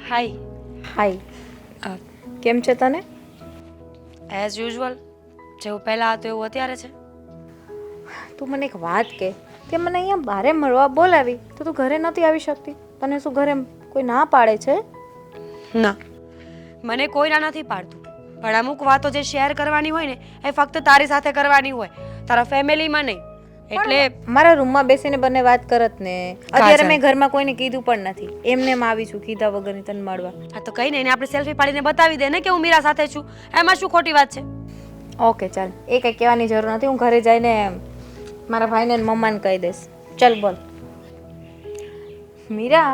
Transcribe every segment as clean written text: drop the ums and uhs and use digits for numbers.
હાય. હાય. કેમ છે તને? એઝ યુઝ્યુઅલ જેવું પહેલાં હતું એવું અત્યારે છે. તું મને એક વાત કહે કે મને અહીંયા બારે મળવા બોલાવી તો તું ઘરે નથી આવી શકતી? તને શું ઘરે કોઈ ના પાડે છે? ના, મને કોઈ ના નથી પાડતું, પણ અમુક વાતો જે શેર કરવાની હોય ને એ ફક્ત તારી સાથે કરવાની હોય, તારા ફેમિલીમાં નહીં. એટલે મારા રૂમમાં બેસીને બંને વાત કરત ને. અત્યારે મેં ઘરમાં કોઈને કીધું પણ નથી, એમને એમ આવી છું કીધા વગરની તને મળવા. હા તો કઈ નહીં, આપણે સેલ્ફી પાડીને બતાવી દે ને કે હું મીરા સાથે છું. એમાં શું ખોટી વાત છે? ઓકે ચાલ, એ કંઈ કહેવાની જરૂર નથી. હું ઘરે જઈને મારા ભાઈને ને મમ્માને કહી દઈશ. ચાલ બોલ. મીરા,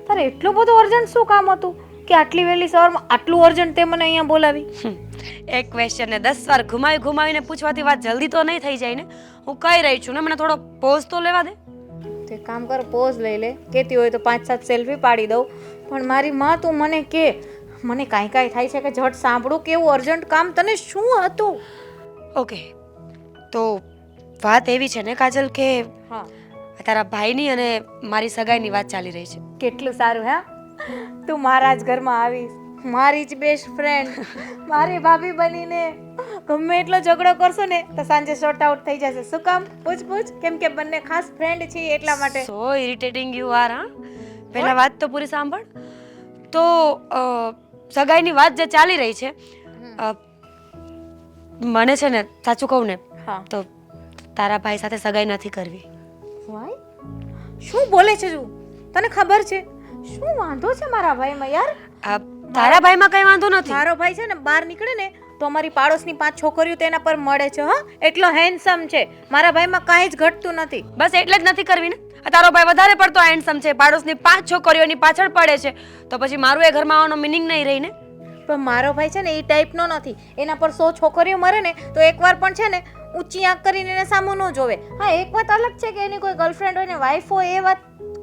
તારે એટલું બધું અર્જન્ટ શું કામ હતું કે આટલી વહેલી સવારમાં આટલું અર્જન્ટ તે મને અહીંયા બોલાવી? એક ક્વેશ્ચનને 10 વાર ઘુમાવીને પૂછવાથી વાત જલ્દી તો નહીં થઈ જાય ને. હું કહી રહી છું ને, મને થોડો પોઝ તો લેવા દે. તે કામ કર, પોઝ લઈ લે. કહેતી હોય તો 5-7 સેલ્ફી પાડી દઉં, પણ મારી માં તું મને કે મને કાંઈ થાય છે કે ઝટ સાંભળું કેવું અર્જન્ટ કામ તને શું હતું? ઓકે, તો વાત એવી છે ને કાજલ કે હા, તારા ભાઈની અને મારી સગાઈની વાત ચાલી રહી છે. કેટલું સારું. હા, તું મારા જ ઘરમાં આવીશ, મારી જ બેસ્ટ ફ્રેન્ડ, મારી ભાભી બનીને ગમે એટલો ઝઘડો કરશો ને તો સાંજે શોર્ટ આઉટ થઈ જશે. શું કામ? પૂછ કેમ કે બંને ખાસ ફ્રેન્ડ છીએ એટલા માટે. સો ઇરિટેટિંગ યુ આર. હા, પહેલા વાત તો પૂરી સાંભળ. તો સગાઈની વાત જે ચાલી રહી છે, મને છે ને સાચું કહું ને તો તારા ભાઈ સાથે સગાઈ નથી કરવી. વાય, શું બોલે છે તું? તને ખબર છે શું વાંધો છે મારા ભાઈમાં યાર? તારા ભાઈમાં કઈ વાંધો નથી. મારો ભાઈ છે ને બહાર નીકળે ને તો અમારી પાડોશની 5 છોકરીઓ તેના પર મળે છે. હા, એટલો હેન્ડસમ છે. મારા ભાઈમાં કાંઈ જ ઘટતું નથી. બસ એટલે જ નથી કરવી ને. તારો ભાઈ વધારે પડતો હેન્ડસમ છે, પાડોશની 5 છોકરીઓની પાછળ પડે છે, તો પછી મારું એ ઘરમાં આવવાનો મિનિંગ નહીં રહી ને. પણ મારો ભાઈ છે ને એ ટાઈપનો નથી. એના પર 100 છોકરીઓ મરે ને તો એકવાર પણ છે ને ઊંચી આંખ કરીને એને સામું ન જોવે. હા, એક વાત અલગ છે કે એની કોઈ ગર્લફ્રેન્ડ હોય ને વાઈફ હોય, એ વાત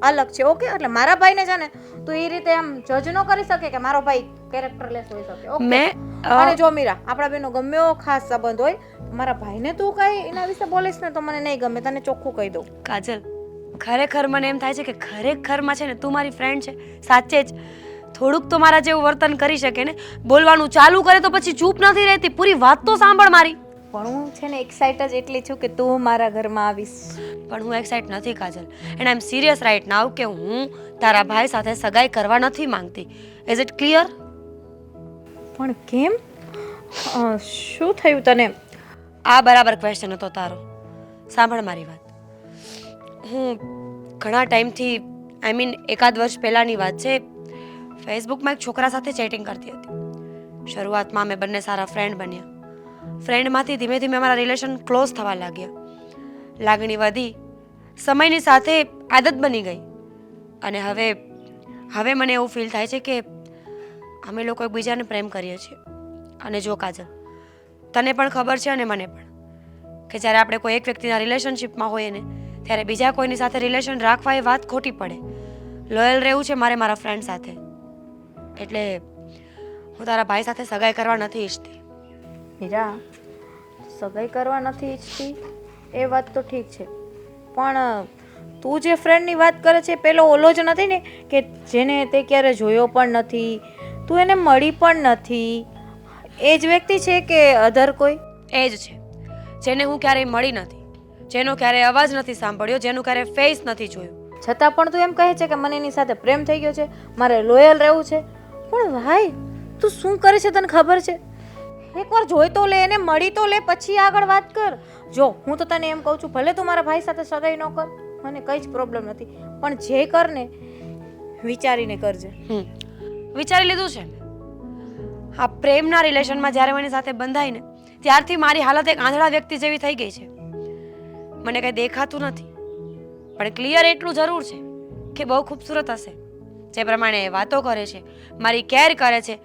અલગ છે. ઓકે, એટલે મારા ભાઈને છે ને તું એ રીતે આમ જજ ન કરી શકે કે મારો ભાઈ કેરેક્ટરલેસ હોઈ શકે. ઓકે, અને જો મીરા, આપણા બેનો ગમે એવો ખાસ સંબંધ હોય, મારા ભાઈને તું કઈ એના વિશે બોલીશ ને તો મને નહીં ગમે. તને ચોખ્ખું કહી દઉં. કાજલ, ખરેખર મને એમ થાય છે કે ખરેખરમાં છે ને તું મારી ફ્રેન્ડ છે. સાચે જ થોડુંક તો મારા જેવું વર્તન કરી શકે ને. બોલવાનું ચાલુ કરે તો પછી ચૂપ નથી રહેતી. પૂરી વાત તો સાંભળ મારી. પણ હું છે ને એક્સાઇટ જ એટલી છું કે તું મારા ઘરમાં આવીશ. પણ હું એક્સાઇટ નથી Kajal, and I am serious right now કે હું તારા ભાઈ સાથે સગાઈ કરવા નથી માંગતી. Is it clear? પણ કેમ? શું થયું તને? આ બરાબર ક્વેશ્ચન હતો તારો. સાંભળ મારી વાત. હું ઘણા ટાઈમથી, આઈ મીન એકાદ વર્ષ પહેલાંની વાત છે, ફેસબુકમાં એક છોકરા સાથે ચેટિંગ કરતી હતી. શરૂઆતમાં અમે બંને સારા ફ્રેન્ડ બન્યા. ફ્રેન્ડમાંથી ધીમે ધીમે અમારા રિલેશન ક્લોઝ થવા લાગ્યા. લાગણી વધી, સમયની સાથે આદત બની ગઈ, અને હવે મને એવું ફીલ થાય છે કે અમે લોકો એકબીજાને પ્રેમ કરીએ છીએ. અને જો કાજલ, તને પણ ખબર છે અને મને પણ, કે જ્યારે આપણે કોઈ એક વ્યક્તિના રિલેશનશિપમાં હોઈએ ને ત્યારે બીજા કોઈની સાથે રિલેશન રાખવા એ વાત ખોટી પડે. લોયલ રહેવું છે મારે મારા ફ્રેન્ડ સાથે. એટલે હું તારા ભાઈ સાથે સગાઈ કરવા નથી ઈચ્છતી. મીરા, સગાઈ કરવા નથી ઈચ્છતી એ વાત તો ઠીક છે, પણ તું જે ફ્રેન્ડની વાત કરે છે પેલો ઓલો જ નથી ને કે જેને તે ક્યારે જોયો પણ નથી, તું એને મળી પણ નથી? એ જ વ્યક્તિ છે કે અધર કોઈ? એ જ છે, જેને હું ક્યારેય મળી નથી, જેનો ક્યારેય અવાજ નથી સાંભળ્યો, જેનું ક્યારેય ફેસ નથી જોયું. છતાં પણ તું એમ કહે છે કે મને એની સાથે પ્રેમ થઈ ગયો છે, મારે લોયલ રહેવું છે. પણ ભાઈ, તું શું કરે છે તને ખબર છે? એકવાર જોઈ તો લે, એને મળી તો લે, પછી આગળ વાત કર. જો હું તો તને એમ કહું છું, ભલે તું મારા ભાઈ સાથે સગાઈ ન કર, મને કંઈ જ પ્રોબ્લેમ નથી, પણ જે કર ને વિચારીને કરજે. વિચારી લીધું છે. આ પ્રેમના રિલેશનમાં જ્યારે મારી સાથે બંધાય ને ત્યારથી મારી હાલત એક આંધળા વ્યક્તિ જેવી થઈ ગઈ છે. મને કંઈ દેખાતું નથી, પણ ક્લિયર એટલું જરૂર છે કે બહુ ખૂબસૂરત હશે. જે પ્રમાણે એ વાતો કરે છે, મારી કેર કરે છે,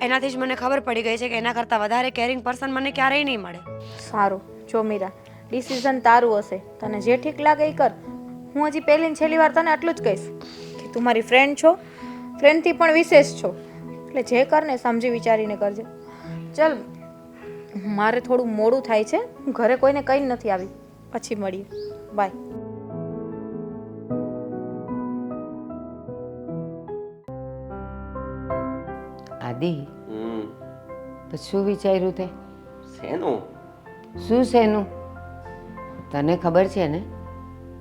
એનાથી જ મને ખબર પડી ગઈ છે કે એના કરતાં વધારે કેરિંગ પર્સન મને ક્યારેય નહીં મળે. સારું, જો મીરા, ડિસિઝન તારું હશે, તને જે ઠીક લાગે એ કર. હું હજી પહેલી ને છેલ્લી વાર તને આટલું જ કહીશ કે તું મારી ફ્રેન્ડ છો, ફ્રેન્ડથી પણ વિશેષ છો, એટલે જે કર ને સમજી વિચારીને કરજે. ચાલ, મારે થોડું મોડું થાય છે, હું ઘરે કોઈને કંઈ નથી આવી. પછી મળીએ. બાય. આદિ હમ તો શું વિચાર્યું તે? શેનું? શું શેનું? તને ખબર છે ને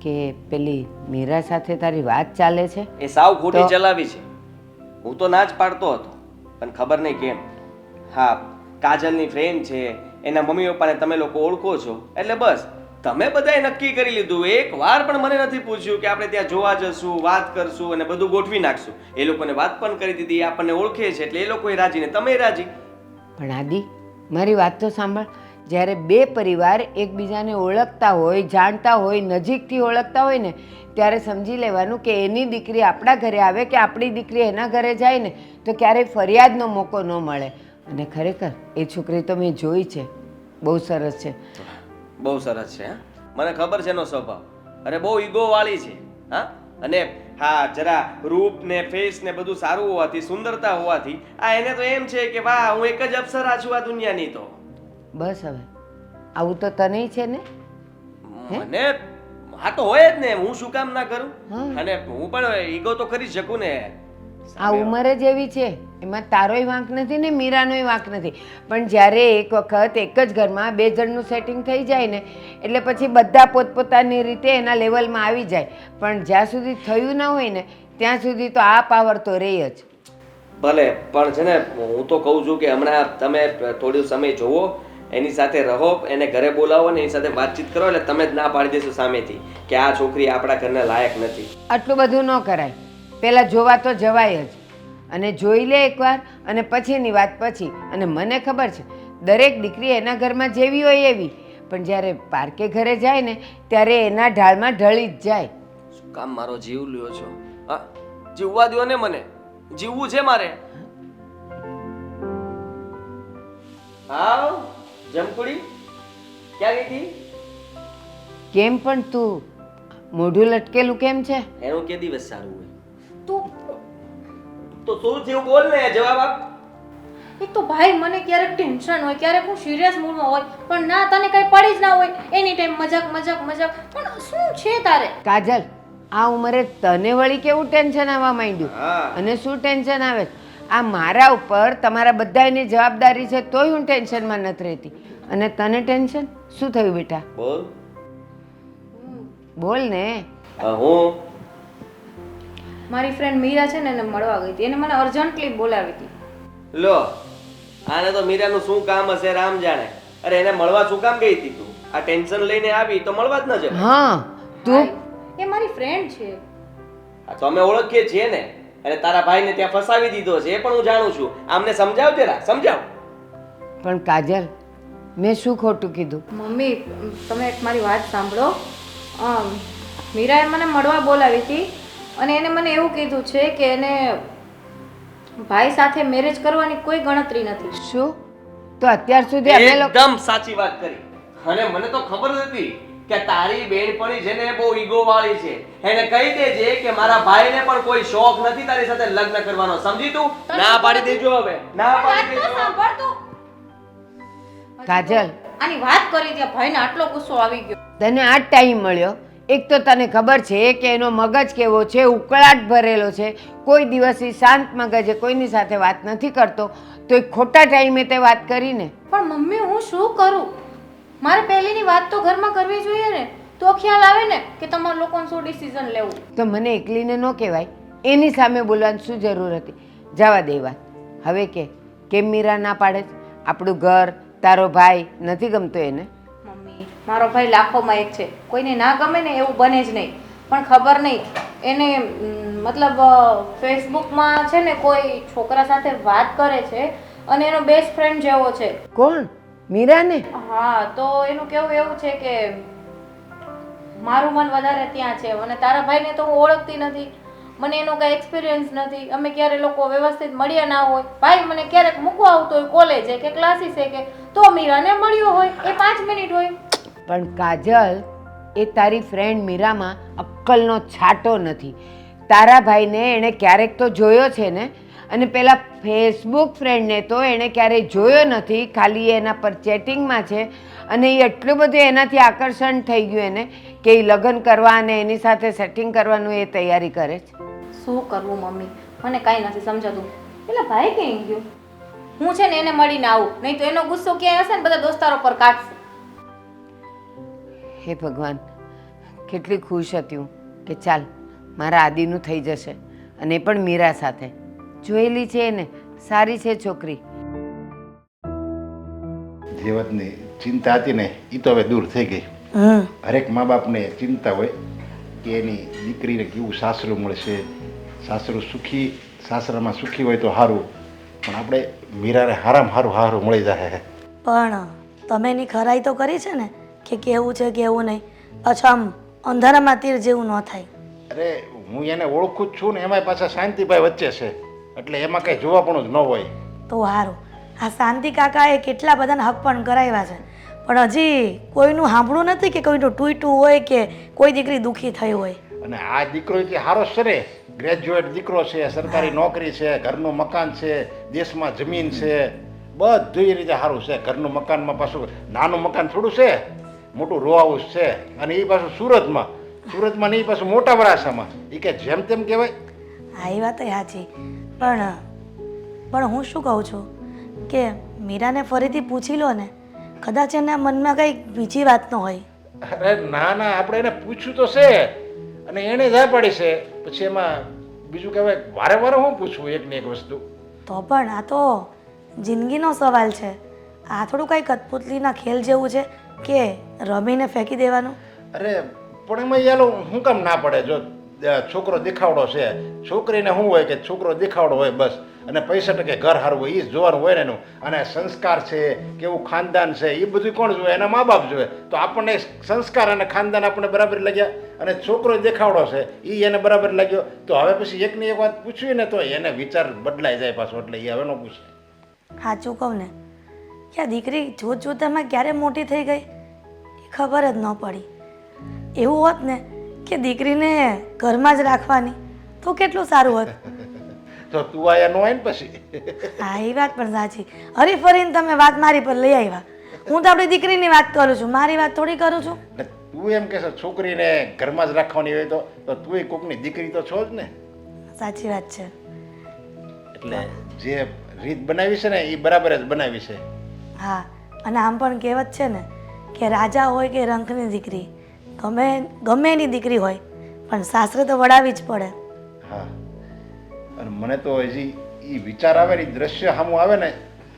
કે પેલી મીરા સાથે તારી વાત ચાલે છે? એ સાવ ખોટી તો- ચલાવી છે. હું તો ના જ પાડતો હતો પણ ખબર નહીં કેમ. હા, કાજલની ફ્રેન્ડ છે, એના મમ્મી પપ્પાને તમે લોકો ઓળખો છો એટલે બસ તમે બધાએ નક્કી કરી લીધું. એક વાર પણ મને નથી પૂછ્યું કે આપણે ત્યાં જોવા જશું, વાત કરશું અને બધું ગોઠવી નાખશું. એ લોકોને વાત પણ કરી દીધી, આપણને ઓળખે છે એટલે એ લોકોએ રાજી ને તમે રાજી. પણ આદિ મારી વાત તો સાંભળ. જ્યારે બે પરિવાર એકબીજાને ઓળખતા હોય, જાણતા હોય, નજીકથી ઓળખતા હોય ને ત્યારે સમજી લેવાનું કે એની દીકરી આપણા ઘરે આવે કે આપણી દીકરી એના ઘરે જાય ને તો ક્યારેય ફરિયાદનો મોકો ન મળે. અને ખરેખર એ છોકરી તો મેં જોઈ છે, બહુ સરસ છે. બહુ સરસ છે. હા, મને ખબર છે એનો સ્વભાવ. અરે બહુ ઈગો વાળી છે. હા, અને હા જરા રૂપ ને ફેસ ને બધું સારું હોવાથી, સુંદરતા હોવાથી આ એને તો એમ છે કે વાહ હું એક જ અપ્સરા છું આ દુનિયાની. તો બસ હવે આવું તો તનેય છે ને? મને હા તો હોય જ ને, હું શું કામ ના કરું? હા. અને હું પણ ઈગો તો કરી શકું ને. આ ઉંમર જ એવી છે, એમાં તારોય વાંક નથી ને મીરાનોય વાંક નથી. પણ જ્યારે એક વખત એક જ ઘરમાં બે જણનું સેટિંગ થઈ જાય ને એટલે પછી બધા પોતપોતાની રીતે એના લેવલમાં આવી જાય. પણ જ્યાં સુધી થયું ના હોય ને ત્યાં સુધી તો આ પાવર તો રહે જ. ભલે પણ છે ને હું તો કહું છું કે હમણાં તમે થોડો સમય જોવો, એની સાથે રહો, એને ઘરે બોલાવો ને એની સાથે વાતચીત કરો એટલે તમે જ ના પાડી દેશો સામેથી કે આ છોકરી આપણા ઘરના લાયક નથી. આટલું બધું ન કરાય. પહેલાં જોવા તો જવાય જ. અને જોઈ લે એકવાર અને પછીની વાત પછી. અને મને ખબર છે દરેક દીકરી એના ઘરમાં જેવી હોય એવી, પણ જ્યારે પારકે ઘરે જાય ને ત્યારે એના ઢાળમાં ઢળી જ જાય. શું કામ મારો જીવ લ્યો છો? હા, જીવવા દ્યો ને મને, જીવવું છે મારે. આવ જમકુડી, ક્યાં ગઈ હતી? કેમ પણ તું મોઢું લટકેલું કેમ છે? એનું કે દિવસ સારું હોય તું તો શું થયું બોલ ને, જવાબ આપ. એક તો ભાઈ મને ક્યારેક ટેન્શન હોય, ક્યારેક હું સિરિયસ મૂડમાં હોય, પણ ના તને કઈ પડી જ ના હોય. એની ટાઈમ મજાક મજાક મજાક. પણ શું છે તારે? કાજલ, આ ઉંમરે તને વળી કેવું ટેન્શન આવવા માંડ્યું? હા. અને શું ટેન્શન આવે છે? આ મારા ઉપર તમારા બધાની જવાબદારી છે તોય હું ટેન્શનમાં નથી રહેતી. અને તને ટેન્શન શું થયું બેટા? બોલ. બોલ ને. હું મારી ફ્રેન્ડ મીરા છે ને એને મળવા ગઈ હતી. એને મને અર્જન્ટલી બોલાવી હતી. લો, આને તો મીરાનું શું કામ હશે રામ જાણે. અરે એને મળવા શું કામ ગઈ હતી તું? આ ટેન્શન લઈને આવી તો મળવા જ ન જવાય. હા તું ભાઈ, એ મારી ફ્રેન્ડ છે. આ તો અમે ઓળખીએ છીએ ને. અને તારા ભાઈને ત્યાં ફસાવી દીધો છે એ પણ હું જાણું છું. આમને સમજાવ જરા, સમજાવ. પણ કાજલ, મેં શું ખોટું કીધું? મમ્મી તમે એક મારી વાત સાંભળો. મીરાએ મને મળવા બોલાવી હતી અને એને મને એવું કીધું છે કે એને ભાઈ સાથે મેરેજ કરવાની કોઈ ગણતરી નથી. શું? તો અત્યાર સુધી અમે લોકો એકદમ સાચી વાત કરી. અને મને તો ખબર નથી કે તારી બેનપણી છે ને બહુ ઈગો વાળી છે. એને કહી દેજે કે મારા ભાઈને પણ કોઈ શોખ નથી તારી સાથે લગ્ન કરવાનો. સમજી તું? ના પાડી દેજો હવે. ના પાડી દેજો. સાંભળ તું. કાજલ, આની વાત કરી ત્યાં ભાઈને આટલો ગુસ્સો આવી ગયો. તને આ જ ટાઈમ મળ્યો. એક તો તને ખબર છે કે એનો મગજ કેવો છે, ઉકળાટ ભરેલો છે, કોઈ દિવસ ઈ શાંત મગજે કોઈની સાથે વાત નથી કરતો, તો એ ખોટા ટાઈમે તે વાત કરીને. પણ મમ્મી હું શું કરું? મારે પહેલીની વાત તો ઘરમાં કરવી જોઈએ ને, તો ખ્યાલ આવે ને કે તમારા લોકોને શું ડિસિઝન લેવું. તો મને એકલીને ન કહેવાય, એની સામે બોલવાની શું જરૂર હતી? જવા દે વાત. હવે કેમ મીરા ના પાડે છે? આપણું ઘર, તારો ભાઈ નથી ગમતો એને? મમ્મી મારો ભાઈ લાખોમાં એક છે, કોઈને ના ગમે ને એવું બને જ નહીં. પણ ખબર નહીં એને મતલબ ફેસબુકમાં છે ને કોઈ છોકરા સાથે વાત કરે છે અને એનો બેસ્ટ ફ્રેન્ડ જેવો છે. કોણ? મીરાને? હા, તો એનું કેવું એવું છે કે મારું મન વધારે ત્યાં છે અને તારા ભાઈને તો હું ઓળખતી નથી, મને એનો કાંઈ એક્સપિરિયન્સ નથી, અમે ક્યારે લોકો વ્યવસ્થિત મળ્યા ના હોય. ભાઈ મને ક્યારેક મૂકવા આવતો હોય કોલેજે કે ક્લાસીસે કે તો મીરાને મળ્યો હોય, એ 5 મિનિટ હોય. પણ કાજલ, એ તારી ફ્રેન્ડ મીરામાં અક્કલનો છાંટો નથી. તારા ભાઈને એણે ક્યારેક તો જોયો છે ને, અને પેલા ફેસબુક ફ્રેન્ડને તો એણે ક્યારેય જોયો નથી, ખાલી એના પર ચેટિંગમાં છે. અને એ એટલું બધું એનાથી આકર્ષણ થઈ ગયું એને કે એ લગ્ન કરવા અને એની સાથે સેટિંગ કરવાનું એ તૈયારી કરે છે. શું કરવું મમ્મી, મને કાંઈ નથી સમજાતું. પેલા ભાઈ ક્યાં ગયો? હું છે ને એને મળીને આવું, નહીં તો એનો ગુસ્સો ક્યાંય હશે ને બધા દોસ્તારો પર કાઢશે. હે ભગવાન, કેટલી ખુશ હતી હું કે ચાલ મારા આદિનું થઈ જશે, અને એ પણ મીરા સાથે. જોયેલી છે એને, સારી છે છોકરી. જે વાતની ચિંતા હતી ને એ તો હવે દૂર થઈ ગઈ. હરેક મા બાપને ચિંતા હોય કે એની દીકરીને કેવું સાસરું મળશે, સાસરું સુખી, સાસરામાં સુખી હોય તો સારું, પણ આપણે મીરાને હારામાં સારું મળી જાય. પણ તમે એની ખરાઈ તો કરી છે ને કે કેવું છે કેવું નહીં, પાછું આમ અંધારામાં તીર જેવું ન થાય. અરે હું એને ઓળખું જ છું ને, એમાંય પાછા શાંતિભાઈ વચ્ચે છે, એટલે એમાં કંઈ જોવાપણું જ ન હોય. તો સારું, આ શાંતિ કાકાએ કેટલા બધાને હક પણ કરાવ્યા છે, પણ હજી કોઈનું સાંભળવું નથી કે કોઈનું તૂટ્યું હોય કે કોઈ દીકરી દુઃખી થઈ હોય. અને આ દીકરો એટલે સારો છે ને, ગ્રેજ્યુએટ દીકરો છે, સરકારી નોકરી છે, ઘરનું મકાન છે, દેશમાં જમીન છે, બધું એ રીતે સારું છે. ઘરનું મકાનમાં પાછું નાનું મકાન થોડું છે, મોટું રો હાઉસ છે, અને એ પાછું સુરતમાં નહીં, પાછું મોટા વરાસામાં. એ કે જેમ તેમ કહેવાય. હા એ વાત સાચી, પણ હું શું કહું છું કે મીરાને ફરીથી પૂછી લો ને, કદાચ એના મનમાં કંઈક બીજી વાત ન હોય. અરે ના ના, આપણે એને પૂછ્યું તો છે, અને એણે જ પાડી છે. પછી એમાં બીજું કહેવાય વારે વારે હું પૂછવું એકને એક વસ્તુ. તો પણ આ તો જિંદગીનો સવાલ છે, આ થોડું કંઈ કઠપુતલીના ખેલ જેવું છે કે રમીને ફેંકી દેવાનું. અરે પણ એમાં યાલો હું કામ ના પડે? જો છોકરો દેખાવડો છે, છોકરીને શું હોય કે છોકરો દેખાવડો હોય બસ, અને પૈસા ટકે ઘર સારું હોય એ જ જોવાનું હોય ને એનું. અને સંસ્કાર છે, કેવું ખાનદાન છે, એ બધું કોણ જોવે? એના મા બાપ જોવે. તો આપણને સંસ્કાર અને ખાનદાન આપણને બરાબર લાગ્યા, અને છોકરો દેખાવડો છે એ એને બરાબર લાગ્યો, તો હવે પછી એકની એક વાત પૂછવી ને તો એને વિચાર બદલાઈ જાય પાછો, એટલે એ હવે ન પૂછે. સાચું કહું ને કે આ દીકરી જોત જોતામાં ક્યારે મોટી થઈ ગઈ એ ખબર જ ન પડી. એવું હોત ને કે દીકરીને ઘરમાં જ રાખવાની તો કેટલું સારું હોત. તો તું આયા ન હોય ને પછી. હા એ વાત પણ સાચી. હરી ફરીને તમે વાત મારી પર લઈ આવ્યા. હું તો આપણી દીકરીની વાત કરું છું, મારી વાત થોડી કરું છું. તું એમ કહેશો છોકરીને ઘરમાં જ રાખવાની હોય તો તું કોકની દીકરી તો છો જ ને. સાચી વાત છે. એટલે જે રીત બનાવી છે ને એ બરાબર જ બનાવી છે. હા, અને આમ પણ કહેવત છે ને કે રાજા હોય કે રંખની દીકરી, ગમે એની દીકરી હોય પણ સાસરે તો વડાવી જ પડે. હા, અને મને તો હજી એ વિચાર આવે ને, દ્રશ્ય સામું આવે ને,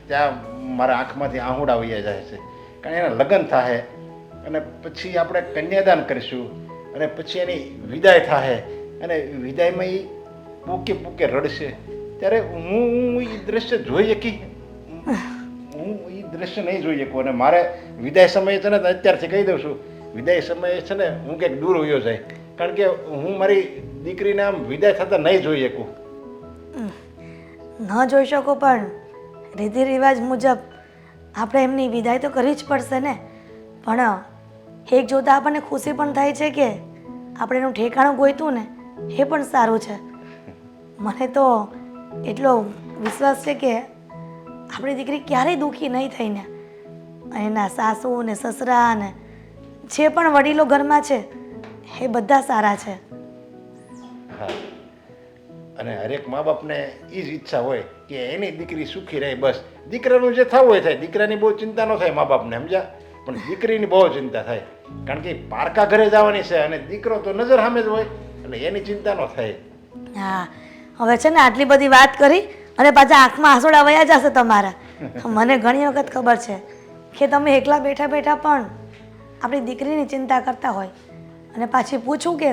ત્યાં મારા આંખમાંથી આહુડા વહી જાય છે. કારણ એના લગ્ન થાય અને પછી આપણે કન્યાદાન કરીશું, અને પછી એની વિદાય થાય, અને વિદાયમાં એ પૂકે પૂકે રડશે, ત્યારે હું એ દ્રશ્ય જોઈ શકી? હું એ દ્રશ્ય નહીં જોઈ શકું. અને મારે વિદાય સમયે છે ને, અત્યારથી કહી દઉં છું, વિદાય સમયે છે ને હું કંઈક દૂર હોયો જાય, કારણ કે હું મારી દીકરીને આમ વિદાય થતાં નહીં જોઈ શકું. ન જોઈ શકો પણ રીતિ રિવાજ મુજબ આપણે એમની વિદાય તો કરવી જ પડશે ને. પણ એક જોતાં આપણને ખુશી પણ થાય છે કે આપણે એનું ઠેકાણું ગોઈતું ને એ પણ સારું છે. મને તો એટલો વિશ્વાસ છે કે આપણી દીકરી ક્યારેય દુઃખી નહીં થઈને, એના સાસુ ને સસરા ને જે પણ વડીલો ઘરમાં છે એ બધા સારા છે. હા, અને હરેક મા બાપને એ જ ઈચ્છા હોય કે એની દીકરી સુખી રહે. બસ દીકરાનું જે થવું હોય થાય, દીકરાની બહુ ચિંતા ન થાય મા બાપને, સમજ્યા? પણ દીકરીની બહુ ચિંતા થાય, કારણ કે પારકા ઘરે જવાની છે, અને દીકરો તો નજર સામે જ હોય, એટલે એની ચિંતા ન થાય. હા, હવે છે ને આટલી બધી વાત કરી અને પાછા આંખમાં આંસુડા વયા જશે તમારા. મને ઘણી વખત ખબર છે કે તમે એકલા બેઠા બેઠા પણ આપણી દીકરીની ચિંતા કરતા હોય, અને પાછી પૂછું કે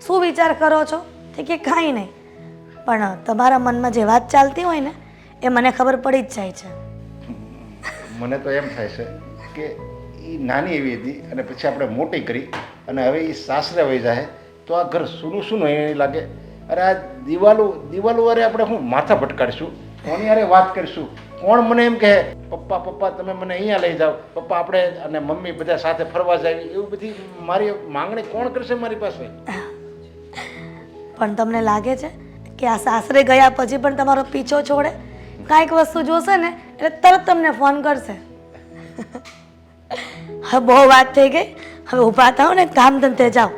શું વિચાર કરો છો તે કે કાંઈ નહીં, પણ તમારા મનમાં જે વાત ચાલતી હોય ને એ મને ખબર પડી જ જાય છે. મને તો એમ થાય છે કે એ નાની એવી હતી, અને પછી આપણે મોટી કરી, અને હવે એ સાસરે વહી જાય તો આ ઘર સૂનું સૂનું એ લાગે. અરે આ દિવાલો અરે આપણે શું માથા ભટકાડીશું, કોની અરે વાત કરીશું? કોણ મને એમ કહે પપ્પા પપ્પા તમે મને અહીંયા લઈ જાઓ, પપ્પા આપણે અને મમ્મી બધા સાથે ફરવા જાય, એવું બધી મારી માંગણી કોણ કરશે મારી પાસે? પણ તમને લાગે છે કે આ સાસરે ગયા પછી પણ તમારો પીછો છોડે? કાંઈક વસ્તુ જોશે ને એટલે તરત તમને ફોન કરશે. હવે બહુ વાત થઈ ગઈ, હવે ઊભા થાઓ ને કામ ધંધે જાઓ.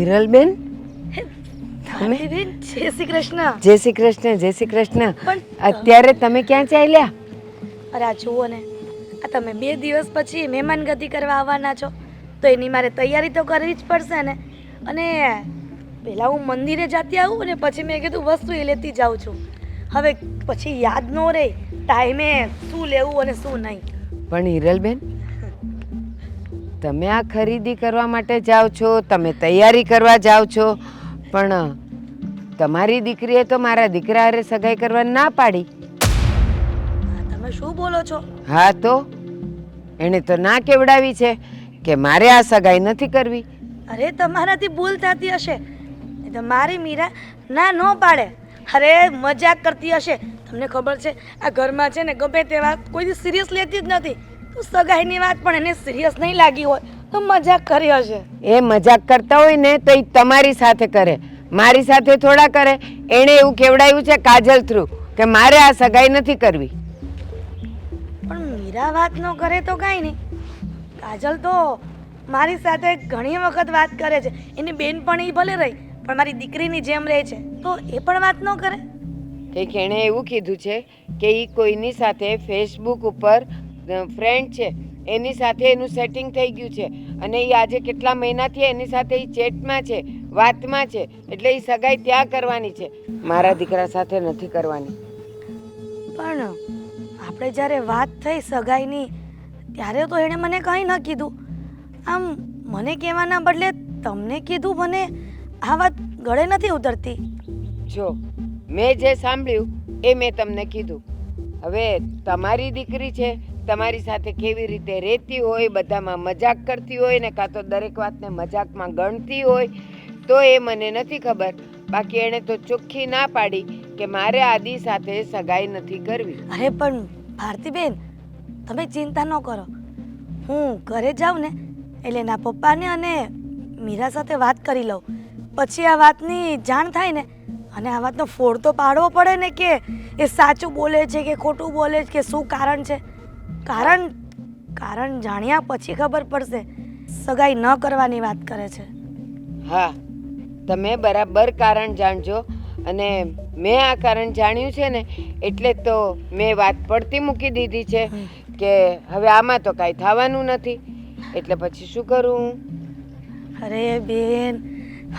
હિરલબેન બેન જય શ્રી કૃષ્ણ. જય શ્રી કૃષ્ણ, જય શ્રી કૃષ્ણ. પણ અત્યારે તમે ક્યાં ચાલ્યા? અરે આ જુઓ ને, આ તમે 2 દિવસ પછી મહેમાનગતિ કરવા આવવાના છો તો એની મારે તૈયારી તો કરવી જ પડશે ને. અને પહેલાં હું મંદિરે જતી આવું અને પછી મેં કીધું વસ્તુ એ લેતી જાઉં છું. હવે પછી યાદ ન રહે ટાઈમે શું લેવું અને શું નહીં. પણ હિરલબેન, તમે આ ખરીદી કરવા માટે જાઓ છો, તમે તૈયારી કરવા જાઓ છો, પણ તમારી દીકરીએ તો મારા દીકરા હારે સગાઈ કરવા ના પાડી. તમે શું બોલો છો? હા તો એણે તો ના કેવડાવી છે કે મારે આ સગાઈ નથી કરવી. અરે તમારાથી ભૂલ થતી હશે. નહીં તો મારી મીરા ના ન પાડે. અરે મજાક કરતી હશે. તમને ખબર છે આ ઘરમાં છે ને ગમે તે વાત કોઈ સિરિયસ લેતી જ નથી. તો સગાઈની વાત પણ એને સિરિયસ નહીં લાગી હોય તો મજાક કરી હશે. એ મજાક કરતા હોય ને તો એ તમારી સાથે કરે, મારી સાથે થોડા કરે. એણે એવું કેવડાવ્યું છે કાજલ થ્રુ કે મારે આ સગાઈ નથી કરવી. પણ મીરા વાત ન કરે તો કાંઈ નહીં. કાજલ તો મારી સાથે ઘણી વખત વાત કરે છે. એની બેન પણ એ ભલે રહી પણ મારી દીકરીની જેમ રહે છે તો એ પણ વાત ન કરે. કંઈક એણે એવું કીધું છે કે એ કોઈની સાથે ફેસબુક ઉપર ફ્રેન્ડ છે, એની સાથે એનું સેટિંગ થઈ ગયું છે અને એ આજે કેટલા મહિનાથી એની સાથે એ ચેટમાં છે, વાતમાં છે, એટલે એ સગાઈ ત્યાં કરવાની છે, મારા દીકરા સાથે નથી કરવાની. પણ આપણે જ્યારે વાત થઈ સગાઈની ત્યારે તો એણે મને કંઈ ન કીધું. આમ મને કહેવાના બદલે તમને કીધું. મને આ વાત ગળે નથી ઉતરતી. જો મેં જે સાંભળ્યું એ મેં તમને કીધું. હવે તમારી દીકરી છે, તમારી સાથે કેવી રીતે રહેતી હોય, બધામાં મજાક કરતી હોય ને કાં તો દરેક વાતને મજાકમાં ગણતી હોય તો એ મને નથી ખબર. બાકી એણે તો ચોખ્ખી ના પાડી કે મારે આદિ સાથે સગાઈ નથી કરવી. અરે પણ ભારતીબેન તમે ચિંતા ન કરો. હું ઘરે જાઉં ને એટલે એના પપ્પાને અને મીરા સાથે વાત કરી લઉં. પછી આ વાતની જાણ થાય ને અને આ વાતનો ફોડ તો પાડવો પડે ને કે એ સાચું બોલે છે કે ખોટું બોલે છે કે શું કારણ છે. કારણ જાણ્યા પછી ખબર પડશે. સગાઈ ન કરવાની વાત કરે છે. હા, તમે બરાબર કારણ જાણજો. અને મેં આ કારણ જાણ્યું છે ને એટલે તો મેં વાત પડતી મૂકી દીધી છે કે હવે આમાં તો કાંઈ થવાનું નથી. એટલે પછી શું કરું હું? અરે બેન,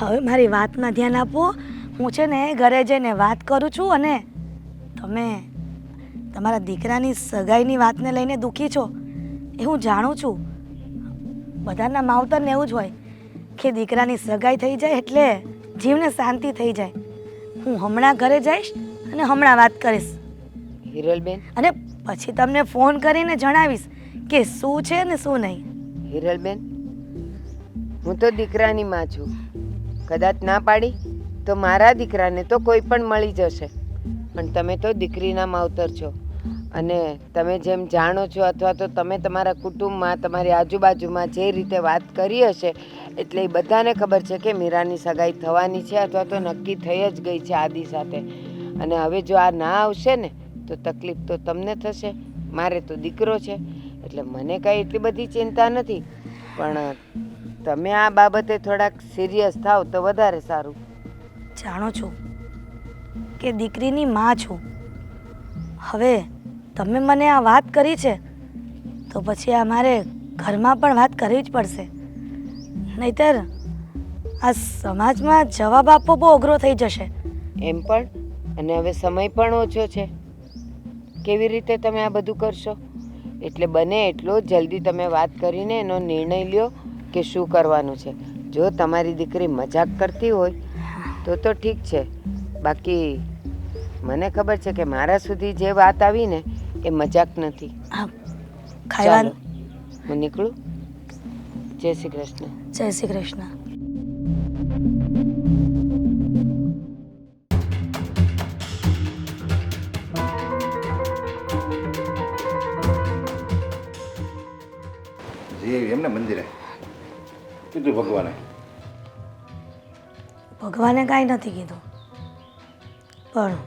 હવે મારી વાતમાં ધ્યાન આપો. હું છે ને ઘરે જઈને વાત કરું છું અને તમે તમારા દીકરાની સગાઈની વાતને લઈને દુઃખી છો એ હું જાણું છું. બધાના માવતરને એવું જ હોય કે દીકરાની સગાઈ થઈ જાય એટલે જીવને શાંતિ થઈ જાય. હું હમણાં ઘરે જઈશ અને હમણાં વાત કરીશ હિરલબેન, અને પછી તમને ફોન કરીને જણાવીશ કે શું છે ને શું નહીં. હિરલબેન, હું તો દીકરાની માં છું. કદાચ ના પાડી તો મારા દીકરાને તો કોઈ પણ મળી જશે. પણ તમે તો દીકરીના માવતર છો અને તમે જેમ જાણો છો અથવા તો તમે તમારા કુટુંબમાં, તમારી આજુબાજુમાં જે રીતે વાત કરી હશે એટલે એ બધાને ખબર છે કે મીરાની સગાઈ થવાની છે અથવા તો નક્કી થઈ જ ગઈ છે આદિ સાથે. અને હવે જો આ ના આવશે ને તો તકલીફ તો તમને થશે. મારે તો દીકરો છે એટલે મને કાંઈ એટલી બધી ચિંતા નથી. પણ તમે આ બાબતે થોડાક સિરિયસ થાવ તો વધારે સારું. જાણો છું કે દીકરીની માં છું. હવે તમે મને આ વાત કરી છે તો પછી આ મારે ઘરમાં પણ વાત કરવી જ પડશે. નહીંતર આ સમાજમાં જવાબ આપવો બહુ અઘરો થઈ જશે. એમ પણ, અને હવે સમય પણ ઓછો છે. કેવી રીતે તમે આ બધું કરશો? એટલે બને એટલો જલ્દી તમે વાત કરીને એનો નિર્ણય લ્યો કે શું કરવાનું છે. જો તમારી દીકરી મજાક કરતી હોય તો ઠીક છે. બાકી મને ખબર છે કે મારા સુધી જે વાત આવી ને એ મજાક નથી. હા, ખાવાનું. હું નીકળું. જય શ્રી કૃષ્ણ. જય શ્રી કૃષ્ણ. જે એમને મંદિરે કીધું ભગવાને. ભગવાને કાંઈ નથી કીધું પણ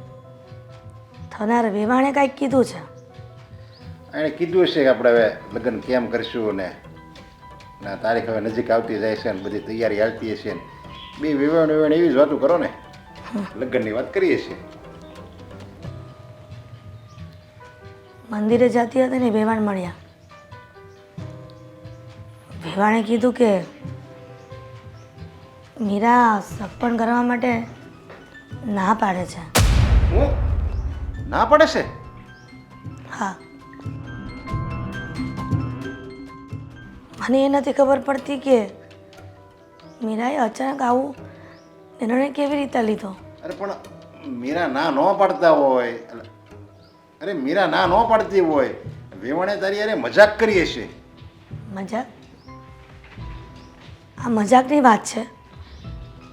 થનાર વેવાણે કાંઈક કીધું છે. એણે કીધું હશે કે આપણે હવે લગ્ન કેમ કરીશું ને તારીખ હવે નજીક આવતી જાય છે ને બધી તૈયારી હાલતી હશે ને બે વેવાણ એવી જ વાતો કરો ને. લગ્નની વાત કરીએ છીએ. મંદિરે જતી હતી ને વેવાણ મળ્યા. વેવાણે કીધું કે મીરા સગપણ કરવા માટે ના પાડે છે. હું ના પડે છે? હા, મને એ નથી ખબર પડતી કે મીરાએ અચાનક આવું નિર્ણય કેવી રીતે લીધો. અરે પણ મીરા ના ન પાડતા હોય, અરે મીરા ના ન પાડતી હોય, વેવાણે તારી અરે મજાક કરીએ છે. મજાક? આ મજાકની વાત છે.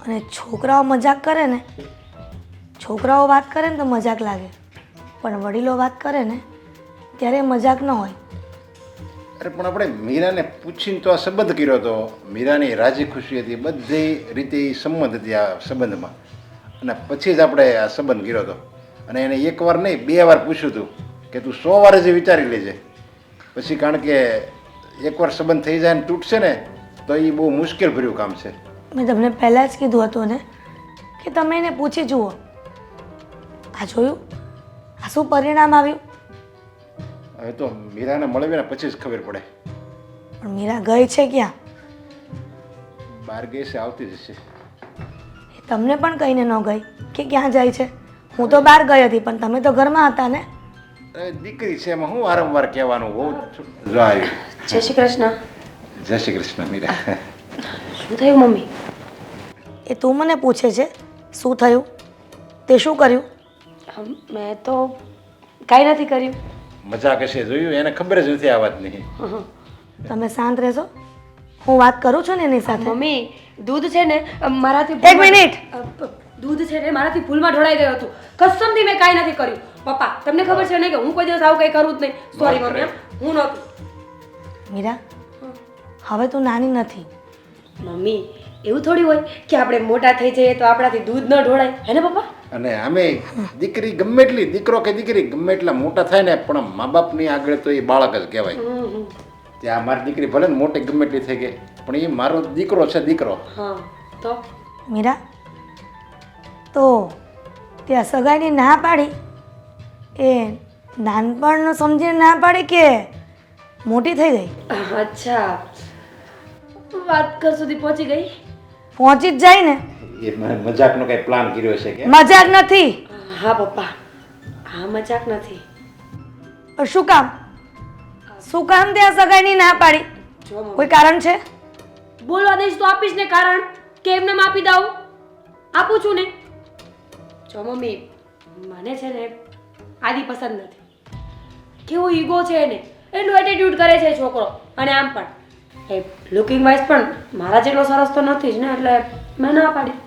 અને છોકરાઓ મજાક કરે ને, છોકરાઓ વાત કરે ને તો મજાક લાગે, પણ વડીલો વાત કરે ને ત્યારે મજાક ન હોય. અરે પણ આપણે મીરાને પૂછીને તો આ સંબંધ કર્યો હતો. મીરાની રાજી ખુશી હતી, બધી રીતે ઈ સંમત હતી આ સંબંધમાં, અને પછી જ આપણે આ સંબંધ કર્યો હતો. અને એને એકવાર નહીં 2 વાર પૂછ્યું હતું કે તું 100 વાર જ વિચારી લેજે પછી, કારણ કે એકવાર સંબંધ થઈ જાય ને તૂટશે ને તો એ બહુ મુશ્કેલ ભર્યું કામ છે. મેં તમને પહેલાં જ કીધું હતું ને કે તમે એને પૂછી જુઓ. આ જોયું, આ શું પરિણામ આવ્યું. હવે તો મીરાને મળવી ને પછી જ ખબર પડે. પણ મીરા ગઈ છે ક્યાં? બહાર ગઈ છે, આવતી જ છે. એ તમને પણ કહીને ન ગઈ કે ક્યાં જાય છે? હું તો બહાર ગઈ હતી પણ તમે તો ઘરમાં હતા ને. અરે દીકરી છે એમાં હું વારંવાર કહેવાનું બહુ. જો આવ્યું. જય શ્રી કૃષ્ણ. જય શ્રી કૃષ્ણ મીરા. શું થયું મમ્મી? એ તું મને પૂછે છે શું થયું, તે શું કર્યું? મેં તો કાંઈ નથી કર્યું. મજાક હશે, જોયું? એને ખબર જ નથી આ વાતની. તમે શાંત રહેશો, હું વાત કરું છું ને એની સાથે. મમ્મી દૂધ છે ને મારાથી એક મિનિટ. દૂધ છે ને મારાથી ભૂલમાં ઢોળાઈ ગયું હતું. કસમથી મેં કાંઈ નથી કર્યું. પપ્પા તમને ખબર છે ને કે હું કોઈ દિવસ આવું કંઈ કરું જ નહીં. સોરી મમ્મી, હું નહોતું. મીરા, હવે તું નાની નથી. મમ્મી એવું થોડી હોય કે આપણે મોટા થઈ જઈએ તો આપણાથી દૂધ ન ઢોળાય, હે ને પપ્પા? અને આમે દીકરી ગમે એટલી, દીકરો કે દીકરી ગમે એટલા મોટા થાય ને પણ મા બાપની આગળ તો એ બાળક જ કહેવાય. ત્યાં મારી દીકરી ભલે ને મોટી ગમે એટલી થઈ ગઈ પણ એ મારો દીકરો છે, દીકરો. હા તો મીરા, તો ત્યાં સગાઈની ના પાડી એ નાનપણનું સમજીને ના પાડી કે મોટી થઈ ગઈ? અચ્છા, વાત કર સુધી પહોંચી ગઈ. પહોંચી જ જાય ને. એ મજાકનો કઈ પ્લાન કર્યો છે કે? મજાક નથી. હા પપ્પા, હા મજાક નથી. પણ શું કામ, શું કામ ત્યાં સગાઈની ના પાડી? જો મમ્મી, કોઈ કારણ છે? બોલવા દઈશ તો આપીશ ને કારણ, કે એમને આપી દઉં? આપું છું ને. જો મમ્મી, મને છે ને આદિ પસંદ નથી. કેવો ઈગો છે એને, એટલું એટીટ્યુડ કરે છે છોકરો. અને આમ પણ એ લુકિંગ વાઇઝ પણ મારા જેટલો સરસ તો નથી જ ને, એટલે મેં ના પાડી.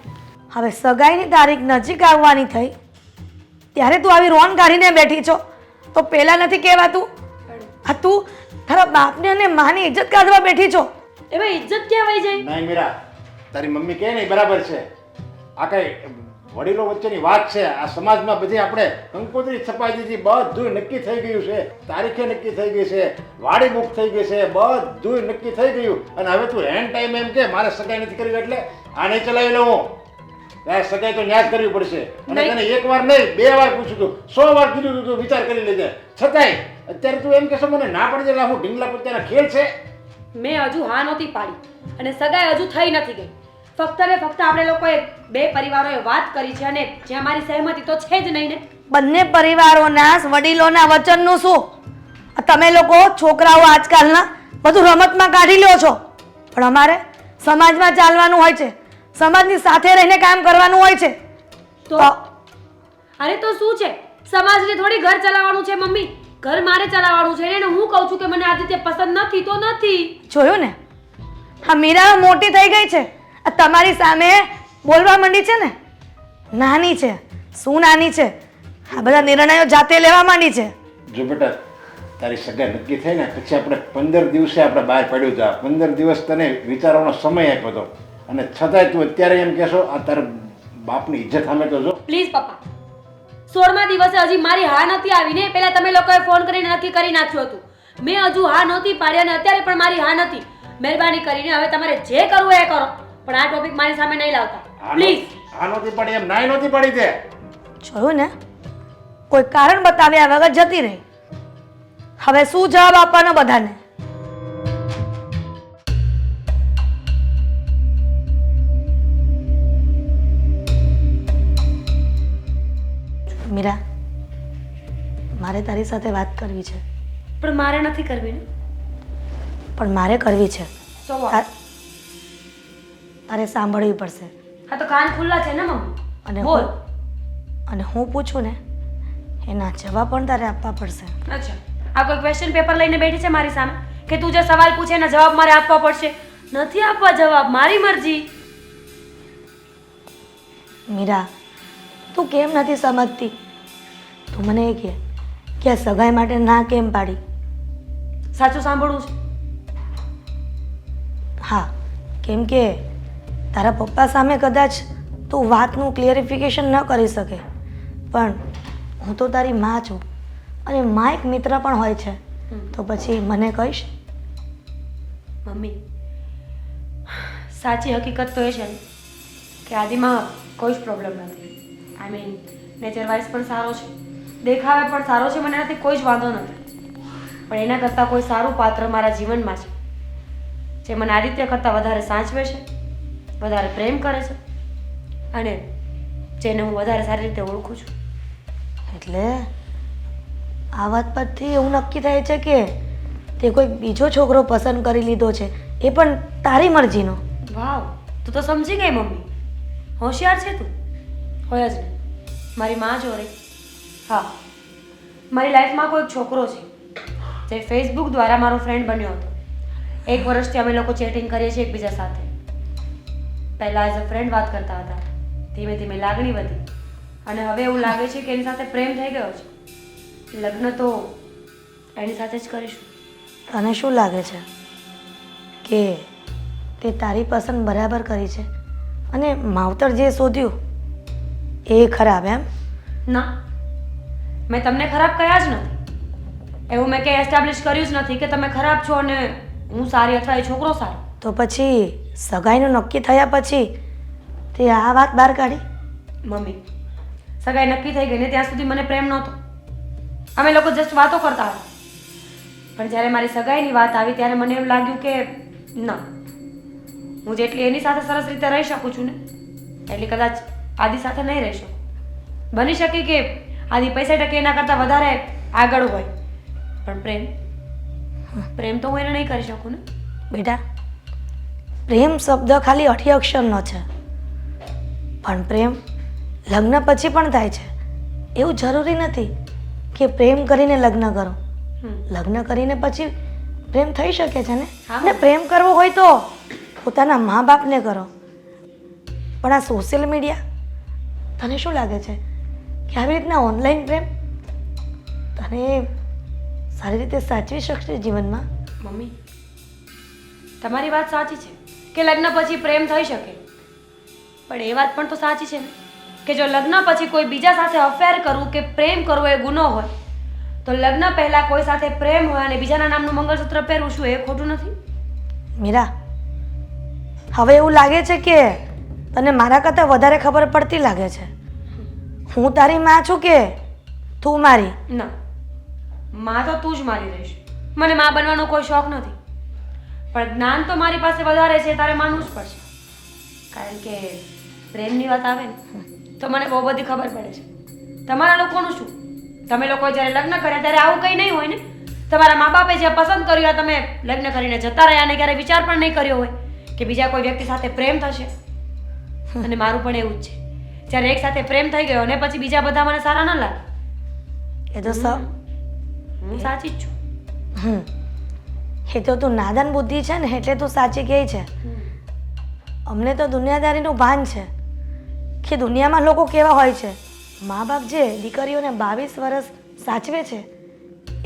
હવે સગાઈની તારીખ નજીક આવવાની થઈ ત્યારે તું આવી રોન કાઢીને બેઠી છો તો પહેલા નથી કહેવાતું? આ તું તારા બાપને અને માની ઇજ્જત કાઢવા બેઠી છો. એમાં ઇજ્જત ક્યાં વહી જાય? નહીં મીરા, તારી મમ્મી કહે ને બરાબર છે. આ કઈ વડીલો વચ્ચેની વાત છે. આ સમાજમાં બધી આપણે કંકોત્રી છપાઈ દીધી, બધું નક્કી થઈ ગયું છે, તારીખે નક્કી થઈ ગઈ છે, વાડી બુક થઈ ગઈ છે, બધું નક્કી થઈ ગયું. અને હવે તું હેન્ડ ટાઈમ એમ કે મારે સગાઈ નથી કરવી એટલે આ નહીં ચલાવી લઉં. ત્યાં સગાઈ તો ન્યાજ કરવી પડશે. અને તને 1 વાર નહીં 2 વાર પૂછ્યું તું, 100 વાર કીધું તું, વિચાર કરી લેજે. છતાંય અત્યારે તું એમ કહેશો મને ના પડી જાય, હું ઢીંગલા પોતાના ખેલ છે. મેં હજુ હા નહોતી પાડી અને સગાઈ હજુ થઈ નથી ગઈ. ફક્ત ને ફક્ત આપણે લોકોએ 2 પરિવારોએ વાત કરી છે અને જ્યાં મારી સહેમતી તો છે જ નહીં ને. બંને પરિવારોના વડીલોના વચનનું શું? આ તમે લોકો છોકરાઓ આજકાલના બધું રમતમાં કાઢી લ્યો છો, પણ અમારે સમાજમાં ચાલવાનું હોય છે, સમાજની સાથે રહીને કામ કરવાનું હોય છે. તો અરે તો શું છે, સમાજને થોડી ઘર ચલાવવાનું છે મમ્મી. ઘર મારે ચલાવવાનું છે ને હું કહું છું કે મને આદિત્ય પસંદ નથી તો નથી. જોયું ને, હા મીરા મોટી થઈ ગઈ છે, આ તમારી સામે બોલવા માંડી છે ને. નાની છે, શું નાની છે, આ બધા નિર્ણયો જાતે લેવા માંડી છે. જો બેટા, તારી સગાઈ નક્કી થઈ ને પછી આપણે 15 દિવસે આપણે બહાર પડ્યું હતા. 15 દિવસ તને વિચારવાનો સમય આપ્યો હતો અને છતાંય તું અત્યારે એમ કહેશો? આ તારા બાપની ઇજ્જત સામે તો જો. પ્લીઝ પપ્પા, 16મા દિવસે હજી મારી હા નથી આવી ને પહેલા તમે લોકોએ ફોન કરીને નક્કી કરી નાખ્યું હતું. મેં હજુ હા નહોતી પાડી અને અત્યારે પણ મારી હા નથી. મહેરબાની કરીને હવે તમારે જે કરવું એ કરો, પણ આ ટોપિક મારી સામે નહીં લાવતા આ પ્લીઝ. આ નહોતી પડી એમ નાય નહોતી પડી તે જોયું ને કોઈ કારણ બતાવ્યા વગર જતી રહી. હવે શું જવાબ આપવાનો બધાને? મીરા, મારે તારી સાથે વાત કરવી છે, પણ મારે નથી કરવી ને. પણ મારે કરવી છે. So what? તારે સાંભળવી પડશે. હા તો કાન ખુલ્લા છે ને મમ્મી. અને બોલ. અને હું પૂછું ને એના જવાબ પણ તારે આપવા પડશે. અચ્છા, આ કોઈ ક્વેશ્ચન પેપર લઈને બેઠી છે મારી સામે કે તું જે સવાલ પૂછે એના જવાબ મારે આપવા પડશે? નથી આપવા જવાબ, મારી મરજી. મીરા, તું કેમ નથી સમજતી? તું મને એ કહે કે આ સગાઈ માટે ના કેમ પાડી? સાચું સાંભળવું છે? હા, કેમ કે તારા પપ્પા સામે કદાચ તું વાતનું ક્લિયરિફિકેશન ન કરી શકે, પણ હું તો તારી માં છું અને માં એક મિત્ર પણ હોય છે. તો પછી મને કહીશ? મમ્મી, સાચી હકીકત તો એ છે ને કે આદિમાં કોઈ જ પ્રોબ્લેમ નથી. આઈ મીન નેચર વાઇઝ પણ સારો છે, દેખાવે પણ સારો છે, મને એનાથી કોઈ જ વાંધો નથી. પણ એના કરતાં કોઈ સારું પાત્ર મારા જીવનમાં છે જે મને આદિત્ય કરતાં વધારે સાચવે છે, વધારે પ્રેમ કરે છે અને જેને હું વધારે સારી રીતે ઓળખું છું. એટલે આ વાત પરથી એવું નક્કી થાય છે કે તે કોઈ બીજો છોકરો પસંદ કરી લીધો છે, એ પણ તારી મરજીનો. વાવ, તું તો સમજી ગઈ મમ્મી. હોશિયાર છે તું. હોય જ ને, મારી માં જો રહી. હા, મારી લાઈફમાં કોઈ છોકરો છે જે ફેસબુક દ્વારા મારો ફ્રેન્ડ બન્યો હતો. 1 વર્ષથી અમે લોકો ચેટિંગ કરીએ છીએ એકબીજા સાથે. પહેલાં એઝ અ ફ્રેન્ડ વાત કરતા હતા, ધીમે ધીમે લાગણી વધી અને હવે એવું લાગે છે કે એની સાથે પ્રેમ થઈ ગયો છે. લગ્ન તો એની સાથે જ કરીશું. તને શું લાગે છે કે તે તારી પસંદ બરાબર કરી છે અને માવતર જે શોધ્યું એ ખરાબ એમ? ના, મેં તમને ખરાબ કહ્યા જ નથી. એવું મેં કંઈ એસ્ટાબ્લિશ કર્યું જ નથી કે તમે ખરાબ છો અને હું સારી અથવા એ છોકરો સારો. તો પછી સગાઈનું નક્કી થયા પછી તે આ વાત બહાર કાઢી? મમ્મી, સગાઈ નક્કી થઈ ગઈ ને ત્યાં સુધી મને પ્રેમ નહોતો. અમે લોકો જસ્ટ વાતો કરતા હતા. પણ જ્યારે મારી સગાઈની વાત આવી ત્યારે મને એવું લાગ્યું કે ના, હું જેટલી એની સાથે સરસ રીતે રહી શકું છું ને એટલી કદાચ આદિ સાથે નહીં રહી શકું. બની શકે કે આદિ પૈસા ટકે એના કરતાં વધારે આગળ હોય, પણ પ્રેમ તો હું એને નહીં કરી શકું ને. બેટા, પ્રેમ શબ્દ ખાલી 8 અક્ષરનો છે, પણ પ્રેમ લગ્ન પછી પણ થાય છે. એવું જરૂરી નથી કે પ્રેમ કરીને લગ્ન કરો. લગ્ન કરીને પછી પ્રેમ થઈ શકે છે ને. હા. અને પ્રેમ કરવો હોય તો પોતાના મા બાપને કરો. પણ આ સોશિયલ મીડિયા, તને શું લાગે છે કે આવી રીતના ઓનલાઈન પ્રેમ તને સારી રીતે સાચવી શકશે જીવનમાં? મમ્મી, તમારી વાત સાચી છે કે લગ્ન પછી પ્રેમ થઈ શકે, પણ એ વાત પણ તો સાચી છે ને કે જો લગ્ન પછી કોઈ બીજા સાથે અફેર કરવું કે પ્રેમ કરવો એ ગુનો હોય તો લગ્ન પહેલા કોઈ સાથે પ્રેમ હોય અને બીજાના નામનું મંગળસૂત્ર પહેરવું, શું એ ખોટું નથી? મીરા, હવે એવું લાગે છે કે તને મારા કરતાં વધારે ખબર પડતી લાગે છે. હું તારી માં છું કે તું મારી? ના, માં તો તું જ મારી રહીશ. મને માં બનવાનો કોઈ શોખ નથી, પણ જ્ઞાન તો મારી પાસે વધારે છે, તારે માનવું જ પડશે. કારણ કે પ્રેમની વાત આવે ને તો મને બહુ બધી ખબર પડે છે. તમારા લોકોનું શું? તમે લોકોએ જ્યારે લગ્ન કર્યા ત્યારે આવું કંઈ નહીં હોય ને. તમારા મા બાપે જે પસંદ કર્યું તમે લગ્ન કરીને જતા રહ્યા અને ક્યારે વિચાર પણ નહીં કર્યો હોય કે બીજા કોઈ વ્યક્તિ સાથે પ્રેમ થશે. અને મારું પણ એવું જ છે. જ્યારે એક સાથે પ્રેમ થઈ ગયો અને પછી બીજા બધા મને સારા ન લાગે. એ તો હું સાચી જ છું. એ તો તું નાદાન બુદ્ધિ છે ને એટલે તું સાચી કહે છે. અમને તો દુનિયાદારીનું ભાન છે કે દુનિયામાં લોકો કેવા હોય છે. મા બાપ જે દીકરીઓને 22 વર્ષ સાચવે છે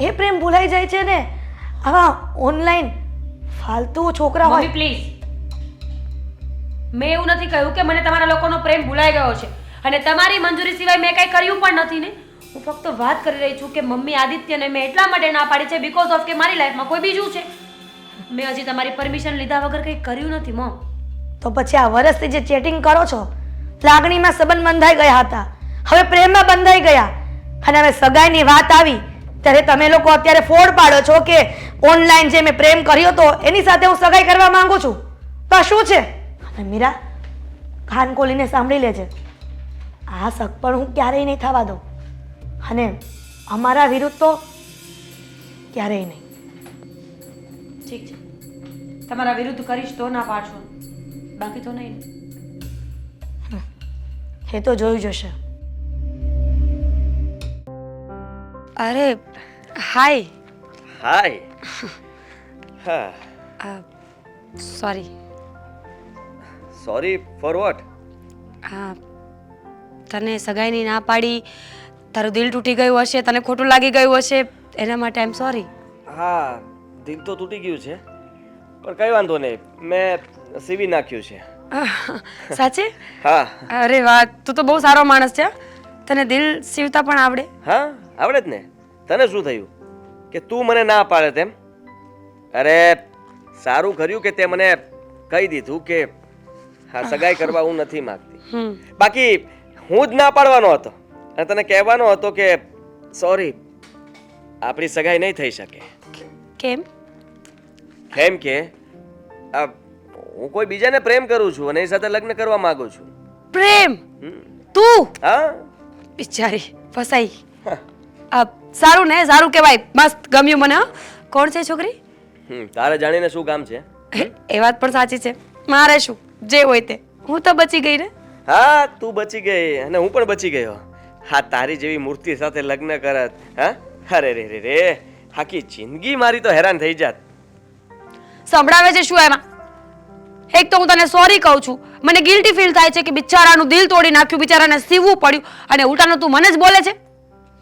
એ પ્રેમ ભૂલાઈ જાય છે ને આવા ઓનલાઈન ફાલતુ છોકરા હોય. મમ્મી પ્લીઝ, મેં એવું નથી કહ્યું કે મને તમારા લોકોનો પ્રેમ ભૂલાઈ ગયો છે અને તમારી મંજૂરી સિવાય મેં કંઈ કર્યું પણ નથી ને. હું ફક્ત વાત કરી રહી છું કે મમ્મી આદિત્યને મેં એટલા માટે ના પાડી છે બીકોઝ ઓફ કે મારી લાઈફમાં કોઈ બીજું છે. મેં હજી તમારી પરમિશન લીધા વગર કંઈ કર્યું નથી મમ. તો પછી આ વર્ષથી જે ચેટિંગ કરો છો, લાગણીમાં સંબંધ બંધાઈ ગયા હતા, હવે પ્રેમમાં બંધાઈ ગયા, અને હવે સગાઈની વાત આવી ત્યારે તમે લોકો અત્યારે ફોડ પાડો છો કે ઓનલાઈન જે મેં પ્રેમ કર્યો તો એની સાથે હું સગાઈ કરવા માંગુ છું. તો આ શું છે? અને મીરા, કાન ખોલીને સાંભળી લેજે, આ શક પણ હું ક્યારેય નહીં થવા દઉં, અને અમારા વિરુદ્ધ તો ક્યારેય નહીં. ઠીક છે, તમારા વિરુદ્ધ કરીશ તો ના પાડશો, બાકી તો નહીં. એ તો જોયું જશે. અરે હાય. હાય. હા. સોરી. Sorry for what? હા, તને સગાઈની ના પાડી, તારું દિલ તૂટી ગયું હશે, તને ખોટું લાગી ગયું હશે, એના માટે આઈ એમ સોરી. હા, દિલ તો તૂટી ગયું છે, પણ કઈ વાંધો નહીં, મેં સીવી નાખ્યું છે. સાચે? હા. અરે વાહ, તું તો બહુ સારો માણસ છે. તને દિલ સીવતા પણ આવડે? હા, આવડે જ ને. તને શું થયું કે તું મને ના પાડે તેમ? અરે સારું કર્યું કે તે મને કહી દીધું કે હા સગાઈ કરવા હું નથી માંગતી. બાકી હું જ ના પાડવાનો હતો અને તને કહેવાનો હતો કે સોરી, આપણી સગાઈ નહીં થઈ શકે. કેમ? કેમ કે હું કોઈ બીજાને પ્રેમ કરું છું અને એની સાથે લગ્ન કરવા માંગુ છું. પ્રેમ? તું? હા. બિચારી ફસાઈ. સારું ને, સારું કહેવાય, મસ્ત ગમ્યું મને. કોણ છે છોકરી? તારે જાણીને શું કામ છે? એ વાત પણ સાચી છે, મારે શું, જે હોય તે. હું તો બચી ગઈ ને. હા, તું બચી ગઈ અને હું પણ બચી ગયો. હા, તારી જેવી મૂર્તિ સાથે લગ્ન કરત. હા, અરે રે રે રે, આખી જિંદગી મારી તો હેરાન થઈ જાત. સંભળાવે છે શું એમાં? એક તો હું તને સોરી કહું છું, મને ગિલ્ટી ફીલ થાય છે કે બિચારાનું દિલ તોડી નાખ્યું, બિચારાને સીવવું પડ્યું, અને ઉલટાનું તું મને જ બોલે છે.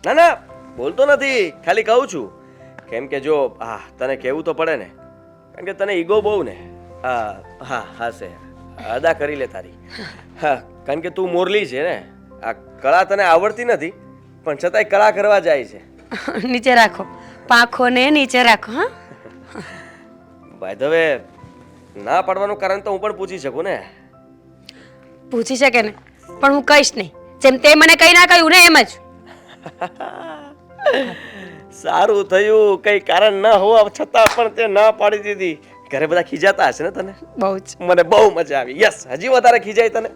ના ના, બોલતો નથી, ખાલી કહું છું. કેમ કે જો તને કહેવું તો પડે ને, કારણ કે તને ઈગો બહુ ને. હા હાશે, અદા કરી લે તારી. હા, કારણ કે તું મોરલી છે ને, આ કળા તને આવડતી નથી, પણ છતાંય કળા કરવા જાય છે. નીચે રાખો, પાંખોને નીચે રાખો. હા, ભાઈ હવે ના પાડવાનું કારણ તો હું પણ પૂછી શકું ને. પૂછી શકે ને, પણ હું કહીશ નહીં, જેમ તે મને કઈ ના કહ્યું ને એમ જ. સારું થયું, કઈ કારણ ન હોવા છતાં પણ તે ના પાડી દીધી. ઘરે બધા ખીજાતા હશે ને તને? બહુ જ. મને બહુ મજા આવી. યસ, હજી વધારે ખીજાય તને?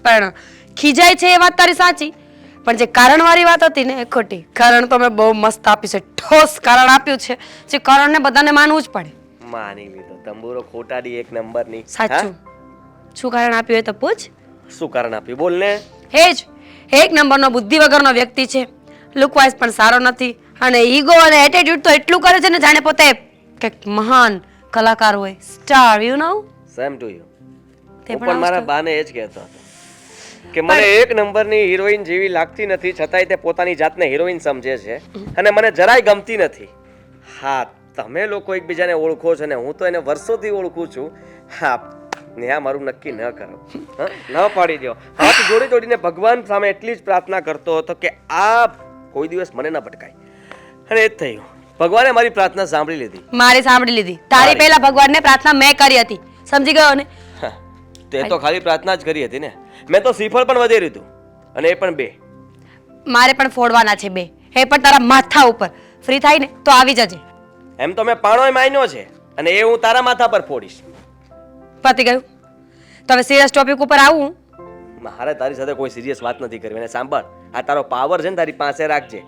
પણ ખીજાય છે એ વાત તારી સાચી, પણ જે કારણવાળી વાત હતી ને એ ખોટી. કારણ તો મેં બહુ મસ્ત આપ્યું છે, ઠોસ કારણ આપ્યું છે, જે કારણને બધાને માનવું જ પડે. માની લીધો, તંબુરો ખોટાડી એક નંબરની. સાચું. શું કારણ આપ્યું એ તો પૂછ. શું કારણ આપ્યું બોલ ને. એ જ એક નંબરનો બુદ્ધિ વગરનો વ્યક્તિ છે, લુકવાઇઝ પણ સારો નથી, અને ઈગો અને એટીટ્યુડ તો એટલું કરે છે ને જાણે પોતે કંઈક મહાન કલાકાર હોય, star, you know. Same to you. તે હું પણ પણ મારા બાને એ જ કહેતો હતો કે મને એક નંબરની હિરોઈન જેવી લાગતી નથી, છતાંય તે પોતાની જાતને હિરોઈન સમજે છે અને મને જરાય ગમતી નથી. હા, તમે લોકો એકબીજાને ઓળખો છો ને હું તો એને વર્ષોથી ઓળખું છું. હા, ને આ મારું નક્કી ન કરો. ન પાડી દો. હાથ જોડી જોડીને ભગવાન સામે એટલી જ પ્રાર્થના કરતો હતો કે આ કોઈ દિવસ મને ન ભટકાય, અને એ જ થયું. ભગવાને મારી પ્રાર્થના સાંભળી લીધી. મારી સાંભળી લીધી. તારી પહેલા ભગવાનને પ્રાર્થના મેં કરી હતી, સમજી ગયો ને? તે તો ખાલી પ્રાર્થના જ કરી હતી ને. મેં તો શ્રીફળ પણ વધેર્યું હતું, અને એ પણ 2. મારે પણ ફોડવાના છે 2, એ પણ તારા માથા ઉપર. ફ્રી થાય ને તો આવી જજે. એમ તો મેં પાણોય માન્યો છે, અને એ હું તારા માથા પર ફોડીશ. પતી ગયું. તો હવે સિરિયસ ટોપિક ઉપર આવું. મારે તારી સાથે કોઈ સિરિયસ વાત નથી કરવી. અને સાંભળ, આ તારો પાવર છે ને તારી પાસે રાખજે.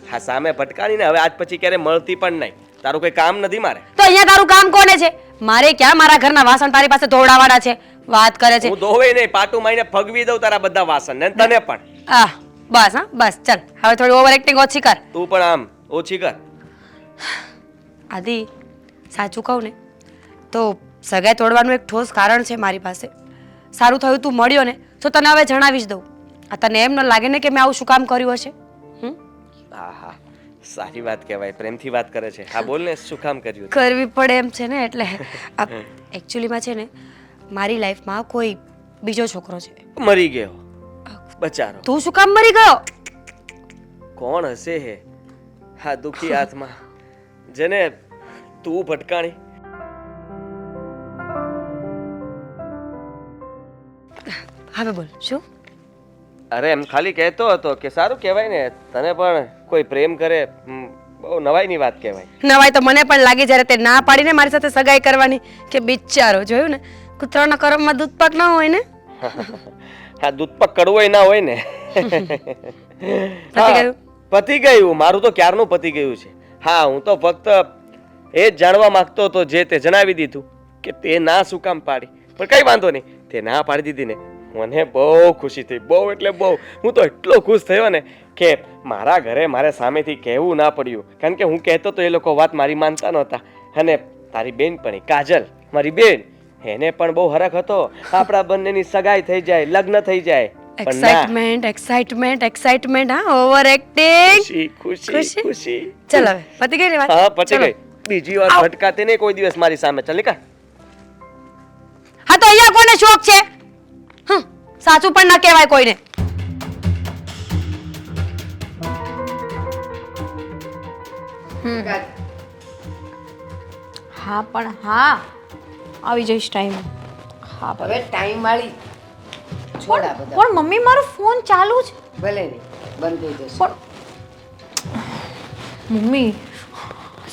હા, સામે ભટકાણીને હવે આજ પછી ક્યારે મળતી પણ નહીં. તારું કોઈ કામ નથી મારે. તો અહીંયા તારું કામ કોને છે? મારે ક્યાં મારા ઘરના વાસણ તારી પાસે ધોવડાવાના છે? વાત કરે છે. હું ધોવે નહીં, પાટું માઈને ફગવી દઉં તારા બધા વાસણ ને તને પણ. બસ. હા બસ, ચાલ હવે થોડી ઓવર એક્ટિંગ ઓછી કર. તું પણ આમ ઓછી કર. આદિ, સાચું કહું ને તો સગાઈ તોડવાનું એક ઠોસ કારણ છે મારી પાસે. સારું થયું તું મળ્યો ને, તો તને હવે જણાવી જ દઉં. આ તને એમ ન લાગે ને કે મેં આવું શું કામ કર્યું હશે? હા, સારી વાત કહેવાય. પ્રેમથી વાત કરે છે. હા બોલ ને, શું કામ કર્યું? કરવી પડે એમ છે ને, એટલે એકચ્યુઅલીમાં છે ને મારી લાઈફમાં કોઈ બીજો છોકરો છે. મરી ગયો બચારો. તું શું કામ મરી ગયો? કોણ હશે હે હા દુખી આત્મા જેને તું ભટકાણી? હવે બોલ શું અરે એમ ખાલી કહેતો હતો કે સારું કહેવાય ને તને પણ કોઈ પ્રેમ કરે બહુ નવાઈની વાત કહેવાય. નવાઈ તો મને પણ લાગી જ્યારે તે ના પાડીને મારી સાથે સગાઈ કરવાની કે બિચારો જોયું ને કૂતરાના કરમમાં દૂધ પાક ના હોય ને. હા દૂધ પક કડવો ના હોય ને. પતી ગયું? પતી ગયું, મારું તો ક્યારનું પતી ગયું છે. હા હું તો ફક્ત એ જ જાણવા માંગતો હતો જે તે જણાવી દીધું કે તે ના શું કામ પાડી. પણ કઈ વાંધો નહીં, તે ના પાડી દીધી ને મને બહુ ખુશી થઈ, બહુ એટલે બહુ. હું તો એટલો ખુશ થયો ને કે મારા ઘરે મારે સામેથી કહેવું ના પડ્યું, કારણ કે હું કહેતો તો એ લોકો વાત મારી માનતા નહોતા. અને તારી બેનપણી કાજલ, મારી બેન, એને પણ બહુ હરખ હતો આપણા બંનેની સગાઈ થઈ જાય, લગ્ન થઈ જાય. પણ ના. એક્સાઇટમેન્ટ એક્સાઇટમેન્ટ એક્સાઇટમેન્ટ હા ઓવર એક્ટિંગ. ખુશી ખુશી ખુશી. ચાલ હવે પતી ગઈ ને વાત. હા પતી ચલો. ગઈ. બીજી વાર ભટકાતે નહીં કોઈ દિવસ મારી સામે. ચાલ નીકળ. હા તો અહીંયા કોને શોખ છે? સાચું પણ ના કહેવાય કોઈને. હા પણ હા આવી જઈશ ટાઈમ. હા હવે ટાઈમ વાળી છોડા બધા. પણ મમ્મી મારો ફોન ચાલુ છે. ભલે નહીં, બંધ થઈ જશે. પણ મમ્મી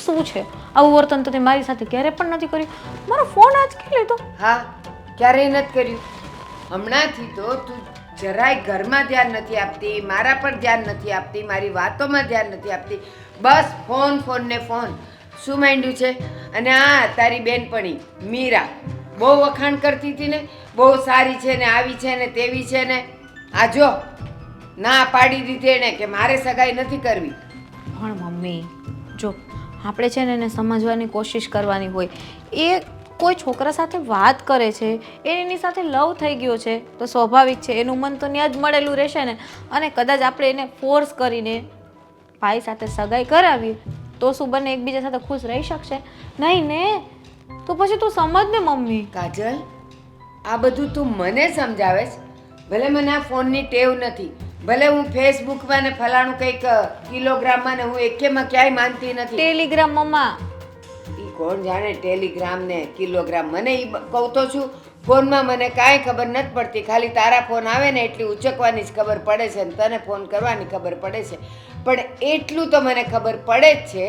શું છે આવું વર્તન તો તે મારી સાથે ક્યારે પણ નથી કર્યું. મારો ફોન આજ કે લીધો. હા ક્યારેય નથી કર્યું. હમણાંથી તો તું જરાય ઘરમાં ધ્યાન નથી આપતી, મારા પર ધ્યાન નથી આપતી, મારી વાતોમાં ધ્યાન નથી આપતી. બસ ફોન ફોન ને ફોન. શું માંડ્યું છે? અને આ તારી બેનપણી મીરા બહુ વખાણ કરતી હતી ને, બહુ સારી છે ને, આવી છે ને, તેવી છે ને. આ જો ના પાડી દીધી એણે કે મારે સગાઈ નથી કરવી. પણ મમ્મી જો આપણે છે ને એને સમજવાની કોશિશ કરવાની હોય. એ કોઈ છોકરા સાથે વાત કરે છે, એની સાથે લવ થઈ ગયો છે તો સ્વાભાવિક છે એનું મન તો ત્યાં જ મળેલું રહેશે ને. અને કદાચ આપણે એને ફોર્સ કરીને ભાઈ સાથે સગાઈ કરાવીએ તો શું બંને એકબીજા સાથે ખુશ રહી શકશે? નહીં ને. તો પછી તું સમજ ને મમ્મી. કાજલ, આ બધું તું મને સમજાવે છે. ભલે મને આ ફોનની ટેવ નથી, ભલે હું ફેસબુકમાં ને ફલાણું કંઈક કિલોગ્રામમાં ને હું એકેમાં ક્યાંય માનતી નથી. ટેલિગ્રામ મમ્મા. ઈ કોણ જાણે ટેલિગ્રામ ને કિલોગ્રામ. મને ઈ કહું તો છું, ફોનમાં મને કાંઈ ખબર નથી પડતી. ખાલી તારા ફોન આવે ને એટલી ઉચકવાની જ ખબર પડે છે ને તને ફોન કરવાની ખબર પડે છે. પણ એટલું તો મને ખબર પડે જ છે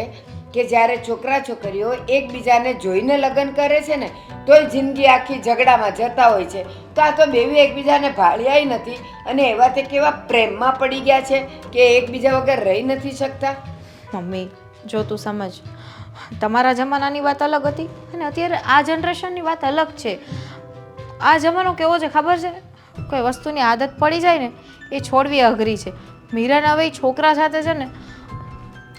કે જ્યારે છોકરા છોકરીઓ એકબીજાને જોઈને લગ્ન કરે છે ને તોય જિંદગી આખી ઝઘડામાં જતા હોય છે. તો આ તો બેવી એકબીજાને ભાળ્યાય નથી અને એવા તે કેવા પ્રેમમાં પડી ગયા છે કે એકબીજા વગર રહી નથી શકતા. મમ્મી જો તું સમજ, તમારા જમાનાની વાત અલગ હતી અને અત્યારે આ જનરેશનની વાત અલગ છે. આ જમાનો કેવો છે ખબર છે? કોઈ વસ્તુની આદત પડી જાય ને એ છોડવી અઘરી છે. મીરાને હવે એ છોકરા સાથે છે ને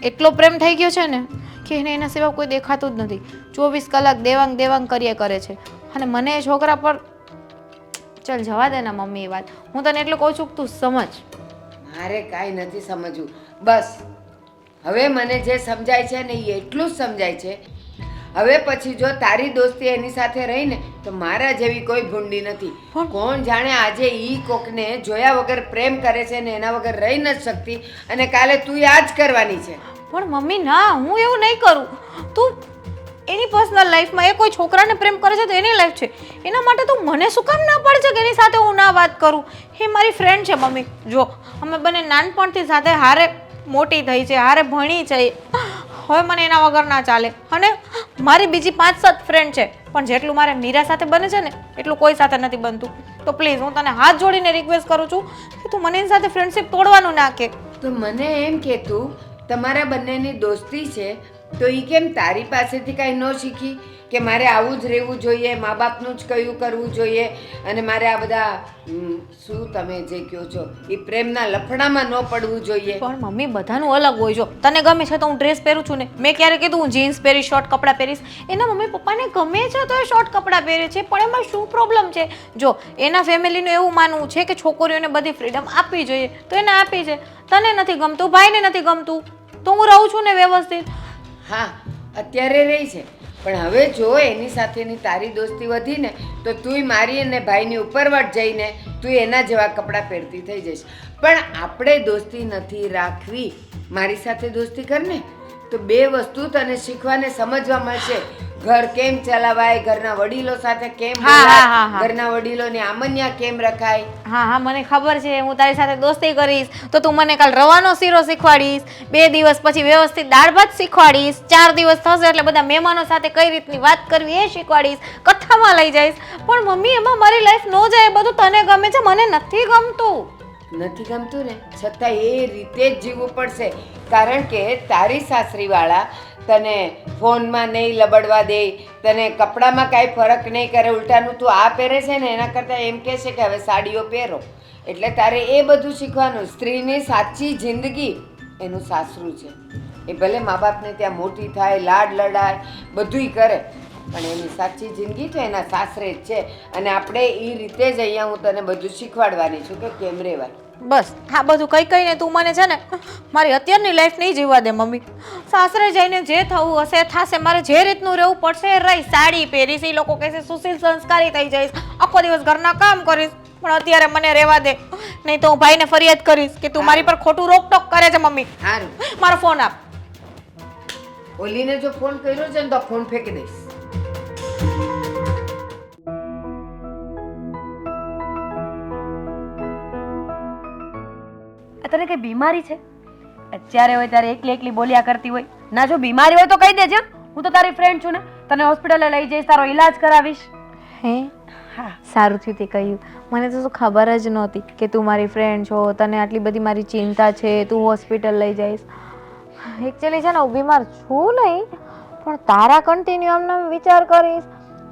એટલો પ્રેમ થઈ ગયો છે ને કે એને એના સિવાય કોઈ દેખાતું જ નથી. 24 કલાક દેવાંગ દેવાંગ કર્યા કરે છે. અને મને એ છોકરા પર ચાલ જવા દે ને મમ્મી એ વાત. હું તને એટલું કહું છું કે તું સમજ. મારે કાંઈ નથી સમજવું. બસ હવે મને જે સમજાય છે ને એ એટલું જ સમજાય છે. હવે પછી જો તારી દોસ્તી એની સાથે રહીને તો મારા જેવી કોઈ ભૂંડી નથી. કોણ જાણે આજે ઈ કોકને જોયા વગર પ્રેમ કરે છે ને એના વગર રહી નથી શકતી અને કાલે તું આ જ કરવાની છે. પણ મમ્મી ના, હું એવું નહીં કરું. તું એની પર્સનલ લાઈફમાં એ કોઈ છોકરાને પ્રેમ કરે છે તો એની લાઈફ છે. એના માટે તું મને શું કામ ના પડે છે કે એની સાથે હું ના વાત કરું? એ મારી ફ્રેન્ડ છે મમ્મી. જો અમે બંને નાનપણથી સાથે હારે મોટી થઈ છે, હારે ભણી છે. હવે મને એના વગર ના ચાલે. અને મારી બીજી 5-7 ફ્રેન્ડ છે પણ જેટલું મારે મીરા સાથે બને છે ને એટલું કોઈ સાથે નથી બનતું. તો પ્લીઝ હું તને હાથ જોડીને રિક્વેસ્ટ કરું છું કે તું મને એની સાથે ફ્રેન્ડશિપ તોડવાનું ના કે. તો મને એમ કે તું તમારા બંનેની દોસ્તી છે તો એ કેમ તારી પાસેથી કાંઈ ન શીખી કે મારે આવું જ રહેવું જોઈએ, મા બાપનું જ કયું કરવું જોઈએ અને મારે આ બધા શું તમે જે કહો છો એ પ્રેમના લફડામાં ન પડવું જોઈએ? પણ મમ્મી બધાનું અલગ હોય. જો તને ગમે છે તો હું ડ્રેસ પહેરું છું ને. મેં ક્યારે કીધું હું જીન્સ પહેરીશ, શોર્ટ કપડાં પહેરીશ? એના મમ્મી પપ્પાને ગમે છે તો એ શોર્ટ કપડાં પહેરે છે. પણ એમાં શું પ્રોબ્લેમ છે? જો એના ફેમિલીનું એવું માનવું છે કે છોકરીઓને બધી ફ્રીડમ આપવી જોઈએ તો એને આપી છે. તને નથી ગમતું, ભાઈને નથી ગમતું તો હું રહું છું ને વ્યવસ્થિત. હા અત્યારે રહી છે પણ હવે જો એની સાથેની તારી દોસ્તી વધી ને તો તુંય મારી અને ભાઈની ઉપરવટ જઈને તું એના જેવા કપડાં પહેરતી થઈ જઈશ. પણ આપણે દોસ્તી નથી રાખવી. મારી સાથે દોસ્તી કરને તો બે વસ્તુ તને શીખવાને સમજવા મળશે. ઘર કેમ ચલાવાય, ઘરના વડીલો સાથે કેમ હા, હા, બોલાય, હા, હા. ઘરના વડીલોની આમન્યા કેમ રખાય. હા હા મને ખબર છે, હું તારી સાથે દોસ્તી કરીશ તો તું મને કાલ રવાનો શીરો શીખવાડીશ, 2 દિવસ પછી વ્યવસ્થિત દાળ ભાત શીખવાડીશ, 4 દિવસ થશે એટલે બધા મહેમાનો સાથે કઈ રીતની વાત કરવી એ શીખવાડીશ, કથામાં લઈ જઈશ. પણ મમ્મી એમાં મારી લાઈફ ન જાય, એ બધું તને ગમે છે, મને નથી ગમતું. નથી ગમતું ને, છતાં એ રીતે જ જીવવું પડશે. કારણ કે તારી સાસરીવાળા તને ફોનમાં નહીં લબડવા દે, તને કપડામાં કાંઈ ફરક નહીં કરે. ઉલટાનું તું આ પહેરે છે ને એના કરતાં એમ કહે છે કે હવે સાડીઓ પહેરો. એટલે તારે એ બધું શીખવાનું. સ્ત્રીની સાચી જિંદગી એનું સાસરું છે. એ ભલે મા બાપને ત્યાં મોટી થાય, લાડ લડાય, બધુંય કરે, પણ એની સાચી જિંદગી તો એના સાસરે જ છે. અને આપણે એ રીતે જ અહીંયા હું તને બધું શીખવાડવાની છું કે કેમ રહેવાય. બસ આ બધું કઈ કઈને તું મને છે ને મારી અત્યારની લાઈફ નહીં જીવવા દે મમ્મી. સાસરે જઈને જે થવું હશે થશે, મારે જે રીતનું રહેવું પડશે એ રહી. સાડી પહેરીશ, એ લોકો કહેશે સુશીલ સંસ્કારી થઈ જઈશ, આખો દિવસ ઘરના કામ કરીશ, પણ અત્યારે મને રહેવા દે, નહીં તો હું ભાઈને ફરિયાદ કરીશ કે તું મારી પર ખોટું રોકટોક કરે છે. મમ્મી સારું, મારો ફોન આપ. ઓલીને જો ફોન કર્યો છે ને તો ફોન ફેંકી દઈશ. તને કઈ બીમારી છે? જ્યારે હોય ત્યારે એકલી એકલી બોલ્યા કરતી હોય. ના, જો બીમારી હોય તો કહી દેજે, હું તો તારી ફ્રેન્ડ છું ને, તને હોસ્પિટલે લઈ જઈશ, તારો ઈલાજ કરાવીશ. હે હા, સારું થયું તે કહ્યું. મને તો શું ખબર જ નહોતી કે તું મારી ફ્રેન્ડ છો, તને આટલી બધી મારી ચિંતા છે, તું હોસ્પિટલ લઈ જઈશ. એકચ્યુઅલી છે ને હું બીમાર છું નહીં, પણ તારા કન્ટિન્યુ આમને વિચાર કરીશ,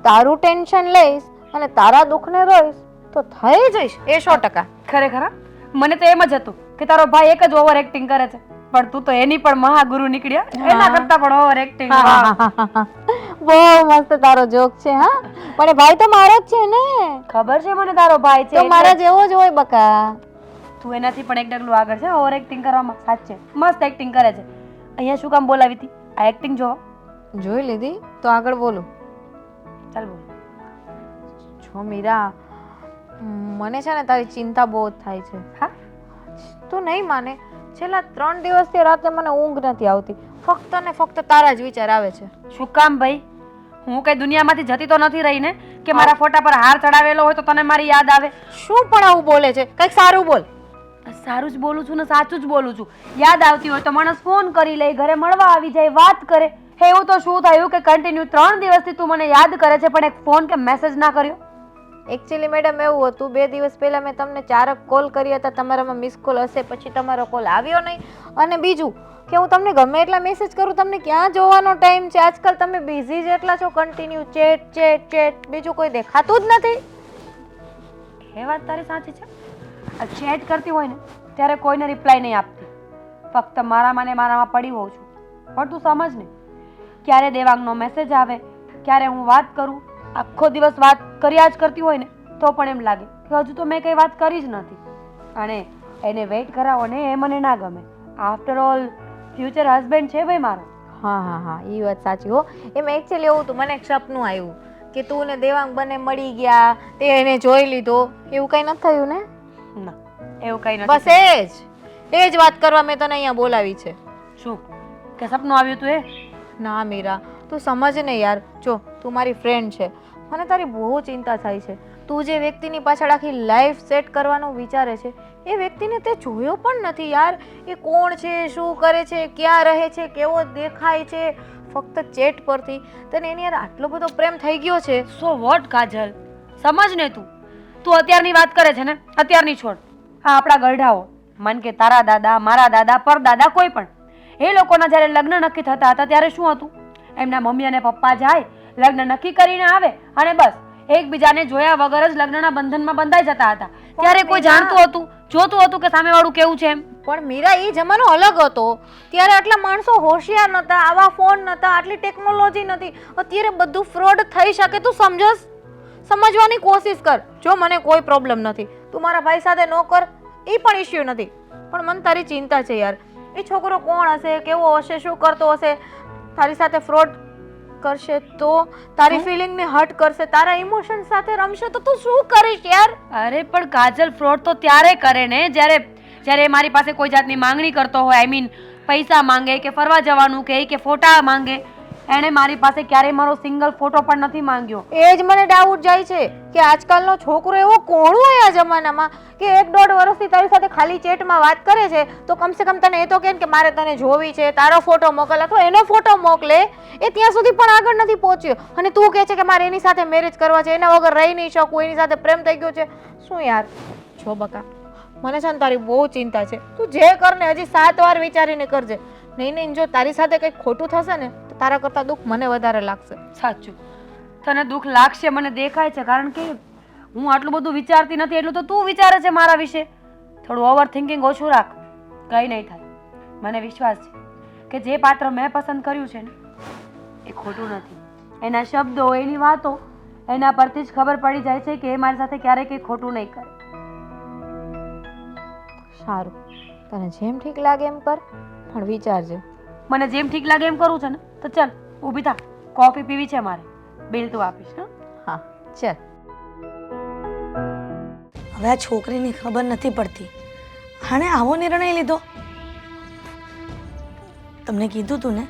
તારું ટેન્શન લઈશ અને તારા દુઃખને રહીશ તો થઈ જઈશ એ 100%. ખરેખર હા? મને તો એમ જ હતું કે તારો ભાઈ એક જ ઓવર એક્ટિંગ કરે છે, પણ તું તો એની પણ મહાગુરુ નીકળ્યા, એના કરતા પણ ઓવર એક્ટિંગ. બહુ મસ્ત તારો જોક છે. હા પણ એ ભાઈ તો મારો જ છે ને, ખબર છે મને તારો ભાઈ છે તો મારા જેવો જ હોય બકા. તું એનાથી પણ એક ડગલું આગળ છે ઓવર એક્ટિંગ કરવામાં. સાચે મસ્ત એક્ટિંગ કરે છે. અહીંયા શું કામ બોલાવી હતી? આ એક્ટિંગ જો. જોઈ લીધી તો આગળ બોલું. ચાલ બોલ. જો મીરા, મને છે ને તારી ચિંતા બહુ જ થાય છે. હા, તું નહીં માને, છેલ્લા 3 દિવસથી રાતે મને ઊંઘ નથી આવતી. ફક્ત ને ફક્ત તારા જ વિચાર આવે છે. શું કામ ભાઈ? હું કઈ દુનિયામાંથી જતી તો નથી રહી ને કે મારા ફોટા પર હાર ચડાવેલો હોય તો તને મારી યાદ આવે? શું પણ આવું બોલે છે? કંઈક સારું બોલ. સારું જ બોલું છું ને, સાચું જ બોલું છું. યાદ આવતી હોય તો માણસ ફોન કરી લે, ઘરે મળવા આવી જાય, વાત કરે. એવું તો શું થયું કે કન્ટિન્યુ 3 દિવસથી તું મને યાદ કરે છે પણ એક ફોન કે મેસેજ ના કર્યો? એકચ્યુઅલી મેડમ એવું હતું, 2 દિવસ પહેલા મેં તમને 4 કોલ કર્યા હતા, તમારામાં મિસ કોલ હશે, પછી તમારો કોલ આવ્યો નહીં. અને બીજું કે હું તમને ગમે એટલા મેસેજ કરું, તમને ક્યાં જોવાનો ટાઈમ છે? આજકાલ તમે બિઝી જ એટલા છો, કન્ટિન્યુ ચેટ ચેટ ચેટ, બીજું કોઈ દેખાતું જ નથી. એ વાત તારી સાચી છે. આ ચેટ કરતી હોય ને ત્યારે કોઈને રિપ્લાય નહીં આપતી, ફક્ત મારામાં ને મારામાં પડી હોઉં છું. પણ તું સમજ ને, ક્યારે દેવાંગનો મેસેજ આવે, ક્યારે હું વાત કરું, આખો દિવસ વાત કર્યા જ કરતી હોય ને તો પણ એમ લાગે કે હજુ તો મેં કંઈ વાત કરી જ નથી. અને એને વેઇટ કરાવો ને એ મને ના ગમે. આફ્ટર ઓલ ફ્યુચર હસબન્ડ છે ભાઈ મારો. હા હા હા, એ વાત સાચી હો. એમાં એકચ્યુઅલી એવું હતું, મને એક સપનું આવ્યું કે તું ને દેવાંગ બંને મળી ગયા, તે એને જોઈ લીધો. એવું કંઈ નથી થયું ને? ના, એવું કંઈ નથી. બસ એ જ વાત કરવા મેં તને અહીંયા બોલાવી છે. શું કે સપનું આવ્યું તું એ? ના મીરા, તું સમજ ને યાર. જો તું મારી ફ્રેન્ડ છે, મને તારી બહુ ચિંતા થાય છે. તું જે વ્યક્તિની પાછળ આખી લાઈફ સેટ કરવાનું વિચારે છે એ વ્યક્તિને તે જોયો પણ નથી યાર. એ કોણ છે, શું કરે છે, ક્યાં રહે છે, કેવો દેખાય છે, ફક્ત ચેટ પરથી તને એની યાર આટલો બધો પ્રેમ થઈ ગયો છે. સો વોટ કાજલ, સમજ ને તું. તું અત્યારની વાત કરે છે ને, અત્યારની છોડ. હા, આપણા ગઢાઓ, મન કે તારા દાદા, મારા દાદા, પરદાદા, કોઈ પણ, એ લોકોના જ્યારે લગ્ન નક્કી થતા હતા ત્યારે શું હતું? એમના મમ્મી અને પપ્પા જાય, લગ્ન નક્કી કરીને આવે અને બસ એકબીજાને જોયા વગર જ લગ્નના બંધનમાં બંધાઈ જતા હતા. ત્યારે કોઈ જાણતું હતું, જોતું હતું કે સામેવાળું કેવું છે એમ? પણ મીરા, એ જમાનો અલગ હતો. ત્યારે આટલા માણસો હોશિયાર નહોતા, આવા ફોન નહોતા, આટલી ટેકનોલોજી નથી. અત્યારે બધું ફ્રોડ થઈ શકે. તું સમજસ? સમજવાની કોશિશ કર. જો મને કોઈ પ્રોબ્લેમ નથી, તું મારા ભાઈ સાથે ન કર, એ પણ ઇશ્યુ નથી, પણ મને તારી ચિંતા છે યાર. એ છોકરો કોણ હશે, કેવો હશે, શું કરતો હશે? તારી સાથે ફ્રોડ કરશે તો તારી ફિલિંગને હર્ટ કરશે, તારા ઇમોશન સાથે રમશે તો તું શું કરીશ યાર? અરે પણ કાજલ, ફ્રોડ તો ત્યારે કરે ને જ્યારે મારી પાસે કોઈ જાતની માંગણી કરતો હોય. આઈ મીન પૈસા માંગે કે ફરવા જવાનું કે ફોટા માંગે. એણે મારી પાસે ક્યારેય મારો સિંગલ ફોટો પણ નથી માંગ્યો. એ જ મને ડાઉટ જાય છે કે આજકાલનો છોકરો એવો કોણ હોય આ જમાનામાં કે 1-1.5 વર્ષથી તારી સાથે ખાલી ચેટમાં વાત કરે છે તો કમસે કમ તને એ તો કહે કે મારે તને જોવી છે, તારો ફોટો મોકલ અથવા એનો ફોટો મોકલે. એ ત્યાં સુધી પણ આગળ નથી પહોંચ્યો અને તું કહે છે કે મારે એની સાથે મેરેજ કરવા છે, એના વગર રહી નહીં શકું, એની સાથે પ્રેમ થઈ ગયો છે. શું યાર, જો બકા, મને છે ને તારી બહુ ચિંતા છે. તું જે કરને હજી 7 વાર વિચારીને કરજે. નહીં જો તારી સાથે કંઈક ખોટું થશે ને તો તારા કરતાં દુઃખ મને વધારે લાગશે. સાચું, તને દુઃખ લાગશે મને દેખાય છે, કારણ કે હું આટલું બધું વિચારતી નથી એટલું તો તું વિચારે છે મારા વિશે. થોડું ઓવર થિંકિંગ ઓછું રાખ, કંઈ નહીં થાય. મને વિશ્વાસ છે કે જે પાત્ર મેં પસંદ કર્યું છે ને એ ખોટું નથી. એના શબ્દો, એની વાતો, એના પરથી જ ખબર પડી જાય છે કે એ મારી સાથે ક્યારેય કંઈ ખોટું નહીં કરે. સારું, તને જેમ ઠીક લાગે એમ કર, પણ વિચારજે. મને જેમ ઠીક લાગે એમ કરવું છે ને તો ચાલ ઊભી થા, કોફી પીવી છે મારે. બિલ તું આપીશ. હા ચાલ. હવે આ છોકરીની ખબર નથી પડતી, આણે આવો નિર્ણય લીધો. તમને કીધું તું ને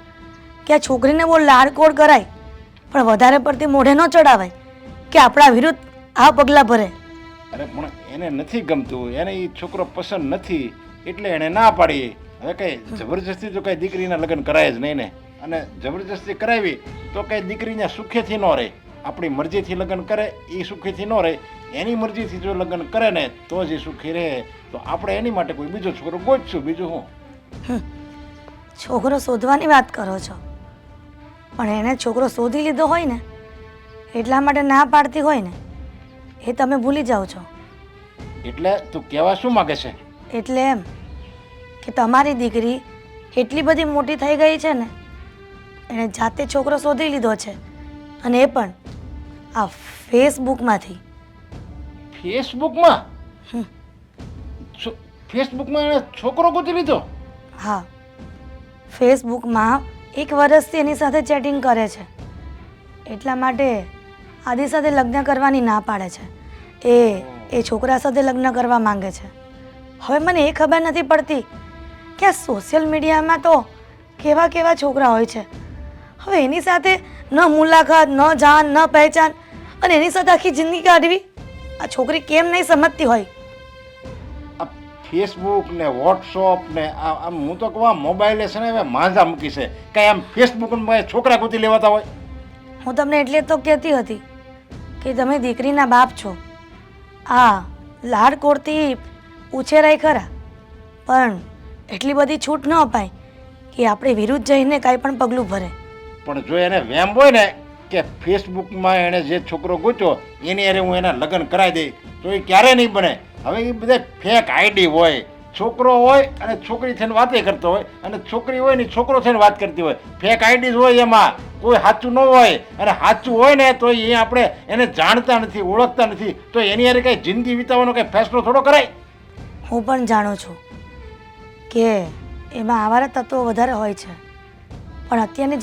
કે આ છોકરીને બહુ લાડકોડ કરાય પણ વધારે પડતી મોઢે ન ચડાવાય કે આપણા વિરુદ્ધ આ પગલાં ભરે. અરે પણ એને નથી ગમતું, એને એ છોકરો પસંદ નથી એટલે એણે ના પાડી. હવે કઈ જબરજસ્તી તો કઈ દીકરીના લગ્ન કરાય જ નહીં ને, અને જબરજસ્તી કરાવી તો કઈ દીકરીને સુખેથી ન રહે. આપણી મરજીથી લગ્ન કરે એ સુખેથી ન રહે, એની મરજીથી જો લગ્ન કરે ને તો જ એ સુખી રહે. તો આપણે એની માટે કોઈ બીજો છોકરો ગોતશું, બીજું હું. છોકરો શોધવાની વાત કરો છો, પણ એને છોકરો શોધી લીધો હોય ને એટલા માટે ના પાડતી હોય ને એ તમે ભૂલી જાઓ છો. એટલે તું કહેવા શું માગે છે? એટલે એમ કે તમારી દીકરી એટલી બધી મોટી થઈ ગઈ છે ને, એણે જાતે છોકરો શોધી લીધો છે, અને એ પણ આ ફેસબુકમાંથી. ફેસબુકમાં? ફેસબુકમાં એણે છોકરો ગોતી લીધો? હા, ફેસબુકમાં 1 વર્ષથી એની સાથે ચેટિંગ કરે છે, એટલા માટે આદિ સાથે લગ્ન કરવાની ના પાડે છે. એ છોકરા સાથે લગ્ન કરવા માંગે છે. હવે મને એ ખબર નથી પડતી કે આ સોશિયલ મીડિયામાં તો કેવા કેવા છોકરા હોય છે. હવે એની સાથે ન મુલાકાત, ન જાન, ન પહેચાન, અને એની સાથે આખી જિંદગી કાઢવી, આ છોકરી કેમ નહીં સમજતી હોય? આ ફેસબુક ને વોટ્સઅપ ને આમ હું તો કહું મોબાઈલે છે ને હવે માંજા મૂકી છે. કાંઈ આમ ફેસબુકમાં છોકરા ગોતી લેવાતા હોય? હું તમને એટલે તો કહેતી હતી કે તમે દીકરીના બાપ છો, આ લાડકોડથી ઉછેરાય ખરા, પણ એટલી બધી છૂટ ન અપાય કે આપણે વિરુદ્ધ જઈને કાંઈ પણ પગલું ભરે. પણ જો એને વેમ હોય ને કે ફેસબુકમાં એણે જે છોકરો ગોત્યો એની હારે હું એના લગ્ન કરાવી દઈ, તો એ ક્યારે નહીં બને. હવે એ બધા ફેક આઈડી હોય, છોકરો હોય અને છોકરી થઈને વાતે કરતો હોય, અને છોકરી હોય ને છોકરો થઈને વાત કરતી હોય. ફેક આઈડી હોય, એમાં કોઈ સાચું ન હોય, અને સાચું હોય ને તો એ આપણે એને જાણતા નથી, ઓળખતા નથી, તો એની હારે કંઈ જિંદગી વિતાવવાનો કંઈ ફેસલો થોડો કરાય. હું પણ જાણું છું કે એમાં આવારા તત્વો વધારે હોય છે, પણ અત્યારની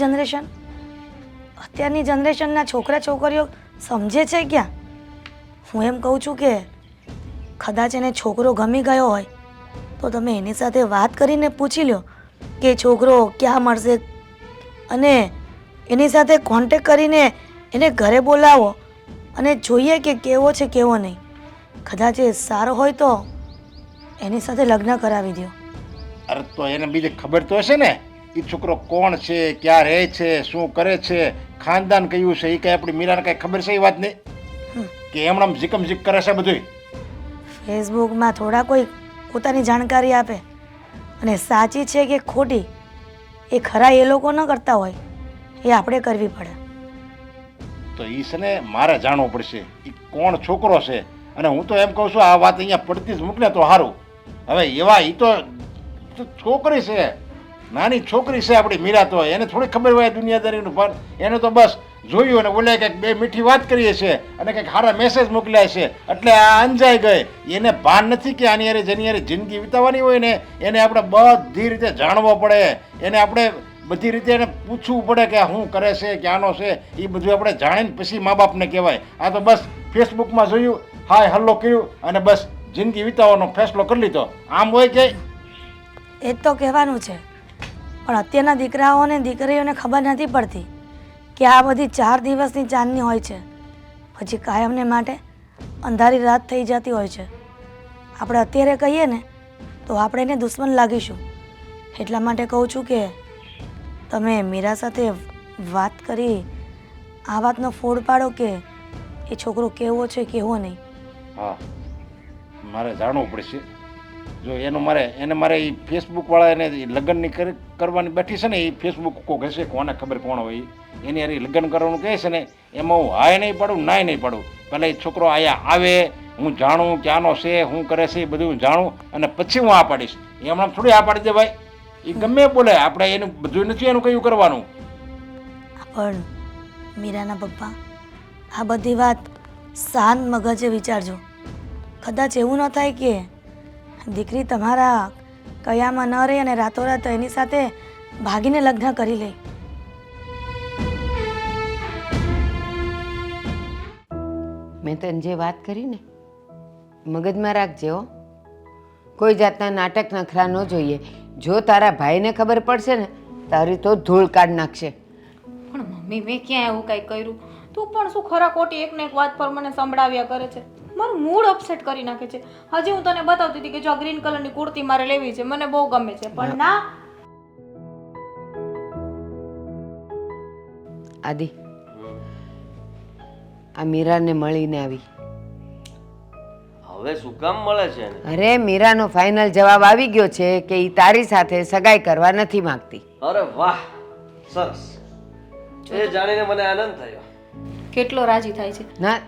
જનરેશનના છોકરા છોકરીઓ સમજે છે ક્યાં? હું એમ કહું છું કે કદાચ એને છોકરો ગમી ગયો હોય તો તમે એની સાથે વાત કરીને પૂછી લો કે છોકરો ક્યાં મળશે, અને એની સાથે કોન્ટેક કરીને એને ઘરે બોલાવો અને જોઈએ કે કેવો છે કેવો નહીં. કદાચ એ સારો હોય તો એની સાથે લગ્ન કરાવી દો. અરે તો એને બીજી ખબર તો હશે ને, એ છોકરો કોણ છે, ક્યાં રહે છે, શું કરે છે, ખાનદાન કયું છે, એ કઈ આપણી મીરાને કઈ ખબર છે? એ વાત નહીં કે એમણામ જીકમ જીક કરે છે બધું. ફેસબુકમાં થોડા કોઈ પોતાની જાણકારી આપે, અને સાચી છે કે ખોટી એ ખરા એ લોકો ન કરતા હોય, એ આપણે કરવી પડે. તો એ છે ને મારે જાણવું પડશે એ કોણ છોકરો છે. અને હું તો એમ કહું છું આ વાત અહીંયા પડતી જ મોકલે તો સારું. હવે એવા એ તો છોકરી છે, નાની છોકરી છે આપણી મીરા, તો એને થોડી ખબર હોય દુનિયાદારીનું, પણ એને તો બસ જોયું અને બોલે કંઈક 2 મીઠી વાત કરીએ છીએ અને કંઈક સારા મેસેજ મોકલ્યા છે એટલે આ અંજાઈ ગઈ. એને ભાન નથી કે આની હારે જેની હારે જિંદગી વિતાવવાની હોય ને એને આપણે બધી રીતે જાણવો પડે, એને આપણે બધી રીતે એને પૂછવું પડે કે શું કરે છે, ક્યાંનો છે, એ બધું આપણે જાણીને પછી મા બાપને કહેવાય. આ તો બસ ફેસબુકમાં જોયું, હાય હલ્લો કર્યું અને બસ જિંદગી વિતાવવાનો ફેસલો કરી લીધો. આમ હોય કે એ જ તો કહેવાનું છે, પણ અત્યારના દીકરાઓને દીકરીઓને ખબર નથી પડતી કે આ બધી 4 દિવસની ચાંદની હોય છે, પછી કાયમને માટે અંધારી રાત થઈ જતી હોય છે. આપણે અત્યારે કહીએ ને તો આપણે એને દુશ્મન લાગીશું. એટલા માટે કહું છું કે તમે મીરા સાથે વાત કરી આ વાતનો ફોડ પાડો કે એ છોકરો કેવો છે કેવો નહીં. હા, મારે જાણવું પડશે. જો એને મારે એ ફેસબુકવાળા એને લગ્નની કરવાની બેઠી છે ને, એ ફેસબુક કોક હશે, કોને ખબર કોણ હોય એની હારે લગ્ન કરવાનું કહે છે ને, એમાં હું હાય નહીં પાડું નાય નહીં પાડું. પહેલાં એ છોકરો અહીંયા આવે, હું જાણું ક્યાંનો છે, શું કરે છે, એ બધું હું જાણું અને પછી હું આ પાડીશ. એ હમણાં થોડી આ પાડી દે ભાઈ, એ ગમે બોલે, આપણે એનું બધું નથી એનું કયું કરવાનું. પણ મીરાના પપ્પા, આ બધી વાત શાંત મગજે વિચારજો. કદાચ એવું ન થાય કે દીકરી તમારા કયામાં ન રહી અને રાતોરાત એની સાથે ભાગીને લગ્ન કરી લે. મેં તને જે વાત કરી ને મગજમાં રાખજે હો. કોઈ જાતના નાટક નખરા ન જોઈએ. જો તારા ભાઈને ખબર પડશે ને તારી તો ધૂળ કાઢ નાખશે. પણ મમ્મી મેં ક્યાં એવું કાંઈ કર્યું? તું પણ શું ખરા ખોટી એક ને એક વાત પર મને સંભળાવ્યા કરે છે. મારું મૂડ અપસેટ કરી નાખે છે. હજી હું તને બતાવતી હતી કે જો ગ્રીન કલરની કુર્તી મારે લેવી છે, મને બહુ ગમે છે, પણ ના. આદિ, આ મીરાને મળીને આવી. હવે શું કામ મળે છે ને? અરે મીરાનો ફાઇનલ જવાબ આવી ગયો છે કે એ તારી સાથે સગાઈ કરવા નથી માંગતી. અરે વાહ, સરસ. એ જાણીને મને આનંદ થયો. કેટલો રાજી થાય છે. ના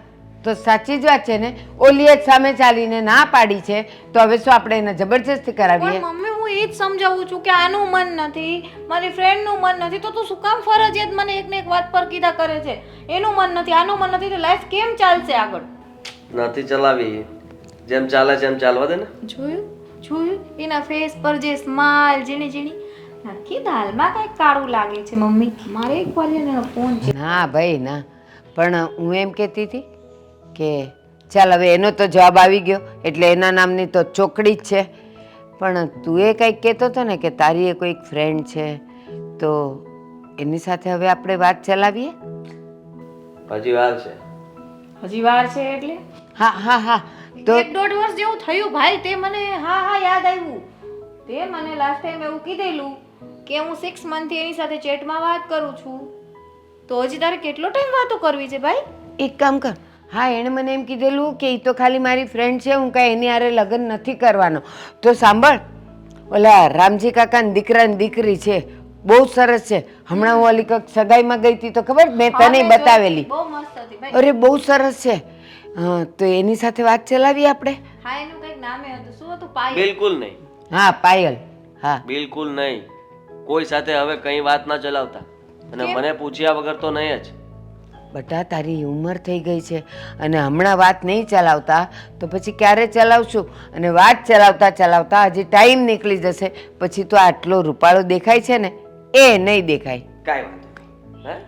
તો સાચી જ વાત છે ને. ઓલીએ જ સામે ચાલીને ના પાડી છે, તો હવે શું આપણે એને જબરજસ્તી કરાવીએ? પણ મમ્મી હું એ જ સમજાવું છું કે આનું મન નથી, મારી ફ્રેન્ડનું મન નથી, તો તું શું કામ ફરજિયાત મને એક ને એક વાત પર કીધા કરે છે? એનું મન નથી, આનું મન નથી, તો લાઈફ કેમ ચાલશે આગળ? નથી ચલાવી, જેમ ચાલે છે એમ ચાલવા દે ને. જોયું એના ફેસ પર જે સ્માઈલ ઝીણી ઝીણી, નક્કી દાલમાં કંઈક કાળું લાગે છે. મમ્મી મારે એક વાર એનો ફોન છે. ના ભાઈ ના, પણ હું એમ કહેતી હતી કે ચાલ હવે એનો તો જવાબ આવી ગયો એટલે એના નામની તો ચોકડી જ છે. પણ તું એ કંઈક કહેતો હતો ને કે તારી એ કોઈક ફ્રેન્ડ છે, તો એની સાથે હવે આપણે વાત ચલાવીએ. હજી વાર છે. હજી વાર છે એટલે હા હા હા, તો 1.5 વર્ષ જેવું થયું ભાઈ. તે મને હા યાદ આવ્યું. તે મને લાસ્ટ ટાઈમ એવું કીધેલું કે હું 6 મંથથી એની સાથે ચેટમાં વાત કરું છું. તો હજી તારે કેટલો ટાઈમ વાતો કરવી છે ભાઈ? એક કામ કર. હા, એણે મને એમ કીધેલું કે એ તો ખાલી મારી ફ્રેન્ડ છે, હું કાંઈ એની હારે લગ્ન નથી કરવાનો. તો સાંભળ, ઓલા રામજી કાકાની દીકરાની દીકરી છે, બહુ સરસ છે. હમણાં હું ઓલી કંઈક સગાઈમાં ગઈ હતી તો ખબર, મેં તને બતાવેલી. બહુ મસ્ત હતી ભાઈ. અરે બહુ સરસ છે. તો એની સાથે વાત ચલાવીએ આપણે. હા, એનું કંઈક નામે હતું. શું હતું? પાયલ. બિલકુલ નહીં, હા પાયલ. હા બિલકુલ નહીં. કોઈ સાથે હવે કઈ વાત ના ચલાવતા, અને મને પૂછ્યા વગર તો નહીં જ. બટા, તારી ઉંમર થઈ ગઈ છે અને હમણાં વાત નહીં ચલાવતા તો પછી ક્યારે ચલાવશું? અને વાત ચલાવતા ચલાવતા હજી ટાઈમ નીકળી જશે, પછી તો આટલો રૂપાળો દેખાય છે ને એ નહીં દેખાય. કાંઈ વાંધો નહીં, હે,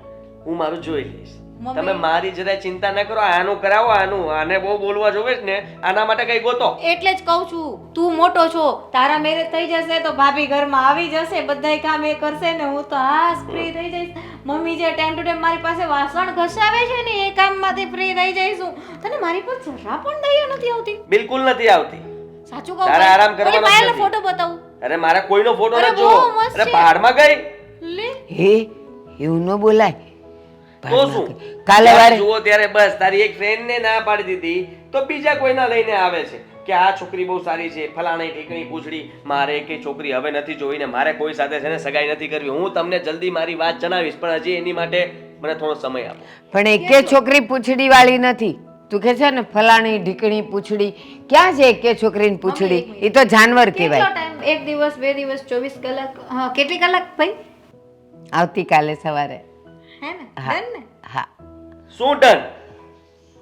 હું મારું જોઈ લઈશ. તમે મારી જરાય ચિંતા ન કરો. આનું કરાવો, આને બહુ બોલવા જોવે છે ને, આના માટે કઈ ગોતો. એટલે જ કહું છું, તું મોટો છો, તારા મેરેજ થઈ જશે તો ભાભી ઘરમાં આવી જશે, બધાય કામ એ કરશે ને હું તો હાસ ફ્રી થઈ જઈશ. મમ્મી જે ટાઈમ ટુ ટાઈમ મારી પાસે વાસણ ઘસાવે છે ને એ કામમાંથી ફ્રી થઈ જઈશું. તને મારી પર જરા પણ દયા નથી આવતી? બિલકુલ નથી આવતી. સાચું કહું? તારે આરામ કરવાનો ઓલી પાયલનો નથી. ફોટો બતાવું. અરે મારે કોઈનો ફોટો અરે નથી બહુ જોવો. મસ્ત અરે છે. પહાડમાં ગઈ લે હે, એવું ન બોલાય. તો શું? કાલે જ્યારે વારે જુઓ ત્યારે બસ તારી એક ફ્રેન્ડ ને ના પાડી દીધી તો બીજા કોઈના લઈને આવે છે કે આ છોકરી બહુ સારી છે, ફલાણી ઠીકણી પૂછડી. મારે કે છોકરી હવે નથી જોઈને, મારે કોઈ સાથે છે ને સગાઈ નથી કરવી. હું તમને જલ્દી મારી વાત જણાવીશ, પણ હજી એની માટે મને થોડો સમય આપો. પણ એકે છોકરી પૂંછડી વાળી નથી. તું કે છે ને ફલાણી ઢીકણી પૂંછડી, ક્યાં છે એકે છોકરીની પૂંછડી? એ તો જાનવર કેટલો કહેવાય. ટાઈમ? 1 દિવસ 2 દિવસ 24 કલાક? હા, કેટલી કલાક ભાઈ? આવતીકાલે સવારે. હે ને? હા. ડન ને? હા, શું ડન?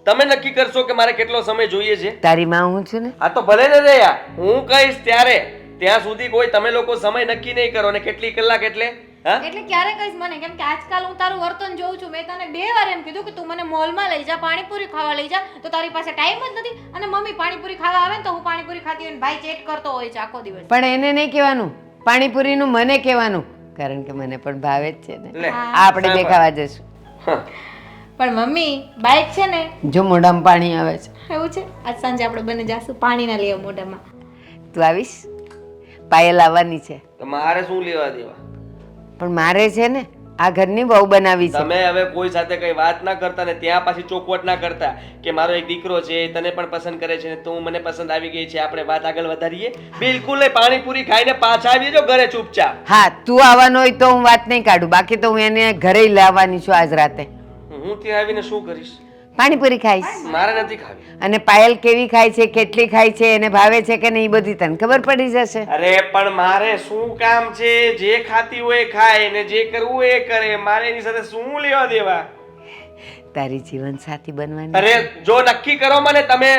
તમે નક્કી કરશો કે મારે કેટલો સમય જોઈએ છે? તારી માં હું છું ને. આ તો ભલે ને રે યાર, હું કહીશ ત્યારે. ત્યાં સુધી કોઈ તમે લોકો સમય નક્કી નહીં કરો ને કેટલી કલાક એટલે હા? એટલે ક્યારે કહીશ મને? કેમ કે આજકાલ હું તારું વર્તન જોઉં છું. મેં તને 2 વાર એમ કીધું કે તું મને મોલમાં લઈ જા, પાણીપુરી ખાવા લઈ જા, તો તારી પાસે ટાઈમ જ નથી. અને મમ્મી પાણીપુરી ખાવા આવે ને તો હું પાણીપુરી ખાતી હોય ને ભાઈ ચેટ કરતો હોય છે આખો દિવસ. પણ એને નહીં કહેવાનું, પાણીપુરીનું મને કહેવાનું, કારણ કે મને પણ ભાવે જ છે ને. લે, આ આપણે બે ખાવા જઈશું. પણ મમ્મી બાઈક છે ને જો મોઢામાં પાણી આવે છે. એવું છે આજ સાંજે આપણે બંને જાશું પાણી ના લેવા મોઢામાં. તું આવીશ? પાયલ આવવાની છે. તો મારે શું લેવા દેવા? પણ મારે છે ને આ ઘરની બહુ બનાવી છે. તમે હવે કોઈ સાથે કઈ વાત ના કરતા ને ત્યાં પાછી ચોખવટ ના કરતા કે મારો એક દીકરો છે તને પણ પસંદ કરે છે ને તું મને પસંદ આવી ગઈ છે, આપણે વાત આગળ વધારીએ. બિલકુલ નહીં. પાણીપુરી ખાઈને પાછા આવી જજો ઘરે ચૂપચાપ. હા, તું આવવાનો હોય તો હું વાત નહીં કાઢું, બાકી તો હું એને ઘરે લાવવાની છું આજ રાતે. હું ત્યાં આવીને શું કરીશ? પાણીપુરી ખાઈશ. મારે નથી ખાવી. અને પાયલ કેવી ખાય છે, કેટલી ખાય છે, એને ભાવે છે કે નહીં, એ બધી તને ખબર પડી જશે. અરે પણ મારે શું કામ છે? જે ખાતી હોય એ ખાય ને જે કરવું હોય એ કરે. મારે એની સાથે શું લેવા દેવા? તારી જીવન સાથી બનવાની. અરે જો નક્કી કરો મને તમે,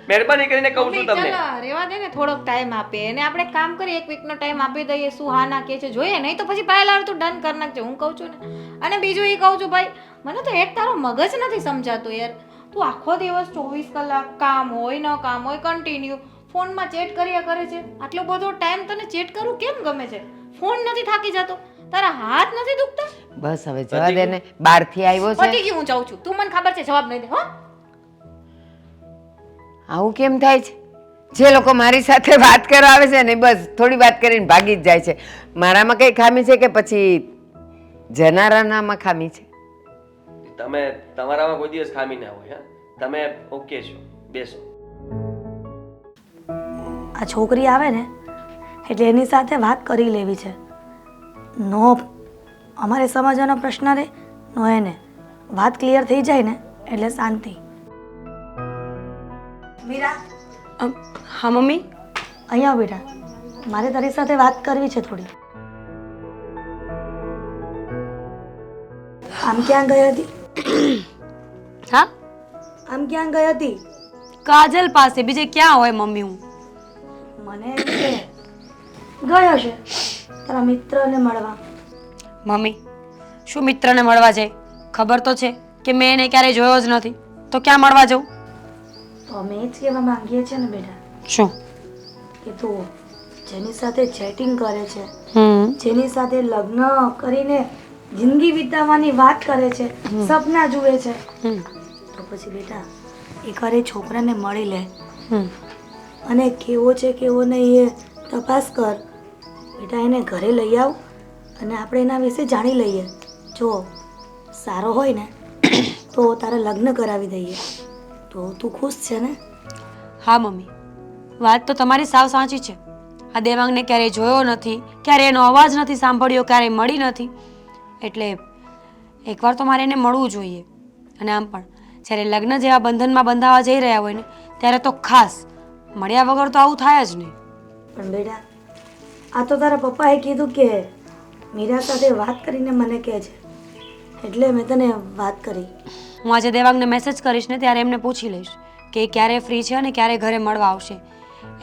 મહેરબાની કરીને કહું છું તમને. ચાલો રેવા દે ને, થોડોક ટાઈમ આપે અને આપણે કામ કરીએ, એક વીકનો ટાઈમ આપી દઈએ. શું હા ના કે છે જોઈએ, નહીં તો પછી પહેલા તું ડન કરી નાખજે. હું કહું છું ને. અને બીજું એ કહું છું ભાઈ, મને તો એક તારો મગજ નથી સમજાતું યાર. તું આખો દિવસ 24 કલાક કામ હોય ન કામ હોય કન્ટિન્યુ ફોનમાં ચેટ કર્યા કરે છે. આટલો બધો ટાઈમ તને ચેટ કરવું કેમ ગમે છે? ફોન નથી થાકી જતો? તારા હાથ નથી દુખતા? બસ હવે જવા દે ને, બહારથી આવ્યો છે. પતી ગયું, હું જાઉં છું. તું મને ખબર છે જવાબ નહીં દે. હો આવું કેમ થાય છે? જે લોકો મારી સાથે વાત કરવા આવે છે ને બસ થોડી વાત કરીને ભાગી જ જાય છે. મારામાં કઈ ખામી છે કે પછી જનારાનામાં ખામી છે? તમે તમારામાં કોઈ દિવસ ખામી ના હોય. હા, તમે ઓકે છો, બેસો. આ છોકરી આવે ને એટલે એની સાથે વાત કરી લેવી છે. નો અમારે સમજવાનો પ્રશ્ન રહે, નો એને વાત ક્લિયર થઈ જાય ને એટલે શાંતિ. મીરા, હા મમ્મી. અહીંયા બેટા, મારે તારી સાથે વાત કરવી છે થોડી. આમ ક્યાં ગઈ હતી? હા, આમ ક્યાં ગઈ હતી? કાજલ પાસે. બીજે ક્યાં હોય મમ્મી? હું મને એમ કે ગયો છે તારા મિત્રને મળવા. મમ્મી શું મિત્રને મળવા જાય? ખબર તો છે કે મેં એને ક્યારેય જોયો જ નથી, તો ક્યાં મળવા જવું? તો અમે જ કહેવા માંગીએ છીએ ને બેટા શું? કે તું જેની સાથે ચેટિંગ કરે છે, હમ જેની સાથે લગ્ન કરીને જિંદગી વિતાવવાની વાત કરે છે, સપના જુએ છે, હમ તો પછી બેટા એકવાર એ છોકરાને મળી લે હમ અને કેવો છે કેવો નહીં એ તપાસ કર. બેટા એને ઘરે લઈ આવ અને આપણે એના વિશે જાણી લઈએ. જો સારો હોય ને તો તારા લગ્ન કરાવી દઈએ. તો તું ખુશ છે ને? હા મમ્મી, વાત તો તમારી સાવ સાચી છે. આ દેવાંગને ક્યારેય જોયો નથી, ક્યારેય એનો અવાજ નથી સાંભળ્યો, ક્યારેય મળી નથી. એટલે એકવાર તો મારે એને મળવું જોઈએ. અને આમ પણ જ્યારે લગ્ન જેવા બંધનમાં બંધાવા જઈ રહ્યા હોય ને ત્યારે તો ખાસ મળ્યા વગર તો આવું થાય જ નહીં. પણ બેટા આ તો તારા પપ્પાએ કીધું કે મીરા સાથે વાત કરીને મને કહે છે, એટલે મેં તને વાત કરી. હું આજે દેવાંગને મેસેજ કરીશ ને ત્યારે એમને પૂછી લઈશ કે એ ક્યારે ફ્રી છે અને ક્યારે ઘરે મળવા આવશે.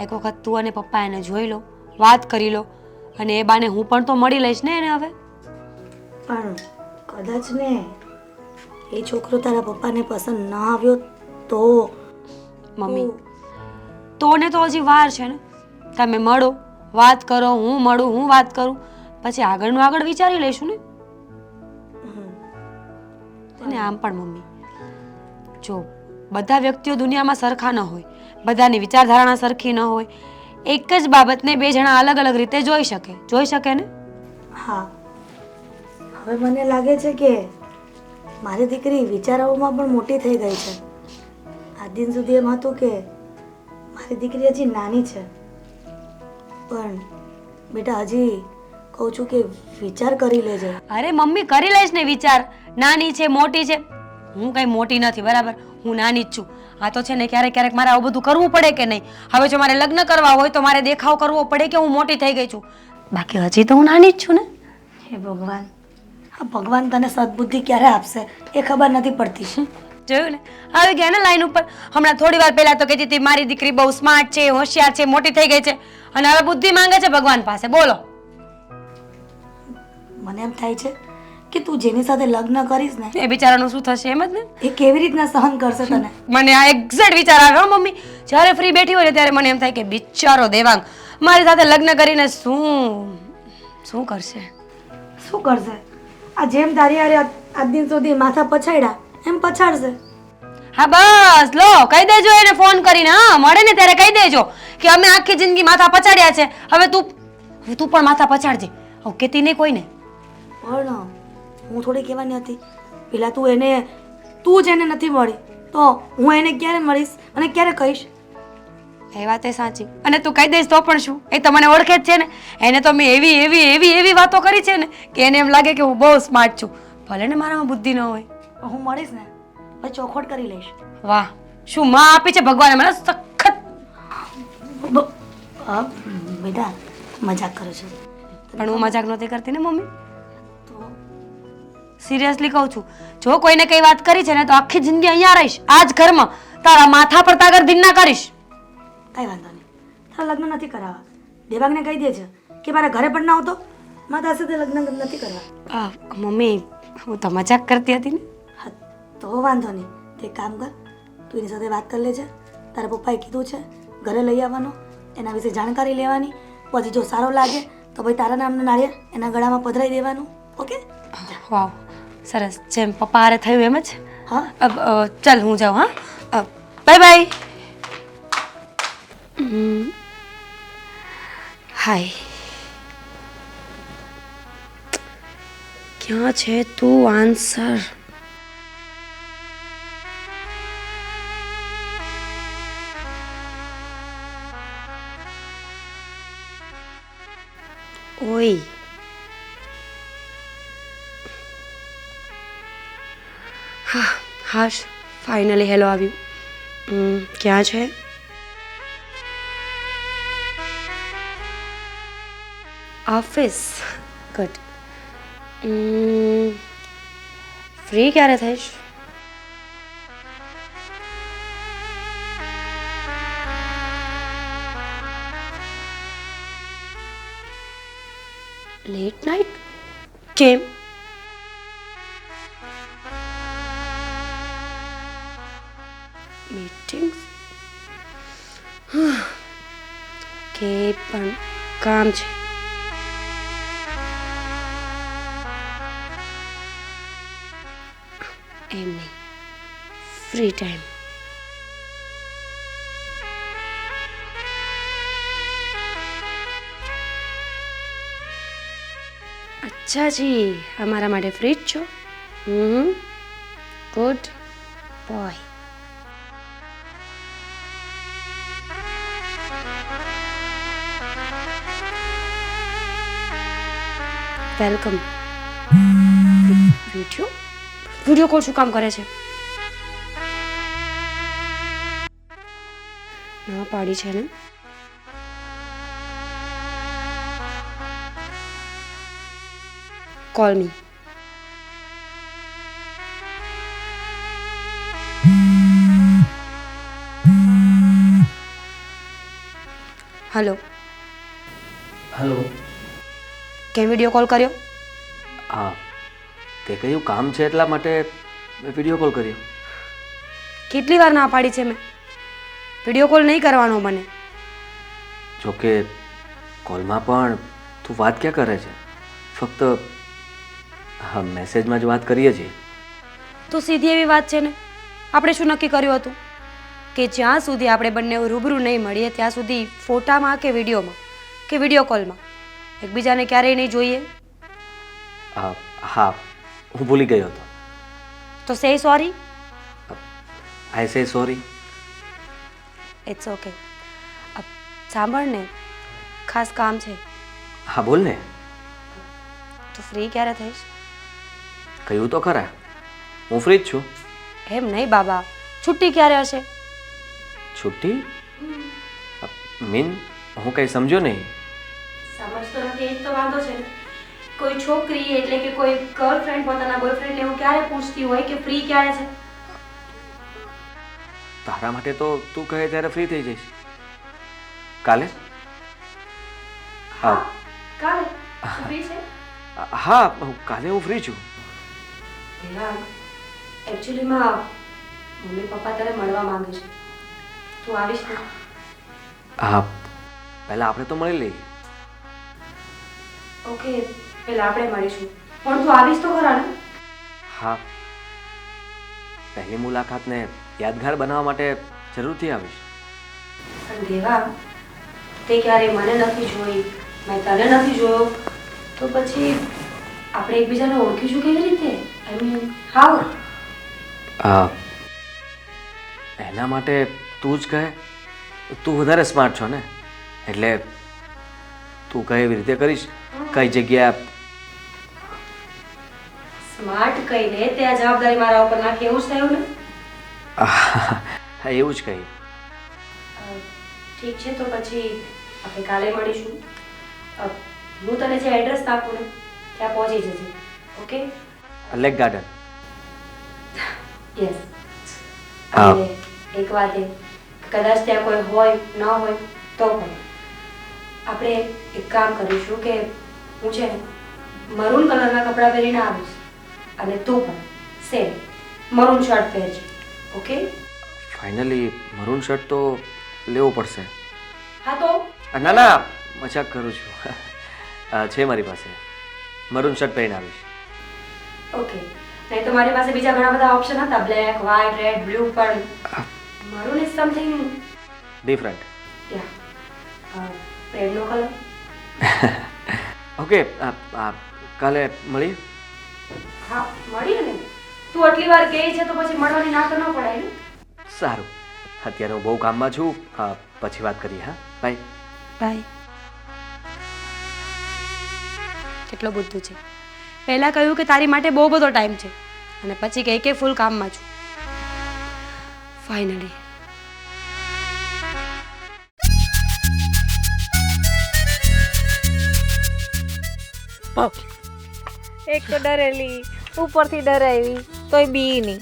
એક વખત તું અને પપ્પા એને જોઈ લો, વાત કરી લો, અને એ બાને હું પણ તો મળી લઈશ ને એને. હવે પણ કદાચ ને એ છોકરો તારા પપ્પાને પસંદ ન આવ્યો તો? મમ્મી તો ને તો હજી વાર છે ને. તમે મળો, વાત કરો, હું મળું, હું વાત કરું, પછી આગળનું આગળ વિચારી લઈશું ને. અને આમ પણ મમ્મી, જો બધા વ્યક્તિઓ દુનિયામાં સરખા ન હોય, બધાની વિચારધારણા સરખી ન હોય, એક જ બાબતને બે જણા અલગ અલગ રીતે જોઈ શકે ને. હા, હવે મને લાગે છે કે મારી દીકરી વિચારોમાં પણ મોટી થઈ ગઈ છે. આજ દિન સુધી એમ હતું કે મારી દીકરી હજી નાની છે, પણ બેટા હજી કહું છું કે વિચાર કરી લેજે. અરે મમ્મી, કરી લઈશ ને વિચાર. નાની છે, મોટી છે? હું કઈ મોટી નથી, બરાબર? હું નાની જ છું. આ તો છે ને ક્યારેક ક્યારેક મારે આવું બધું કરવું પડે કે નહીં? હવે જો મારે લગ્ન કરવા હોય તો મારે દેખાવ કરવો પડે કે હું મોટી થઈ ગઈ છું, બાકી હજી તો હું નાની જ છું ને. હે ભગવાન, હા ભગવાન તને સદબુદ્ધિ ક્યારે આપશે એ ખબર નથી પડતી. જોયું ને, આવી ગયા ને લાઈન ઉપર. હમણાં થોડી વાર પહેલા તો કહેતી હતી મારી દીકરી બહુ સ્માર્ટ છે, હોશિયાર છે, મોટી થઈ ગઈ છે, અને હવે બુદ્ધિ માંગે છે ભગવાન પાસે. બોલો. મને એમ થાય છે કે તું જેની સાથે લગ્ન કરીશ ને એ બિચારાનું શું થશે એમ જ ને. એ કેવી રીતના સહન કરશે તને? મને આ એક્ઝેક્ટ વિચાર આવ્યો મમ્મી. જ્યારે ફ્રી બેઠી હોય ને ત્યારે મને એમ થાય કે બિચારો દેવાંગ મારી સાથે લગ્ન કરીને શું કરશે. શું કરશે? આ જેમ તારી હારે આજ દિન સુધી માથા પછાડ્યા એમ પછાડશે. હા બસ લો કહી દેજો એને ફોન કરીને, હા મળે ને ત્યારે કહી દેજો કે અમે આખી જિંદગી માથા પછાડ્યા છે, હવે તું પણ માથા પછાડજે. હું કહેતી નહીં કોઈને. પણ હું થોડી કહેવાની હતી, પેલા તું જ એને નથી મળી તો હું એને ક્યારે મળીશ અને ક્યારે કહીશ? એ વાત એ સાચી. અને તું કહી દઈશ તો પણ શું, એ તો મને ઓળખે જ છે ને. એને તો મેં એવી એવી એવી એવી વાતો કરી છે ને કે એને એમ લાગે કે હું બહુ સ્માર્ટ છું, ભલે ને મારામાં બુદ્ધિ ન હોય. હું મળીશ ને પછી ચોખવટ કરી લઈશ. વાહ, શું માં આપી છે ભગવાને મને સખત. બેટા મજાક કરું છું. પણ હું મજાક નહોતી કરતી ને મમ્મી, તો સિરિયસલી કહું છું. જો કોઈને કઈ વાત કરી છે ને તો આખી જિંદગી અહીંયા રહીશ, આ જ ઘરમાં તારા માથા પર તાગર દિન ના કરીશ. કાંઈ વાંધો નહીં, તારા લગ્ન નથી કરાવવા. દેવાંગને કહી દેજે કે મારા ઘરે પણ ના આવતો, મારા સાથે લગ્ન નથી કરવા. મમ્મી હું તો મજાક કરતી હતી ને. હા તો વાંધો નહીં, તે એક કામ કર, તું એની સાથે વાત કરી લેજે. તારા પપ્પાએ કીધું છે ઘરે લઈ આવવાનો, એના વિશે જાણકારી લેવાની, પછી જો સારો લાગે તો ભાઈ તારા નામનું નાળિયેર એના ગળામાં પધરાઈ દેવાનું. ઓકે? વાવ સરસ, જેમ પપ્પા હારે થયું એમ જ. હા ચાલ હું જાઉં. હા બાય બાય. હાય, ક્યાં છે તું આન્સર? ઓય હા હાશ, ફાઇનલી હેલો આવ્યું. ક્યાં છે? ઓફિસ. ગુડ. ફ્રી ક્યારે થઈશ? Late night? કેમ? મીટિંગ્સ? કે પણ કામ છે. એમ નહીં, ફ્રી ટાઈમ. અચ્છા જી, અમારા માટે ફ્રી જ છો? Good boy. Welcome. Video call શું કામ કરે છે? ના પાડી છે ને. કોલ મી. હેલો. હલો. કેમ વિડીયો કોલ કર્યો? હા, તે કયું કામ છે એટલા માટે મેં વિડીયો કોલ કર્યો. કેટલી વાર ના પાડી છે મેં, વિડીયો કોલ નહીં કરવાનો મને. જોકે કોલમાં પણ તું વાત ક્યાં કરે છે, ફક્ત હા મેસેજમાં જ વાત કરીએ છીએ. તો સીધી એવી વાત છે ને. આપણે શું નક્કી કર્યું હતું કે જ્યાં સુધી આપણે બંને રૂબરૂ નહીં મળીએ ત્યાં સુધી ફોટામાં કે વિડીયોમાં કે વિડીયો કોલમાં એકબીજાને ક્યારેય નહીં જોઈએ. હા, હું ભૂલી ગયો હતો. તો સે સોરી. આઈ સે સોરી. It's okay. સાંભળ ને, ખાસ કામ છે. હા બોલ ને. તો ફ્રી ક્યારે થઈશ? કહ્યું તો ખરા, હું ફ્રી જ છું. એમ નહીં બાબા, છુટ્ટી ક્યારે હશે? છુટ્ટી મીન હું કંઈ સમજો નહીં. સમજતો નથી એ જ તો વાંધો છે ને. કોઈ છોકરી એટલે કે કોઈ ગર્લફ્રેન્ડ પોતાના બોયફ્રેન્ડને એવું ક્યારે પૂછતી હોય કે ફ્રી ક્યારે છે? તારા માટે તો તું કહે ત્યારે ફ્રી થઈ જઈશ. કાલે? હા કાલે ફ્રી છે? હા, કાલે હું ફ્રી છું. એકચ્યુઅલીમાં મમ્મી પપ્પા તારે મળવા માંગે છે, તું આવીશ ને? હા, પહેલાં આપણે તો મળી લઈએ. ઓકે, પહેલા આપણે મળીશું. પણ તું આવીશ તો ખરા ને? હા, પહેલી મુલાકાતને યાદગાર બનાવવા માટે જરૂરથી આવીશ. પણ દેવા, તે ક્યારે મને નથી જોઈ, મેં તને નથી જોયો, તો પછી આપણે એકબીજાને ઓળખીશું કેવી રીતે? I mean how? એના માટે તું જ કહે. તું વધારે સ્માર્ટ છો ને, એટલે તું કહે એવી રીતે કરીશ. કઈ જગ્યા સ્માર્ટ કહીને તે આ જવાબદારી મારા ઉપર નાખી એવું જ થયું ને? હા, એવું જ કહી. ઠીક છે, તો પછી આપણે કાલે મળીશું. હું તને જે એડ્રેસ આપું ને ત્યાં પહોંચી જજે. ઓકે? Lake garden. યસ. હા. અને એક વાત એ, કદાચ ત્યાં કોઈ હોય ન હોય તો પણ આપણે એક કામ કરીશું કે હું છે ને મરૂન કલરના કપડાં પહેરીને આવીશ અને તું પણ સેમ મરૂન શર્ટ પહેરજે. ઓકે? ફાઇનલી મરૂન શર્ટ તો લેવો પડશે. હા તો ના ના, મજાક કરું છું. છે મારી પાસે. મરૂન શર્ટ પહેરીને આવીશ. ઓકે. નહીં તો મારી પાસે બીજા ઘણા બધા ઓપ્શન હતા, બ્લેક, વ્હાઇટ, રેડ, બ્લુ, પણ મરૂન ઇઝ સમથિંગ ડિફરન્ટ. યા રેડનો કલર. ઓકે, કાલે મળીએ. હા, મળીએ ને. તું આટલી વાર કહે છે તો પછી મળવાની ના તો ન પડાય ને? સારું, અત્યારે હું બહુ કામમાં છું. પછી વાત કરીએ. હા, બાય. બાય. કેટલો બુદ્ધુ છે. પહેલા કહ્યું કે તારી માટે બહુ બધો ટાઈમ છે અને પછી કહે કે ફૂલ કામમાં છું. ફાઇનલી એક તો ડરેલી, ઉપરથી ડરાવી, તોય બી નહીં.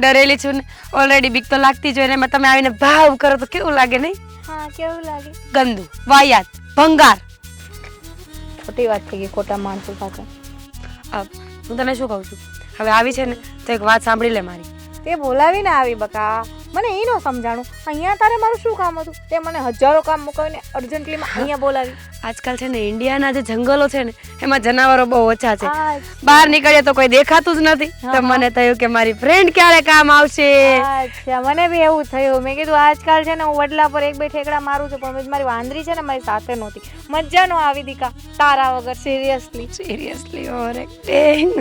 ડરેલી છું ને, ઓલરેડી બીક તો લાગતી જ હોય ને એમાં તમે આવીને ભાવ કરો તો કેવું લાગે નહીં? હા, કેવું લાગે? ગંદુ, વાહિયાત, ભંગાર. ખોટી વાત થઈ ગઈ ખોટા માણસો સાથે. હું તને શું કહું છું, હવે આવી છે ને તો એક વાત સાંભળી લે મારી. તે બોલાવીને આવી બકા, મને એ ન સમજાણું. અહીંયા તારે મારું શું કામ હતું? તે મને હજારો કામ મુકાવીને અર્જન્ટલીમાં અહીંયા બોલાવી. આજકાલ છે ને ઇન્ડિયાના જે જંગલો છે ને એમાં જનાવરો બહુ ઓછા છે. અચ્છા. બહાર નીકળીએ તો કોઈ દેખાતું જ નથી. તો મને થયું કે મારી ફ્રેન્ડ ક્યારે કામ આવશે. અચ્છા, મને બી એવું થયું. મેં કીધું આજકાલ છે ને હું વડલા પર એક બે ઠેકડા મારું છું, પણ મારી વાંદરી છે ને મારી સાથે નહોતી. મજા નો આવી દીકા તારા વગર. Seriously seriously over acting.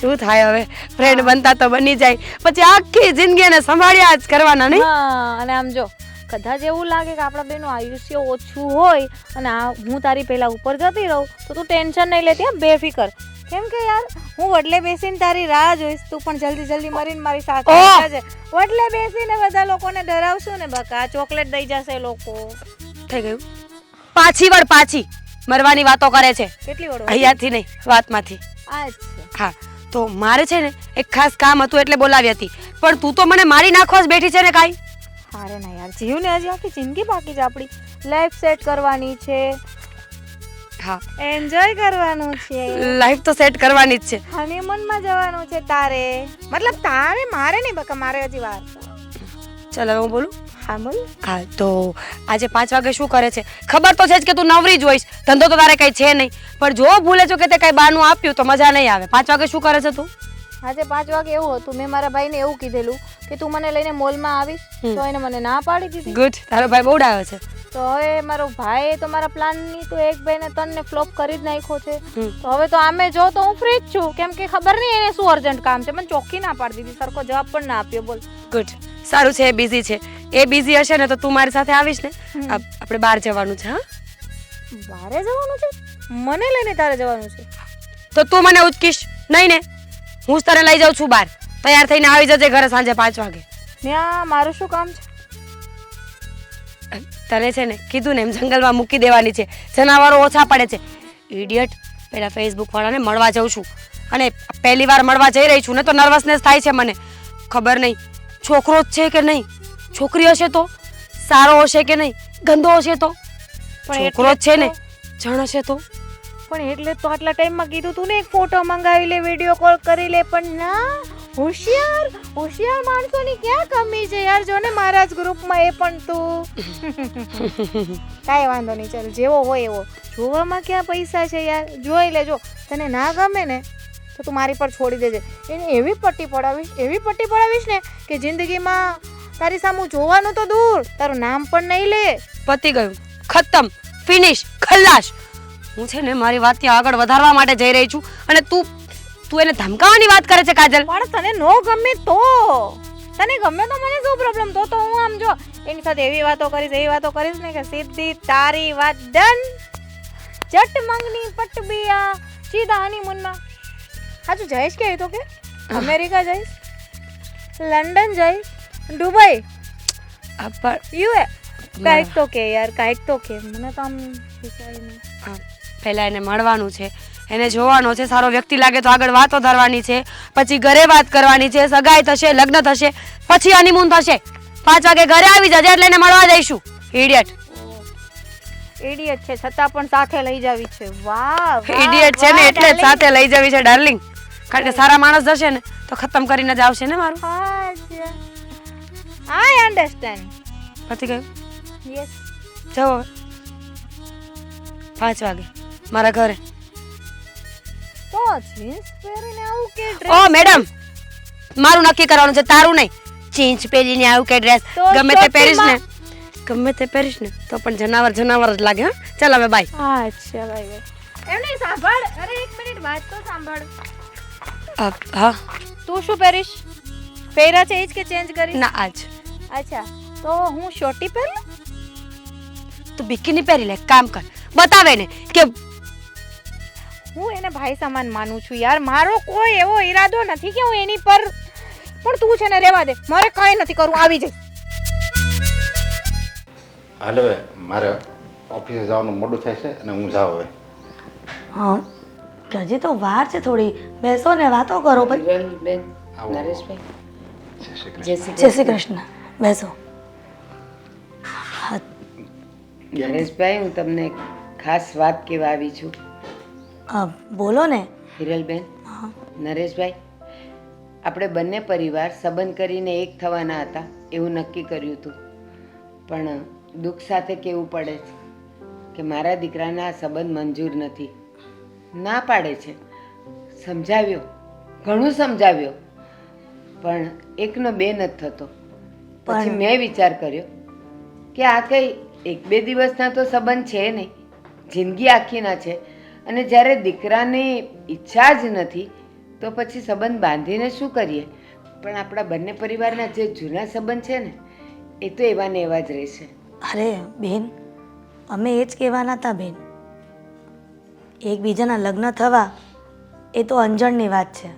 શું થાય હવે, ફ્રેન્ડ બનતા તો બની જાય, પછી આખી જિંદગી એને સંભાળ્યા જ કરવાના નહીં? હા, અને આમ જો કદાચ એવું લાગે કે આપણા બેનું આયુષ્ય ઓછું હોય અને હું તારી પહેલા ઉપર જતી રહું તો તું ટેન્શન નહીં લેતી. બેફિકર. કેમ કે યાર હું વડલે બેસીને તારી રાહ જોઈશ, તું પણ જલ્દી જલ્દી મરીને મારી સાથે આવજે. વડલે બેસીને બધા લોકોને ડરાવશું ને બકા, ચોકલેટ દઈ જશે લોકો. થઈ ગયું. પાછી વળ, પાછી મરવાની વાતો કરે છે. કેટલી વડો? અહીંયાથી નહીં, વાતમાંથી. અચ્છા. હા, તો મારે છે ને એક ખાસ કામ હતું એટલે બોલાવી હતી, પણ તું તો મને મારી નાખવા જ બેઠી છે ને કાંઈ. અરે ના યાર, જીવને હજી આખી જિંદગી બાકી છે આપણી. લાઈફ સેટ કરવાની છે, હા, એન્જોય કરવાનું છે, લાઈફ તો સેટ કરવાની જ છે. હનીમૂનમાં જવાનું છે તારે. મતલબ તારે, મારે નહીં બકા, મારે હજી વાર છે. ચાલ હવે હું બોલું. હા બોલ. હા, તો આજે 5 વાગે શું કરે છે ખબર તો છે જ કે તું નવરી જ હોઈશ, ધંધો તો તારે કઈ છે નહીં, પણ જો ભૂલે છો કે તે કઈ બાનું આપ્યું તો મજા નહીં આવે. 5 વાગે શું કરે છે તું? આજે 5 વાગે એવું હતું, મેં મારા ભાઈને એવું કીધેલું કે તું મને લઈને મોલમાં આવીશ, તો એને મને ના પાડી દીધી. ગુડ, તારો ભાઈ બહુ ડાયો છે. તો હવે મારો ભાઈ તો મારા પ્લાનની તો એક ભાઈને તનને ફ્લોપ કરી જ નાખ્યો છે. તો હવે તો આમે જો તો હું ફ્રી જ છું, કેમ કે ખબર નહીં એને શું અર્જન્ટ કામ છે. મને ચોખ્ખી ના પાડી દીધી, સરખો જવાબ પણ ના આપ્યો. બોલ. ગુડ, સારું છે એ બિઝી છે. એ બિઝી હશે ને તો તું મારી સાથે આવીશ ને, આપણે બહાર જવાનું છે. હા, બારે જવાનું છે? મને લઈને તારે જવાનું છે? તો તું મને ઉચકીશ નહીં ને? હું જ તને લઈ જાઉં છું બહાર. તૈયાર થઈને આવી જજે ઘરે સાંજે 5 વાગે. ત્યાં મારું શું કામ છે? તને છે ને કીધું ને એમ જંગલમાં મૂકી દેવાની છે, જનાવરો ઓછા પડે છે. ઇડિયટ, પેલા ફેસબુક વાળાને મળવા જાઉં છું અને પહેલી વાર મળવા જઈ રહી છું ને તો નર્વસનેસ થાય છે મને. ખબર નહીં છોકરો જ છે કે નહીં, છોકરી હશે તો, સારો હશે કે નહીં, ગંદો હશે તો. છોકરો જ છે ને, જણ હશે તો. પણ એટલે તો આટલા ટાઈમમાં કીધું તું ને એક ફોટો મંગાવી લે, વિડીયો કોલ કરી લે, પણ ના, હોશિયાર માણસોની ક્યાં કમી છે યાર? જો ને મારા જ ગ્રુપમાં એ પણ તું. કાંઈ વાંધો નહીં, ચાલ જેવો હોય એવો. જોવામાં ક્યાં પૈસા છે યાર? જોઈ લેજો. તને ના ગમે ને તો તું મારી પર છોડી દેજે. એને એવી પટ્ટી પડાવીશ ને કે જિંદગીમાં તારી સામું જોવાનું તો દૂર, તારું નામ પણ નહીં લે. પતી ગયું, ખતમ, ફિનિશ, ખલ્લાસ. હું છે ને મારી વાત ત્યાં આગળ વધારવા માટે જઈ રહી છું અને તું એને ધમકાવવાની વાત કરે છે કાજલ. પણ તને નો ગમે તો તને ગમે તો મને શું પ્રોબ્લેમ? તો હું આમ જો એની સાથે એવી વાતો કરીશ ને કે સીધી તારી વાત ડન. જટ મંગની પટ બિયા, સીધા હનીમૂનમાં. હાચું જઈશ કે? તો કે અમેરિકા જઈશ, લંડન જઈશ, દુબઈ, યુએ કાંઈક તો કે યાર, કાંઈક તો કે. મને તો આમ વિચારીને પહેલા એને મળવાનું છે, એને જોવાનો છે, સારો વ્યક્તિ લાગે તો આગળ વાત વધારવાની છે, પછી ઘરે વાત કરવાની છે, સગાઈ થશે, લગ્ન થશે, પછી હનીમૂન થશે. 5 વાગે ઘરે આવી જજે એટલે એને મળવા જઈશું. ઇડિયટ છે છતાં પણ સાથે લઈ જાવી છે. વાહ, ઇડિયટ છે ને એટલે જ સાથે લઈ જવી છે ડાર્લિંગ. કારણ કે સારા માણસ જશે ને તો ખતમ કરીને જ આવશે ને મારું. આઈ અન્ડરસ્ટેન્ડ. પતી ગયું? યસ. જાઓ હવે 5 વાગે મારા ઘરે. તો જીન્સ પહેરીને આવું કે ઓ ડ્રેસ? મેડમ, મારું નક્કી કરવાનું છે, તારું નહીં. જીન્સ પહેરીને આવું કે ડ્રેસ તો ગમે તે પહેરીશ ને તો પણ જનાવર જ લાગે. હા, ચાલ હવે બાય. અચ્છા ભાઈ. એમ નહીં, સાંભળ. અરે 1 મિનિટ વાત તો સાંભળ. હા તું શું પહેરીશ? પહેર્યા છે એ જ કે ચેન્જ કરી? ના, આજ અચ્છા, તો હું શોર્ટી પહેરું? તું બિકીની પહેરી લે. કામ કર, બતાવે ને કે હું એને ભાઈ સમાન માનું છું યાર. મારો કોઈ એવો ઈરાદો નથી કે હું એની પર, પણ તું છે ને રહેવા દે, મારે કાંઈ નથી કરવું. આવી જઈશ. હાલ હવે મારે ઓફિસે જવાનું મોડું થાય છે અને હું જાઉં હવે. હા, હજી તો વાર છે થોડી. બેસો ને વાતો કરો ભાઈ. હિરલબેન, આવો. નરેશભાઈ, જય શ્રી કૃષ્ણ. જય શ્રી કૃષ્ણ. બેસો. હા, નરેશભાઈ, હું તમને એક ખાસ વાત કહેવા આવી છું. બોલો ને. હિરલબેન, હા. નરેશભાઈ, આપણે બંને પરિવાર સંબંધ કરીને એક થવાના હતા એવું નક્કી કર્યું હતું. પણ દુઃખ સાથે કહેવું પડે છે કે મારા દીકરાને આ સંબંધ મંજૂર નથી. ના પાડે છે. સમજાવ્યો, ઘણું સમજાવ્યો, પણ એકનો બે નથી થતો. પછી મેં વિચાર કર્યો કે આ કંઈ 1-2 દિવસના તો સંબંધ છે નહીં, જિંદગી આખીના છે. અને જ્યારે દીકરાની ઈચ્છા જ નથી તો પછી સંબંધ બાંધીને શું કરીએ? પણ આપણા બંને પરિવારના જે જૂના સંબંધ છે ને એ તો એવા ને એવા જ રહેશે. અરે બેન, અમે એ જ કહેવાના હતા બેન. એકબીજાના લગ્ન થવા એ તો અંજણની વાત છે.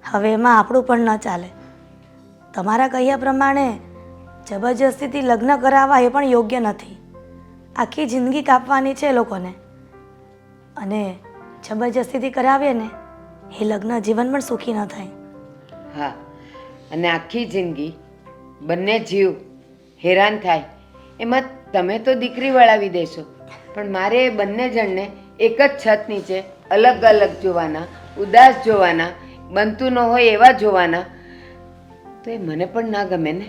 હવે એમાં આપણું પણ ન ચાલે. તમારા કહ્યા પ્રમાણે જબરજસ્તીથી લગ્ન કરાવવા એ પણ યોગ્ય નથી. આખી જિંદગી કાપવાની છે એ લોકોને, અને જબરજસ્તીથી કરાવીએ ને એ લગ્ન જીવન પણ સુખી ન થાય. હા, અને આખી જિંદગી બંને જીવ હેરાન થાય એમાં તમે તો દીકરી વળાવી દેશો, પણ મારે એ બંને જણને એક જ છત નીચે અલગ અલગ જોવાના, ઉદાસ જોવાના, બનતું ન હોય એવા જોવાના, તો એ મને પણ ના ગમે ને.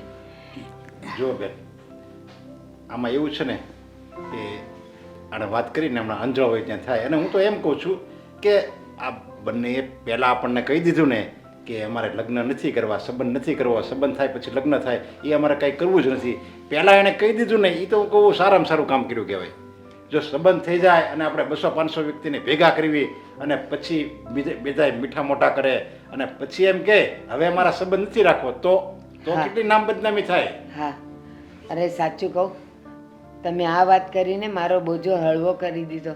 જો બેન, આમાં એવું છે ને કે આને વાત કરીને હમણાં અંજળ હોય ત્યાં થાય. અને હું તો એમ કહું છું કે આ બંને પહેલાં આપણને કહી દીધું ને કે અમારે લગ્ન નથી કરવા, સંબંધ નથી કરવો, સંબંધ થાય પછી લગ્ન થાય, એ અમારે કાંઈ કરવું જ નથી. પહેલાં એણે કહી દીધું ને, એ તો હું કહું સારામાં સારું કામ કર્યું કહેવાય. જો સંબંધ થઈ જાય અને આપણે 200-500 વ્યક્તિને ભેગા કરવી અને પછી બીજા મીઠા મોટા કરે અને પછી એમ કે હવે અમારા સંબંધ નથી રાખવો, તો કેટલી નામ બદનામી થાય. હા, અરે સાચું કહું, તમે આ વાત કરીને મારો બોજો હળવો કરી દીધો.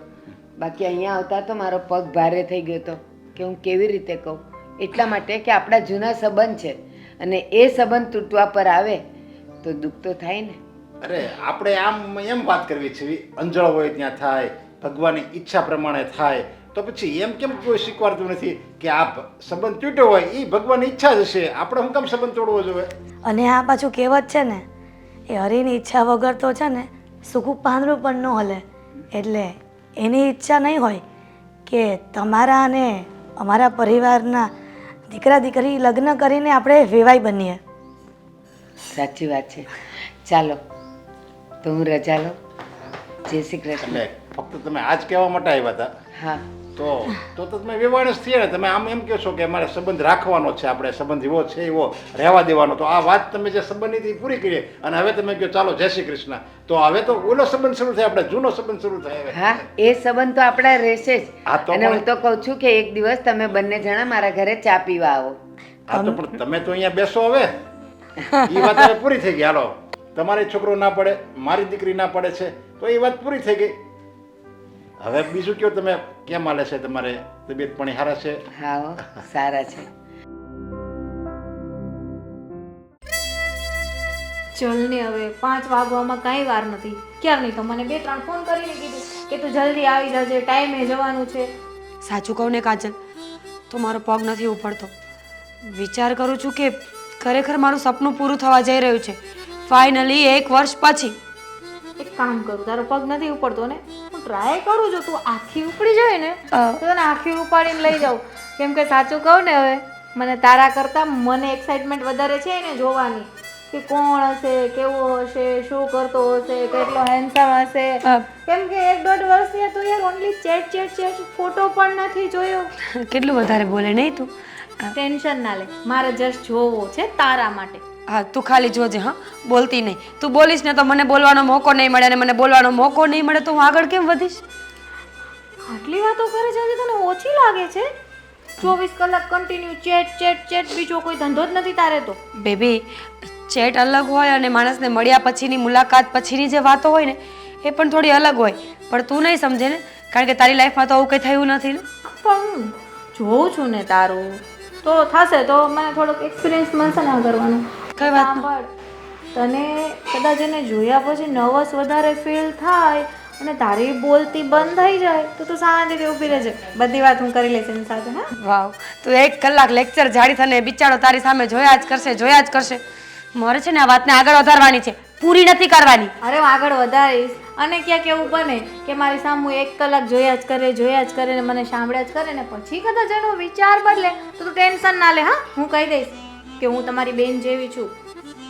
બાકી અહીંયા આવતા તો મારો પગ ભારે થઈ ગયો હતો કે હું કેવી રીતે કહું. એટલા માટે કે આપણા જૂના સંબંધ છે અને એ સંબંધ તૂટવા પર આવે તો દુઃખ તો થાય ને. અરે આપણે આમ એમ વાત કરવી છે, અંજળ હોય ત્યાં થાય, ભગવાનની ઈચ્છા પ્રમાણે થાય, તો પછી એમ કેમ કોઈ સ્વીકારતું નથી કે આ સંબંધ તૂટ્યો હોય એ ભગવાનની ઈચ્છા જ હશે, આપણે શું કામ સંબંધ તોડવો જોઈએ? અને આ પાછું કહેવત છે ને, એ હરીની ઈચ્છા વગર તો છે ને સૂકું પાંદડું પણ ન હલે. એટલે એની ઈચ્છા નહીં હોય કે તમારા અને અમારા પરિવારના દીકરા દીકરી લગ્ન કરીને આપણે વેવાઈ બનીએ. સાચી વાત છે. ચાલો તો હું રજા લઉં. જય શ્રી કૃષ્ણ. એટલે ફક્ત તમે આજ કહેવા માટે આવ્યા હતા હા તો તમે વેવાણ જ થયા ને. તમે આમ એમ કહો છો કે અમારે સંબંધ રાખવાનો છે, આપણે સંબંધ એવો છે એવો રહેવા દેવાનો. તો આ વાત તમે જે સંબંધની હતી એ પૂરી કરી અને હવે તમે કહો ચાલો જય શ્રી કૃષ્ણ. તો હવે તો ઓલો સંબંધ શરૂ થાય, આપણે જૂનો સંબંધ શરૂ થાય હવે. હા એ સંબંધ તો આપણા રહેશે જ. હા, તો અને હું પણ- તો કહું છું કે એક દિવસ તમે બંને જણા મારા ઘરે ચા પીવા આવો. હા તો પણ તમે તો અહીંયા બેસો હવે. એ વાત હવે પૂરી થઈ ગઈ. હાલો, તમારી છોકરો ના પડે, મારી દીકરી ના પડે છે, તો એ વાત પૂરી થઈ ગઈ. હવે બીજું કયો, તમે કેમ હાલે છે? તમારે તબિયત પાણી સારા છે? હા હો, સારા છે. ચલ ને હવે 5 વાગવામાં કાંઈ વાર નથી. ક્યારની તો મને 2-3 ફોન કરીને કીધું કે તું જલ્દી આવી જજે, ટાઈમે જવાનું છે. સાચું કહું ને કાજલ, તો મારો પગ નથી ઉપડતો. વિચાર કરું છું કે ખરેખર મારું સપનું પૂરું થવા જઈ રહ્યું છે. ફાઇનલી 1 વર્ષ પછી. એક કામ કરું, તારો પગ નથી ઉપડતો ને, હું ટ્રાય કરું જો તું આખી ઉપડી જાય ને તો તને આખી ઉપાડીને લઈ જાઉં. કેમ કે સાચું કહું ને, હવે મને તારા કરતાં મને એક્સાઇટમેન્ટ વધારે છે એને જોવાની કે કોણ હશે, કેવો હશે, શું કરતો હશે, કેટલો હેન્ડસમ હશે. કેમ કે 1-1.5 વર્ષથી તું યાર ઓનલી ચેટ ફોટો પણ નથી જોયો. કેટલું વધારે બોલે નહીં તું. ટેન્શન ના લે, મારે જસ્ટ જોવો છે તારા માટે. હા તું ખાલી જોજે, હા બોલતી નહીં. તું બોલીશ ને તો મને બોલવાનો મોકો નહીં મળે, અને મને બોલવાનો મોકો નહીં મળે તો હું આગળ કેમ વધીશ? આટલી વાતો કરે છે હજી તને ઓછી લાગે છે? 24 કલાક કન્ટિન્યુ ચેટ, બીજો કોઈ ધંધો જ નથી તારે તો. બેબી, ચેટ અલગ હોય અને માણસને મળ્યા પછીની મુલાકાત પછીની જે વાતો હોય ને એ પણ થોડી અલગ હોય. પણ તું નહીં સમજે ને, કારણ કે તારી લાઈફમાં તો આવું કંઈ થયું નથી ને. પણ જોઉં છું ને તારું, તો થશે તો મને થોડોક એક્સપિરિયન્સ મળશે ને આ કરવાનું. કઈ વાતનું? સાંભળ, તને કદાચ એને જોયા પછી નર્વસ વધારે ફીલ થાય અને તારી બોલતી બંધ થઈ જાય તો તું શાંતિથી ઊભી રહેજે. બધી વાત હું કરી લઈશ એની સાથે. હા, વાવ, તું 1 કલાક લેક્ચર ઝાડી થને બિચારો તારી સામે જોયા જ કરશે. મારે છે ને આ વાતને આગળ વધારવાની છે, પૂરી નથી કરવાની. અરે હું આગળ વધારીશ. અને ક્યાંક એવું બને કે મારી સામું 1 કલાક જોયા જ કરે ને મને સાંભળ્યા જ કરે ને પછી કદાચ એનો વિચાર બદલે તો તું ટેન્શન ના લે. હા, હું કહી દઈશ કે હું તમારી બેન જેવી છું,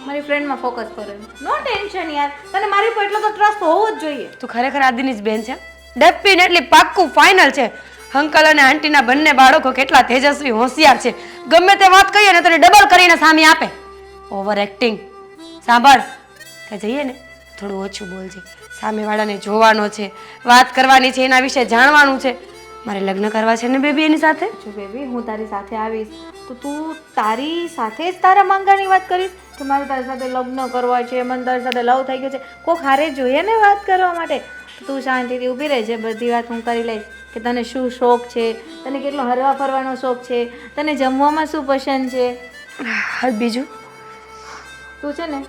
મારી ફ્રેન્ડમાં ફોકસ કરો. નો ટેન્શન યાર, તને મારી પર એટલો તો ટ્રસ્ટ હોવો જ જોઈએ. તું ખરેખર આદિની જ બેન છે. ડેફિનેટલી પાક્કું ફાઇનલ છે. અંકલ અને આંટીના બંને બાળકો કેટલા તેજસ્વી હોશિયાર છે. ગમે તે વાત કહીએ ને તને ડબલ કરીને સામે આપે. Over acting. સાંભળ, કે જઈએ ને થોડું ઓછું બોલજે. સામેવાળાને જોવાનો છે, વાત કરવાની છે, એના વિશે જાણવાનું છે. મારે લગ્ન કરવા છે ને બેબી એની સાથે. જો બેબી, હું તારી સાથે આવીશ તો તું તારી સાથે જ તારા માંગવાની વાત કરીશ કે મારે તારી સાથે લગ્ન કરવા છે, મને તારી સાથે લવ થઈ ગયો છે. કોક હારે જોઈએ ને વાત કરવા માટે. તો તું શાંતિથી ઊભી રહેજે, બધી વાત હું કરી લઈશ કે તને શું શોખ છે, તને કેટલો હરવા ફરવાનો શોખ છે, તને જમવામાં શું પસંદ છે. હા બીજું તું છે ને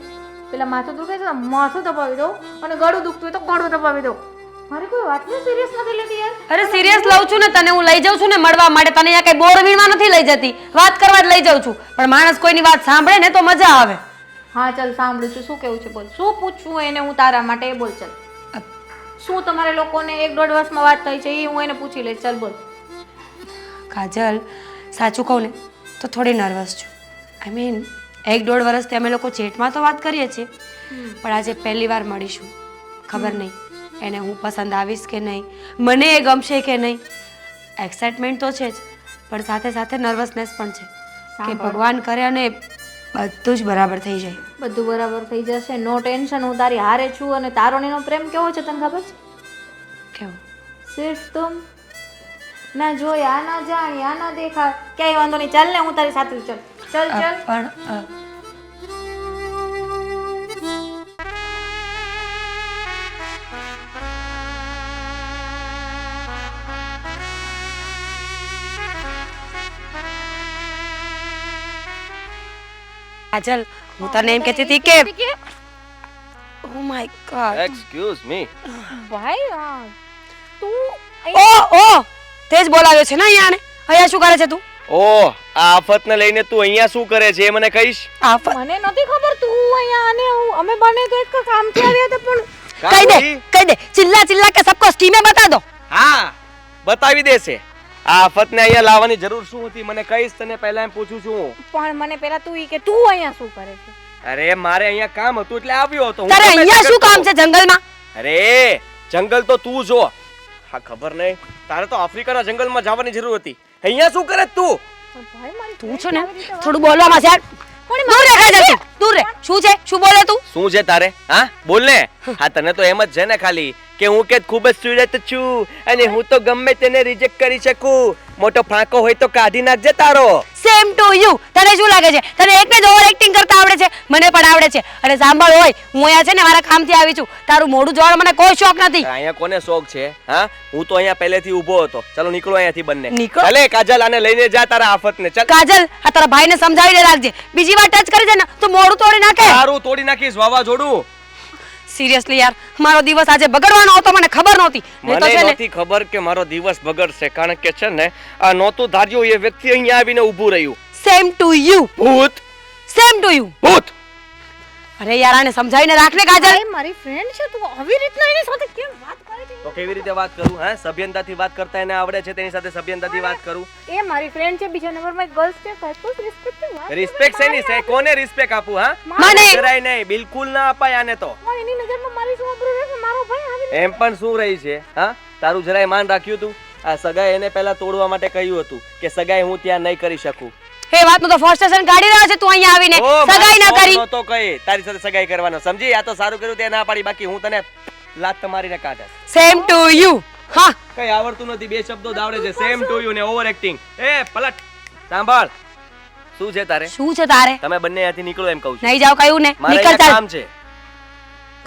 પેલા માથું દુખે છે ને માથું દબાવી દો, અને ગળું દુખતું હોય તો ગળું દબાવી દો. મારી કોઈ વાતને સિરિયસ નથી લેતી યાર. અરે સિરિયસ લઉં છું ને, તને હું લઈ જાઉં છું ને મળવા માટે. તને અહીંયા કઈ બોર વીણવા નથી લઈ જતી, વાત કરવા જ લઈ જાઉં છું. પણ માણસ કોઈની વાત સાંભળે ને તો મજા આવે. હા ચાલ, સાંભળું છું. શું કેવું છે બોલ. શું પૂછવું એને હું તારા માટે એ બોલ. ચાલ, શું તમારે લોકોને 1-1.5 વર્ષમાં વાત થઈ છે એ હું એને પૂછી લઈશ. ચાલ બોલ. કાજલ, સાચું કહું ને તો થોડી નર્વસ છું. આઈ મીન 1-1.5 વર્ષથી અમે લોકો ચેટમાં તો વાત કરીએ છીએ, પણ આજે પહેલી વાર મળીશું. ખબર નહીં એને હું પસંદ આવીશ કે નહીં, મને એ ગમશે કે નહીં. એક્સાઇટમેન્ટ તો છે જ, પણ સાથે સાથે નર્વસનેસ પણ છે કે ભગવાન કરે અને બધું જ બરાબર થઈ જાય. બધું બરાબર થઈ જશે, નો ટેન્શન. હું તારી હારે છું. અને તારો ને એનો પ્રેમ કેવો છે તને ખબર છે? કેવું? સિર્ફ તુમ ના જોયા, ના જાણ્યા, ના દેખા. ક્યાંય વાંધો નહીં, ચાલ ને હું તારી સાથે છું. ચાલ ચાલ ચાલ. પણ કાજલ, હું તને એમ કહેતી હતી કે ઓ માય ગોડ, એક્સક્યુઝ મી. ભાઈ તું ઓ તે જ બોલાવ્યો છે ને અહીંયા ને? અહીંયા શું કરે છે તું? ઓહ, આ આફતને લઈને તું અહીંયા શું કરે છે એ મને કહીશ? આફત? મને નથી ખબર તું અહીંયા. અને અમે બને તો એક કામથી આવ્યા હતા પણ કહી દે, કહી દે. ચિલ્લા ચિલ્લા કે સબકો સ્ટીમે બતા દો. હા, બતાવી દેશે. આ આફતને અહીંયા લાવવાની જરૂર શું હતી મને કહીશ તને પહેલા એમ પૂછું છું પણ મને પેલા તું ઈ કે તું અહીંયા શું કરે છે? અરે મારે અહીંયા કામ હતું એટલે આવ્યો હતો હું તારે ગમે તે અહીંયા શું કરતો. કામ છે જંગલમાં? અરે જંગલ તો તું જો હા ખબર નહીં તારે તો આફ્રિકાના જંગલમાં જવાની જરૂર હતી અહીંયા શું કરે તું પણ ભાઈ મારી તું છો ને થોડું બોલવામાં છે પણ દૂર રહે કાજલથી, દૂર રહે. શું છે? શું બોલે તું? શું છે તારે હા બોલ ને હા તને તો એમ જ છે ને ખાલી કે હું કે ખૂબ જ સુરત છું અને હું તો ગમે તેને રિજેક્ટ કરી શકું મોટો ફાંકો હોય તો કાઢી નાખજે તારો સેમ ટુ યુ. તને શું લાગે છે તને એકને જ ઓવર એક્ટિંગ કરતા આવડે છે? મને પણ આવડે છે. અને સાંભળ હોય હું અહીંયા છે ને મારા કામથી આવી છું. તારું મોઢું જોવાનો મને કોઈ શોખ નથી. અહીંયા કોને શોખ છે હા હું તો અહીંયા પહેલેથી ઊભો હતો ચાલો નીકળો અહીંયાથી બંને નીકળો? ચાલે કાજલ આને લઈને જા તારા આફતને ચાલ કાજલ આ તારા ભાઈને સમજાવીને રાખજે. બીજી વાર ટચ કરી દે ને તો મોઢું તોડી નાખે. તારું તોડી નાખીશ વાવાઝોડું સિરિયસલી યાર મારો દિવસ આજે બગડવાનો હતો મને ખબર નહોતી. નહીં તો મને છે ને નહોતી ખબર કે મારો દિવસ બગડશે કારણ કે છે ને આ નહોતું ધાર્યું એ વ્યક્તિ અહીંયા આવીને ઊભું રહ્યું સેમ ટુ યુ. ભૂત સેમ ટુ યુ. ભૂત અરે યાર આને સમજાવીને રાખને કાજલ. ભાઈ મારી ફ્રેન્ડ છે તું આવી રીતના એની સાથે કેમ વાત કરે છે? તો કેવી રીતે વાત કરું હે સભ્યતાથી વાત કરતા એને આવડે છે તેની સાથે સભ્યતાથી વાત કરું એ મારી ફ્રેન્ડ છે બીજા નંબરમાં ગર્લ્સ છે કઈ તો રિસ્પેક્ટ વાત રિસ્પેક્ટ છે ની છે કોને રિસ્પેક્ટ આપું હા મને જરાય નહીં બિલકુલ ના અપાય આને તો પણ એની નજરમાં મારી શું આબરૂ રહેશે? મારો ભાઈ આવી એમ પણ શું રહી છે હા તારું જરાય માન રાખ્યું તું આ સગાઈ એને પહેલા તોડવા માટે કહ્યું હતું કે સગાઈ હું ત્યાં નહીં કરી શકું એ વાતનું તો ફ્રસ્ટ્રેશન કાઢી રહ્યો છે તું અહીંયા આવીને. ઓ, સગાઈ ના મારો કરી. શોખ નહોતો કઈ તારી સાથે સગાઈ કરવાનો સમજી આ તો સારું કર્યું તે ના પાડી બાકી હું તને લાત મારીને કાઢે સેમ ટુ યુ. હા કઈ આવડતું નથી બે શબ્દો જ આવડે છે સેમ ટુ યુ ને ઓવર એક્ટિંગ એ પલટ સાંભળ શું છે તારે શું છે તારે? તમે બંને અહીંયાથી નીકળો એમ કહું છું નહીં જાવ કયું ને મારે નીકળ અહીંયા ચાલ. કામ છે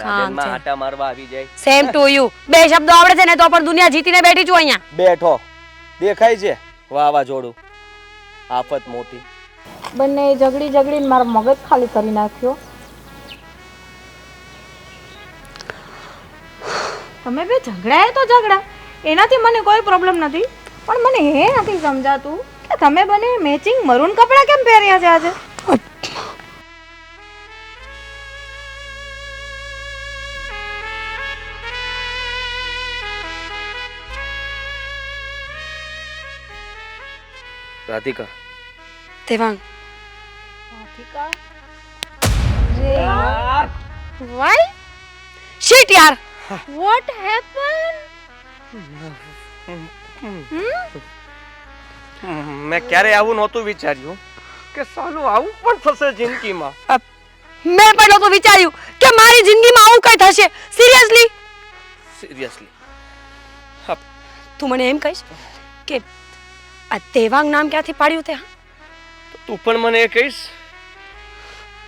કામ ગાર્ડનમાં છે. આટા મારવા આવી જાય સેમ ટુ યુ. બે શબ્દો આવડે છે ને તો પણ દુનિયા જીતીને બેઠી છું અહીંયા. બેઠો દેખાય છે વાવાઝોડું આફત મોટી બંને ઝઘડીને મારો મગજ ખાલી કરી નાખ્યો. તમે બે ઝઘડાય તો ઝઘડા એનાથી મને કોઈ પ્રોબ્લેમ નથી પણ મને એ નથી સમજાતું કે તમે બંને મેચિંગ મરૂન કપડાં કેમ પહેર્યા છે આજે? રાધિકા દેવાંગ Why? શિટ યાર. What happened? મેં ક્યારે આવું નહોતું વિચાર્યું કે સાલું આવું પણ થશે જિંદગીમાં મેં પણ નહોતું વિચાર્યું કે મારી જિંદગીમાં આવું કઈ થશે. સિરિયસલી સિરિયસલી તું મને એમ કહીશ કે આ દેવાંગ નામ ક્યાંથી પાડ્યું તે? તું પણ મને એ કહીશ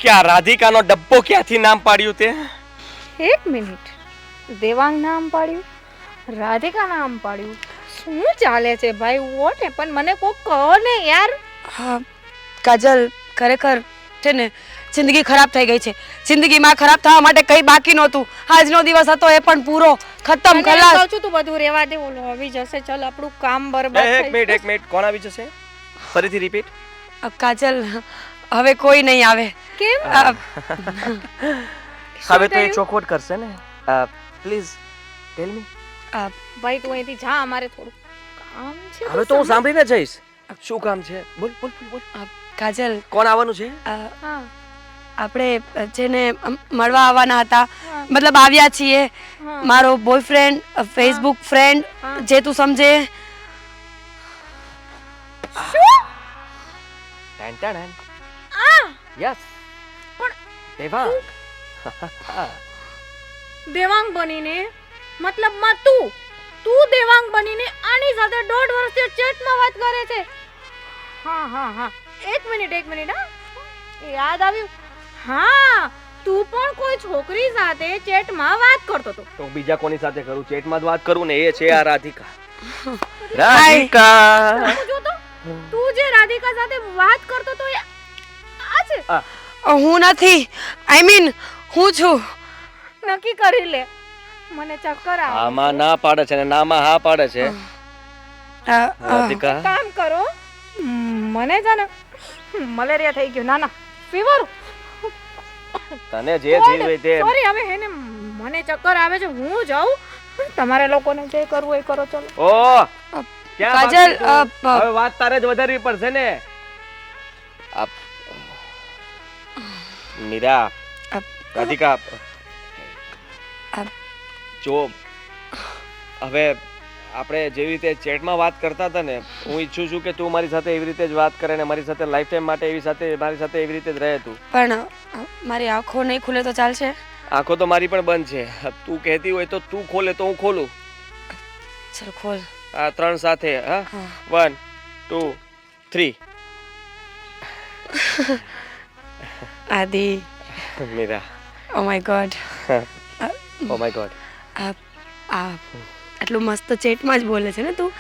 કે આ રાધિકાનો ડબ્બો ક્યાંથી નામ પાડ્યું તે એક મિનિટ દેવાંગ નામ પાડ્યું રાધિકા નામ પાડ્યું શું ચાલે છે ભાઈ? What happen? મને કોક કહો ને યાર. હા કાજલ ખરેખર છે ને જિંદગી ખરાબ થઈ ગઈ છે. જિંદગીમાં ખરાબ થવા માટે કઈ બાકી નહોતું. આજનો દિવસ હતો એ પણ પૂરો ખતમ અને એમ ખલાસ. કહું છું તું બધું રેવા દે ઓલો આવી જશે ચાલ આપણું કામ બરબાદ એક થઈ મિનિટ જશે. એક મિનિટ કોણ આવી જશે ફરીથી રિપીટ કાજલ હવે કોઈ નહીં આવે. કેમ? હવે તો એ થયું? ચોખવટ કરશે ને પ્લીઝ ટેલ મી ભાઈ તું અહીંથી જા અમારે થોડું કામ છે. હવે તો હું સાંભળીને જઈશ શું કામ છે બોલ બોલ બોલ, બોલ કાજલ કોણ આવવાનું છે હા આપણે જેને મળવા આવવાના હતા હા. મતલબ આવ્યા છીએ. હા. મારો બોયફ્રેન્ડ ફેસબુક ફ્રેન્ડ હા. જે તું સમજે. ટેન ટેન આ યસ પણ દેવાંગ દેવાંગ બનીને મતલબમાં તું દેવાંગ બનીને આની સાથે 1.5 વર્ષથી ચેટમાં વાત કરે છે. હા હા હા એક મિનિટ હા યાદ આવ્યું. હા તું પણ કોઈ છોકરી સાથે ચેટમાં વાત કરતો હતો. તો બીજા કોની સાથે કરું ચેટમાં જ વાત કરું ને એ છે આ રાધિકા રાધિકા તું જો તો તું જે રાધિકા સાથે વાત કરતો તો એ આ છે. હું નથી આઈ મીન હું છું. નક્કી કરી લે મને ચક્કર આવે. આમાં ના પાડે છે ને નામાં હા પાડે છે રાધિકા કામ કરો મને છે ને મલેરિયા થઈ ગયો ના ફીવર તને જે જીવે તે સોરી હવે હેને મને ચક્કર આવે છે હું જાઉં તમારે લોકોને જે કરવું એ કરો ચલો. ઓ ક્યાં કાજલ, ભાગતી તું? હવે વાત તારે જ વધારવી પડશે ને. મીરા, રાધિકા, જો હવે આપણે જેવી રીતે ચેટમાં વાત કરતા હતા ને, હું ઈચ્છું છું કે તું મારી સાથે એવી રીતે જ વાત કરે ને મારી સાથે લાઈફ ટાઈમ માટે મારી સાથે એવી રીતે જ રહે તું. પણ મારી આંખો નહીં ખુલે તો ચાલશે? આંખો તો મારી પણ બંધ છે. તું કહેતી હોય તો તું ખોલે તો હું ખોલું. ચલ ખોલ. આ 3 સાથે. હા, 1 2 3. Adi, Meera, oh my god, oh my god. આટલું મસ્ત ચેટમાં જ બોલે છે ને તું?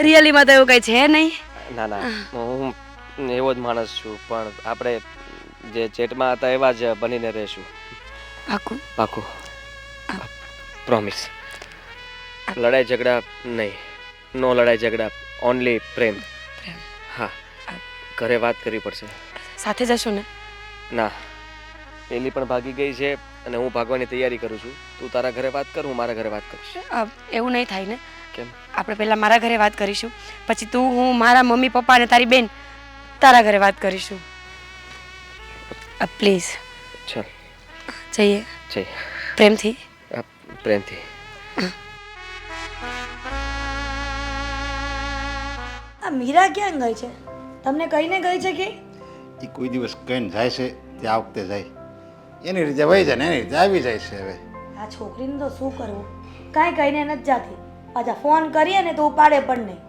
રિયલીમાં તો એવું કંઈ છે નહીં. ના ના, હું એવો જ માણસ છું, પણ આપણે જે ચેટમાં હતા એવા જ બનીને રહીશું. પાકું? પાકું, પ્રોમિસ. લડાઈ ઝઘડા નહીં, નો લડાઈ ઝઘડા, ઓનલી પ્રેમ. હા, ઘરે વાત કરવી પડશે. સાથે જશું ને? ના, પેલી પણ ભાગી ગઈ છે અને હું ભાગવાની તૈયારી કરું છું. તું તારા ઘરે વાત કર, હું મારા ઘરે વાત કરીશ. એવું નહીં થાય ને. કેમ? આપણે પહેલાં મારા ઘરે વાત કરીશું, પછી તું, હું, મારા મમ્મી પપ્પા અને તારી બેન તારા ઘરે વાત કરીશું. પ્લીઝ ચાલ જઈએ જઈ. પ્રેમથી. પ્રેમથી. આ મીરા ક્યાં ગઈ છે? તમને કહીને ગઈ છે કે? એ કોઈ દિવસ કહીને જાય છે તે આ વખતે જાય એની રીતે વહી જાય ને એની રીતે આવી જાય છે. હવે આ છોકરીને તો શું કરવું, કાંઈ કહીને નથી જાતી. પાછા ફોન કરીએ ને તો ઉપાડે પણ નહીં.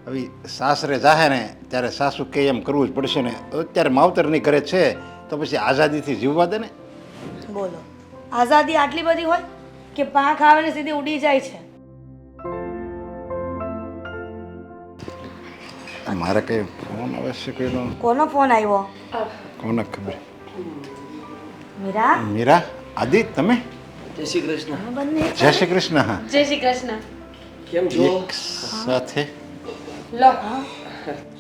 હવે સાસરે જાહે ને ત્યારે સાસુ કે એમ કરવું જ પડશે ને. અત્યારે માવતરની ઘરે છે તો પછી આઝાદીથી જીવવા દે ને. બોલો, આઝાદી આટલી બધી હોય કે પાંખ આવે ને સીધી ઉડી જાય છે? મારે કઈ ફોન આવશ્ય કોઈનો? કોનો ફોન આવ્યો? કોને ખબર? મીરા? મીરા, આદિ, તમે? જય શ્રી કૃષ્ણ. બંને જય શ્રી કૃષ્ણ. હા, જય શ્રી કૃષ્ણ. કેમ છો? એક સાથે. લો,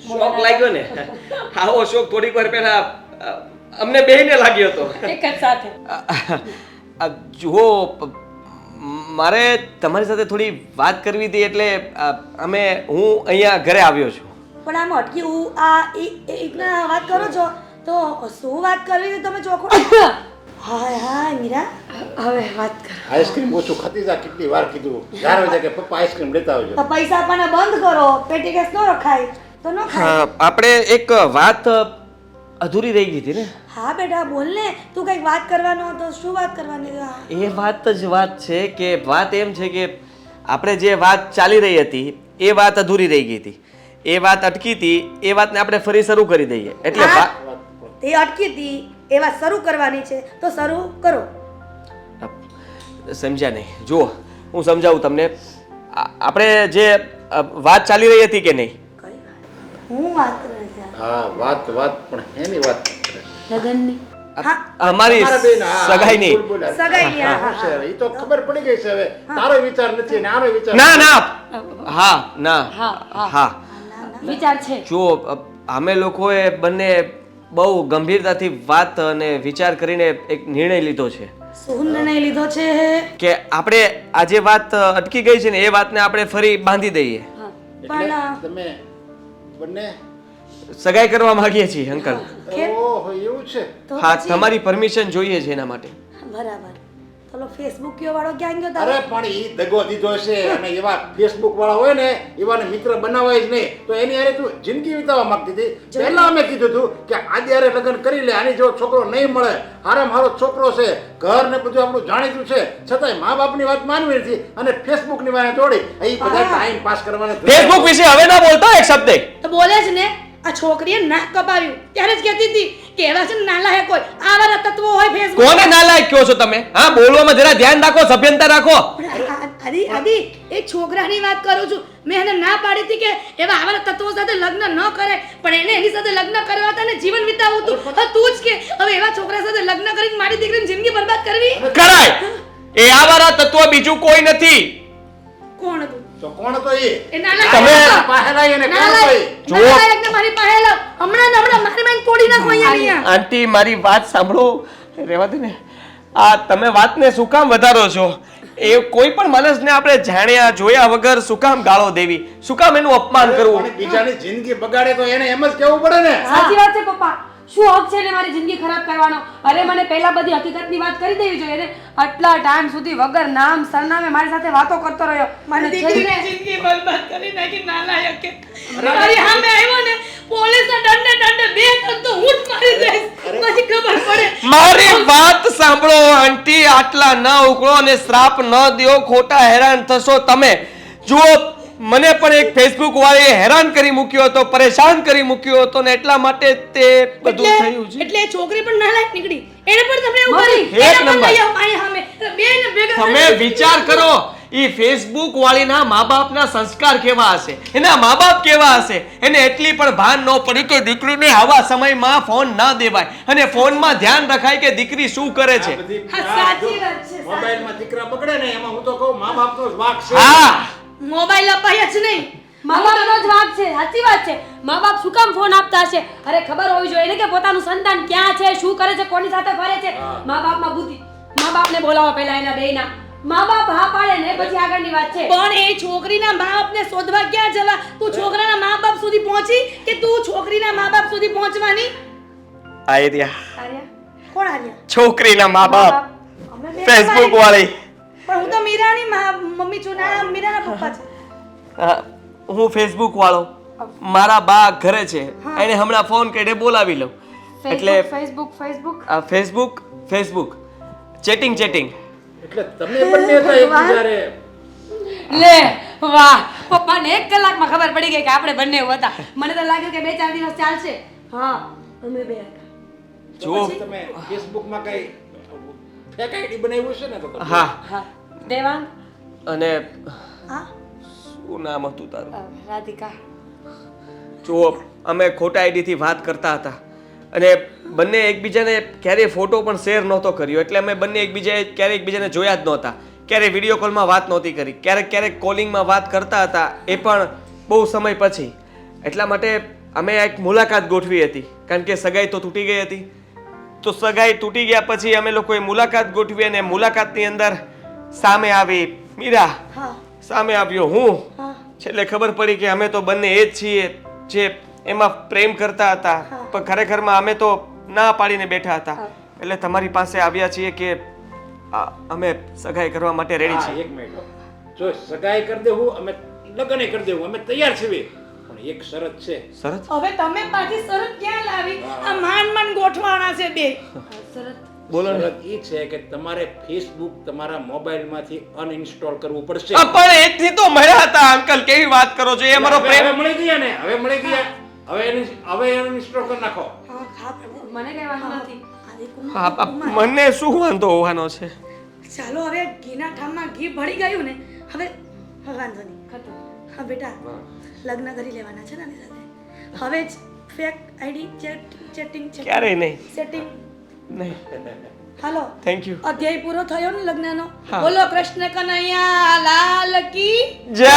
શોખ લાગ્યો ને? આવો શોખ થોડીક વાર પહેલા અમને બેયને લાગ્યો હતો. એક જ સાથે. જુઓ, મારે તમારી સાથે થોડી વાત કરવી હતી એટલે હું અહીંયા ઘરે આવ્યો છું. પણ આમ અટકી એકના વાત કરો છો તો શું વાત કરવી હતી તમે ચોખો? હાય હાય મીરા, હવે વાત કર. આઈસ્ક્રીમ ઓછું ખાતી જા. કેટલી વાર કીધું જ્યારે હોય કે પપ્પા આઈસ્ક્રીમ લેતા આવજો. તો પૈસા આપવાના બંધ કરો. પેટી કેસ ન રખાય તો ન ખાય. આપણે એક વાત અધૂરી રહી ગઈ હતી ને. હા બેટા બોલ ને, તું કંઈક વાત કરવાનો હતો. શું વાત કરવાની હતી? એ વાત જ વાત છે કે વાત એમ છે કે આપણે જે વાત ચાલી રહી હતી એ વાત અધૂરી રહી ગઈ હતી. એ વાત અટકી હતી, એ વાતને આપણે ફરી શરૂ કરી દઈએ. એટલે તે અટકી હતી એ વાત શરૂ કરવાની છે તો શરૂ કરો. સમજ્યા નહીં? જુઓ, હું સમજાવું તમને. આપણે જે વાત ચાલી રહી હતી કે નહીં, હું વાત કરી છે હા, વાત પણ એની વાત લગનની. અમારી સગાઈની. સગાઈની, હા, હા, હા. એ તો ખબર પડી ગઈ છે. હવે તારો વિચાર નથી ને આનો વિચાર. ના ના, હા ના, હા, વિચાર છે. જુઓ, અમે લોકોએ બંને બહુ ગંભીરતાથી વાત અને વિચાર કરીને એક નિર્ણય લીધો છે શું નિર્ણય લીધો છે? કે આપણે આ જે વાત અટકી ગઈ છે ને એ વાતને આપણે ફરી બાંધી દઈએ. પણ તમે બંને સગાઈ કરવા માંગીએ છીએ અંકલ. ઓહો, એવું છે? તો હા, પછી- તમારી પરમિશન જોઈએ છે એના માટે. બરાબર. ચલો ફેસબુક વાળો ક્યાં ગયો અરે તારો? પણ ઈ દગો દીધો છે અને એવા ફેસબુક વાળા હોય ને એવાને મિત્ર બનાવાય જ નહીં. તો એની હારે તું જિંદગી વિતાવવા માંગતી હતી. પહેલા અમે કીધું હતું કે આજે હારે લગ્ન કરી લે, આની જેવો છોકરો નહીં મળે. હારે મારો છોકરો છે, ઘર ને બધું આપણું જાણીતું છે, છતાંય મા બાપની વાત માનવી નથી અને ફેસબુક ની વાય જોડી એ બધા ટાઈમ પાસ કરવાના. ફેસબુક વિશે હવે ના બોલતો એક શબ્દ. તો બોલે જ ને. આ છોકરીએ નાક કપાવ્યું ત્યારે જ કહેતી હતી કે એવા છે ને નાલા હે કોઈ આવા તત્વો હોય ફેસબુક. કોને નાલાયક કહો છો તમે? હા, બોલવામાં જરા ધ્યાન રાખો, સભ્યતા રાખો. આદિ આદિ એ છોકરાની વાત કરું છું. મેં એને ના પાડી હતી કે એવા આવા તત્વો સાથે લગ્ન ન કરે, પણ એને એની સાથે લગ્ન કરવા હતા ને જીવન વિતાવવું હતું. હવે તું જ કે હવે એવા છોકરા સાથે લગ્ન કરીને મારી દીકરીની જિંદગી બરબાદ કરવી? કરાય. એ આવારા તત્વ બીજું કોઈ નથી. કોણ હતું? તો કોણ તો એ એ નાલા તમે- પાહેલા એને કોણ નાલા કોઈ? નાલાયકને મારી પાસે લાવ. હમણાં મારી બેન તોડી નાખો અહીંયા. આંટી, મારી વાત સાંભળો. રહેવા દે ને. આ તમે વાતને શું કામ વધારો છો? એ કોઈ પણ માણસને આપણે જાણ્યા જોયા વગર શું કામ ગાળો દેવી, શું કામ એનું અપમાન કરવું? પણ બીજાની જિંદગી બગાડે તો એને એમ જ કહેવું પડે ને. સાચી વાત છે પપ્પા, શું હક છે ને મારી જિંદગી ખરાબ કરવાનો? અરે મને પહેલા બધી હકીકતની વાત કરી દેવી જોઈએ ને. આટલા ટાઈમ સુધી વગર નામ સરનામે મારી સાથે વાતો કરતો રહ્યો. મારી અને દીકરીને છેલ્લે- જિંદગી બરબાદ કરી નાખી નાલાયકે. મારી સામે આવ્યો ને પોલીસના દંડે બે તક તો હું જ મારી દઈશ. પછી ખબર પડે. મારી વાત સાંભળો આંટી, આટલા ન ઉકળો અને શ્રાપ ન દ્યો, ખોટા હેરાન થશો તમે. જુઓ, મને પણ એક ફેસબુક વાળાએ હેરાન કરી મૂક્યો હતો, પરેશાન કરી મૂક્યો હતો ને એટલા માટે તે બધું થયું છે. એટલે એ છોકરી પણ નાલાયક નીકળી. એને પણ તમે એવું મમ્મી, કર્યું. એક એને પણ નંબર. લઈ આવો મારી સામે. એટલે બેયને ભેગા તમે કરીને- વિચાર કરો, ઈ ફેસબુક વાળીના મા બાપના સંસ્કાર કેવા હશે, એના મા બાપ કેવા હશે. એને એટલી પણ ભાન ન પડી કે દીકરીને આવા સમયમાં ફોન ના દેવાય અને ફોનમાં ધ્યાન રખાય કે દીકરી શું કરે છે. આ બધી હા, સાચી વાત છે, મોબાઈલમાં દીકરા બગડે ને એમાં હું તો કહું મા બાપનો જ વાંક છે. હા, મોબાઈલ અપાય જ નહીં. મા બાપનો જ વાંક છે. સાચી વાત છે. મા બાપ શું કામ ફોન આપતા હશે? અરે ખબર હોવી જોઈએ ને કે પોતાનું સંતાન ક્યાં છે, શું કરે છે, કોની સાથે ફરે છે. મા બાપમાં બુદ્ધિ. મા બાપને બોલાવો પહેલા એના બેયના. મા બાપ હા પાડે ને પછી આગળની વાત છે. પણ એ છોકરીના મા બાપને શોધવા ક્યાં જવા? તું છોકરાના મા બાપ સુધી પહોંચી કે તું છોકરીના મા બાપ સુધી પહોંચવાની? આર્યા, આર્યા, કોણ હાર્યા? છોકરીના મા બાપ, અમે બે ફેસબુક વાળી. પણ હું તો મીરાની મમ્મી છું, મીરાના પપ્પા છે. હા, હું ફેસબુક વાળો. મારા બા ઘરે છે, એને હમણાં ફોન કરીને બોલાવી લઉં. એટલે ફેસબુક ફેસબુક આ ફેસબુક ચેટિંગ એટલે તમે બંને હતા એકબીજાને. લે વાહ, પપ્પાને 1 કલાકમાં ખબર પડી ગઈ કે આપણે બંને હતા. મને તો લાગ્યું કે 2-4 દિવસ ચાલશે. હા, અમે બે હતા. જુઓ, પછી તમે ફેસબુકમાં કઈ ફેક આઈડી બનાવ્યું છે ને તો તમે? હા, હા, દેવાંગ, અને હા? શું નામ હતું તારું? રાધિકા. જુઓ, અમે ખોટા આઈડી થી વાત કરતા હતા અને બંને એકબીજાને ક્યારેય ફોટો પણ શેર નહોતો કર્યો, એટલે અમે બંને એકબીજાને જોયા જ નહોતા. ક્યારેય વિડીયો કોલમાં વાત નહોતી કરી, ક્યારેક કોલિંગમાં વાત કરતા હતા, એ પણ બહુ સમય પછી. એટલા માટે અમે એક મુલાકાત ગોઠવી હતી, કારણ કે સગાઈ તો તૂટી ગઈ હતી. તો સગાઈ તૂટી ગયા પછી અમે લોકોએ મુલાકાત ગોઠવી અને મુલાકાતની અંદર સામે આવી મીરા, સામે આવ્યો હું. છેલ્લે ખબર પડી કે અમે તો બંને એ જ છીએ જે એમાં પ્રેમ કરતા હતા, પણ ખરેખરમાં અમે તો ના પાડીને બેઠા હતા. એટલે તમારી પાસે આવ્યા છીએ કે અમે સગાઈ કરવા માટે રેડી હા, છીએ. એક મિનિટ હો. જો સગાઈ કરી દેવું અમે લગ્ન કરી દેવું અમે તૈયાર છીએ, પણ એક શરત છે. શરત? હવે તમે પાછી શરત ક્યાં લાવી? આ માંડ ગોઠવાના છે બે. બોલો ને. શરત એ છે કે તમારે ફેસબુક તમારા મોબાઈલમાંથી અનઇન્સ્ટોલ કરવું પડશે. પણ એકથી તો મળ્યા હતા અંકલ, કેવી વાત કરો છો? એ અમારો હવે પ્રેમ. મળી ગયા ને, હવે મળી ગયા. હવે અનઇન્સ્ટોલ કરી નાખો. મને કઈ વાંધો નથી. મને શું વાંધો હોવાનો છે? ચાલો હવે ઘીના ઠામમાં ઘી ભળી ગયું ને, હવે વાંધો નહીં. ખતમ. હા બેટા, લગ્ન કરી લેવાના છે ને આની સાથે. હવે જ ફેક આઈડી ચેટિંગ ક્યારેય નહીં. સેટિંગ. નહીં. હાલો, થેન્ક યુ. અધ્યાય પૂરો થયો ને લગ્નનો. હા. બોલો કૃષ્ણ કનૈયા લાલ કી જય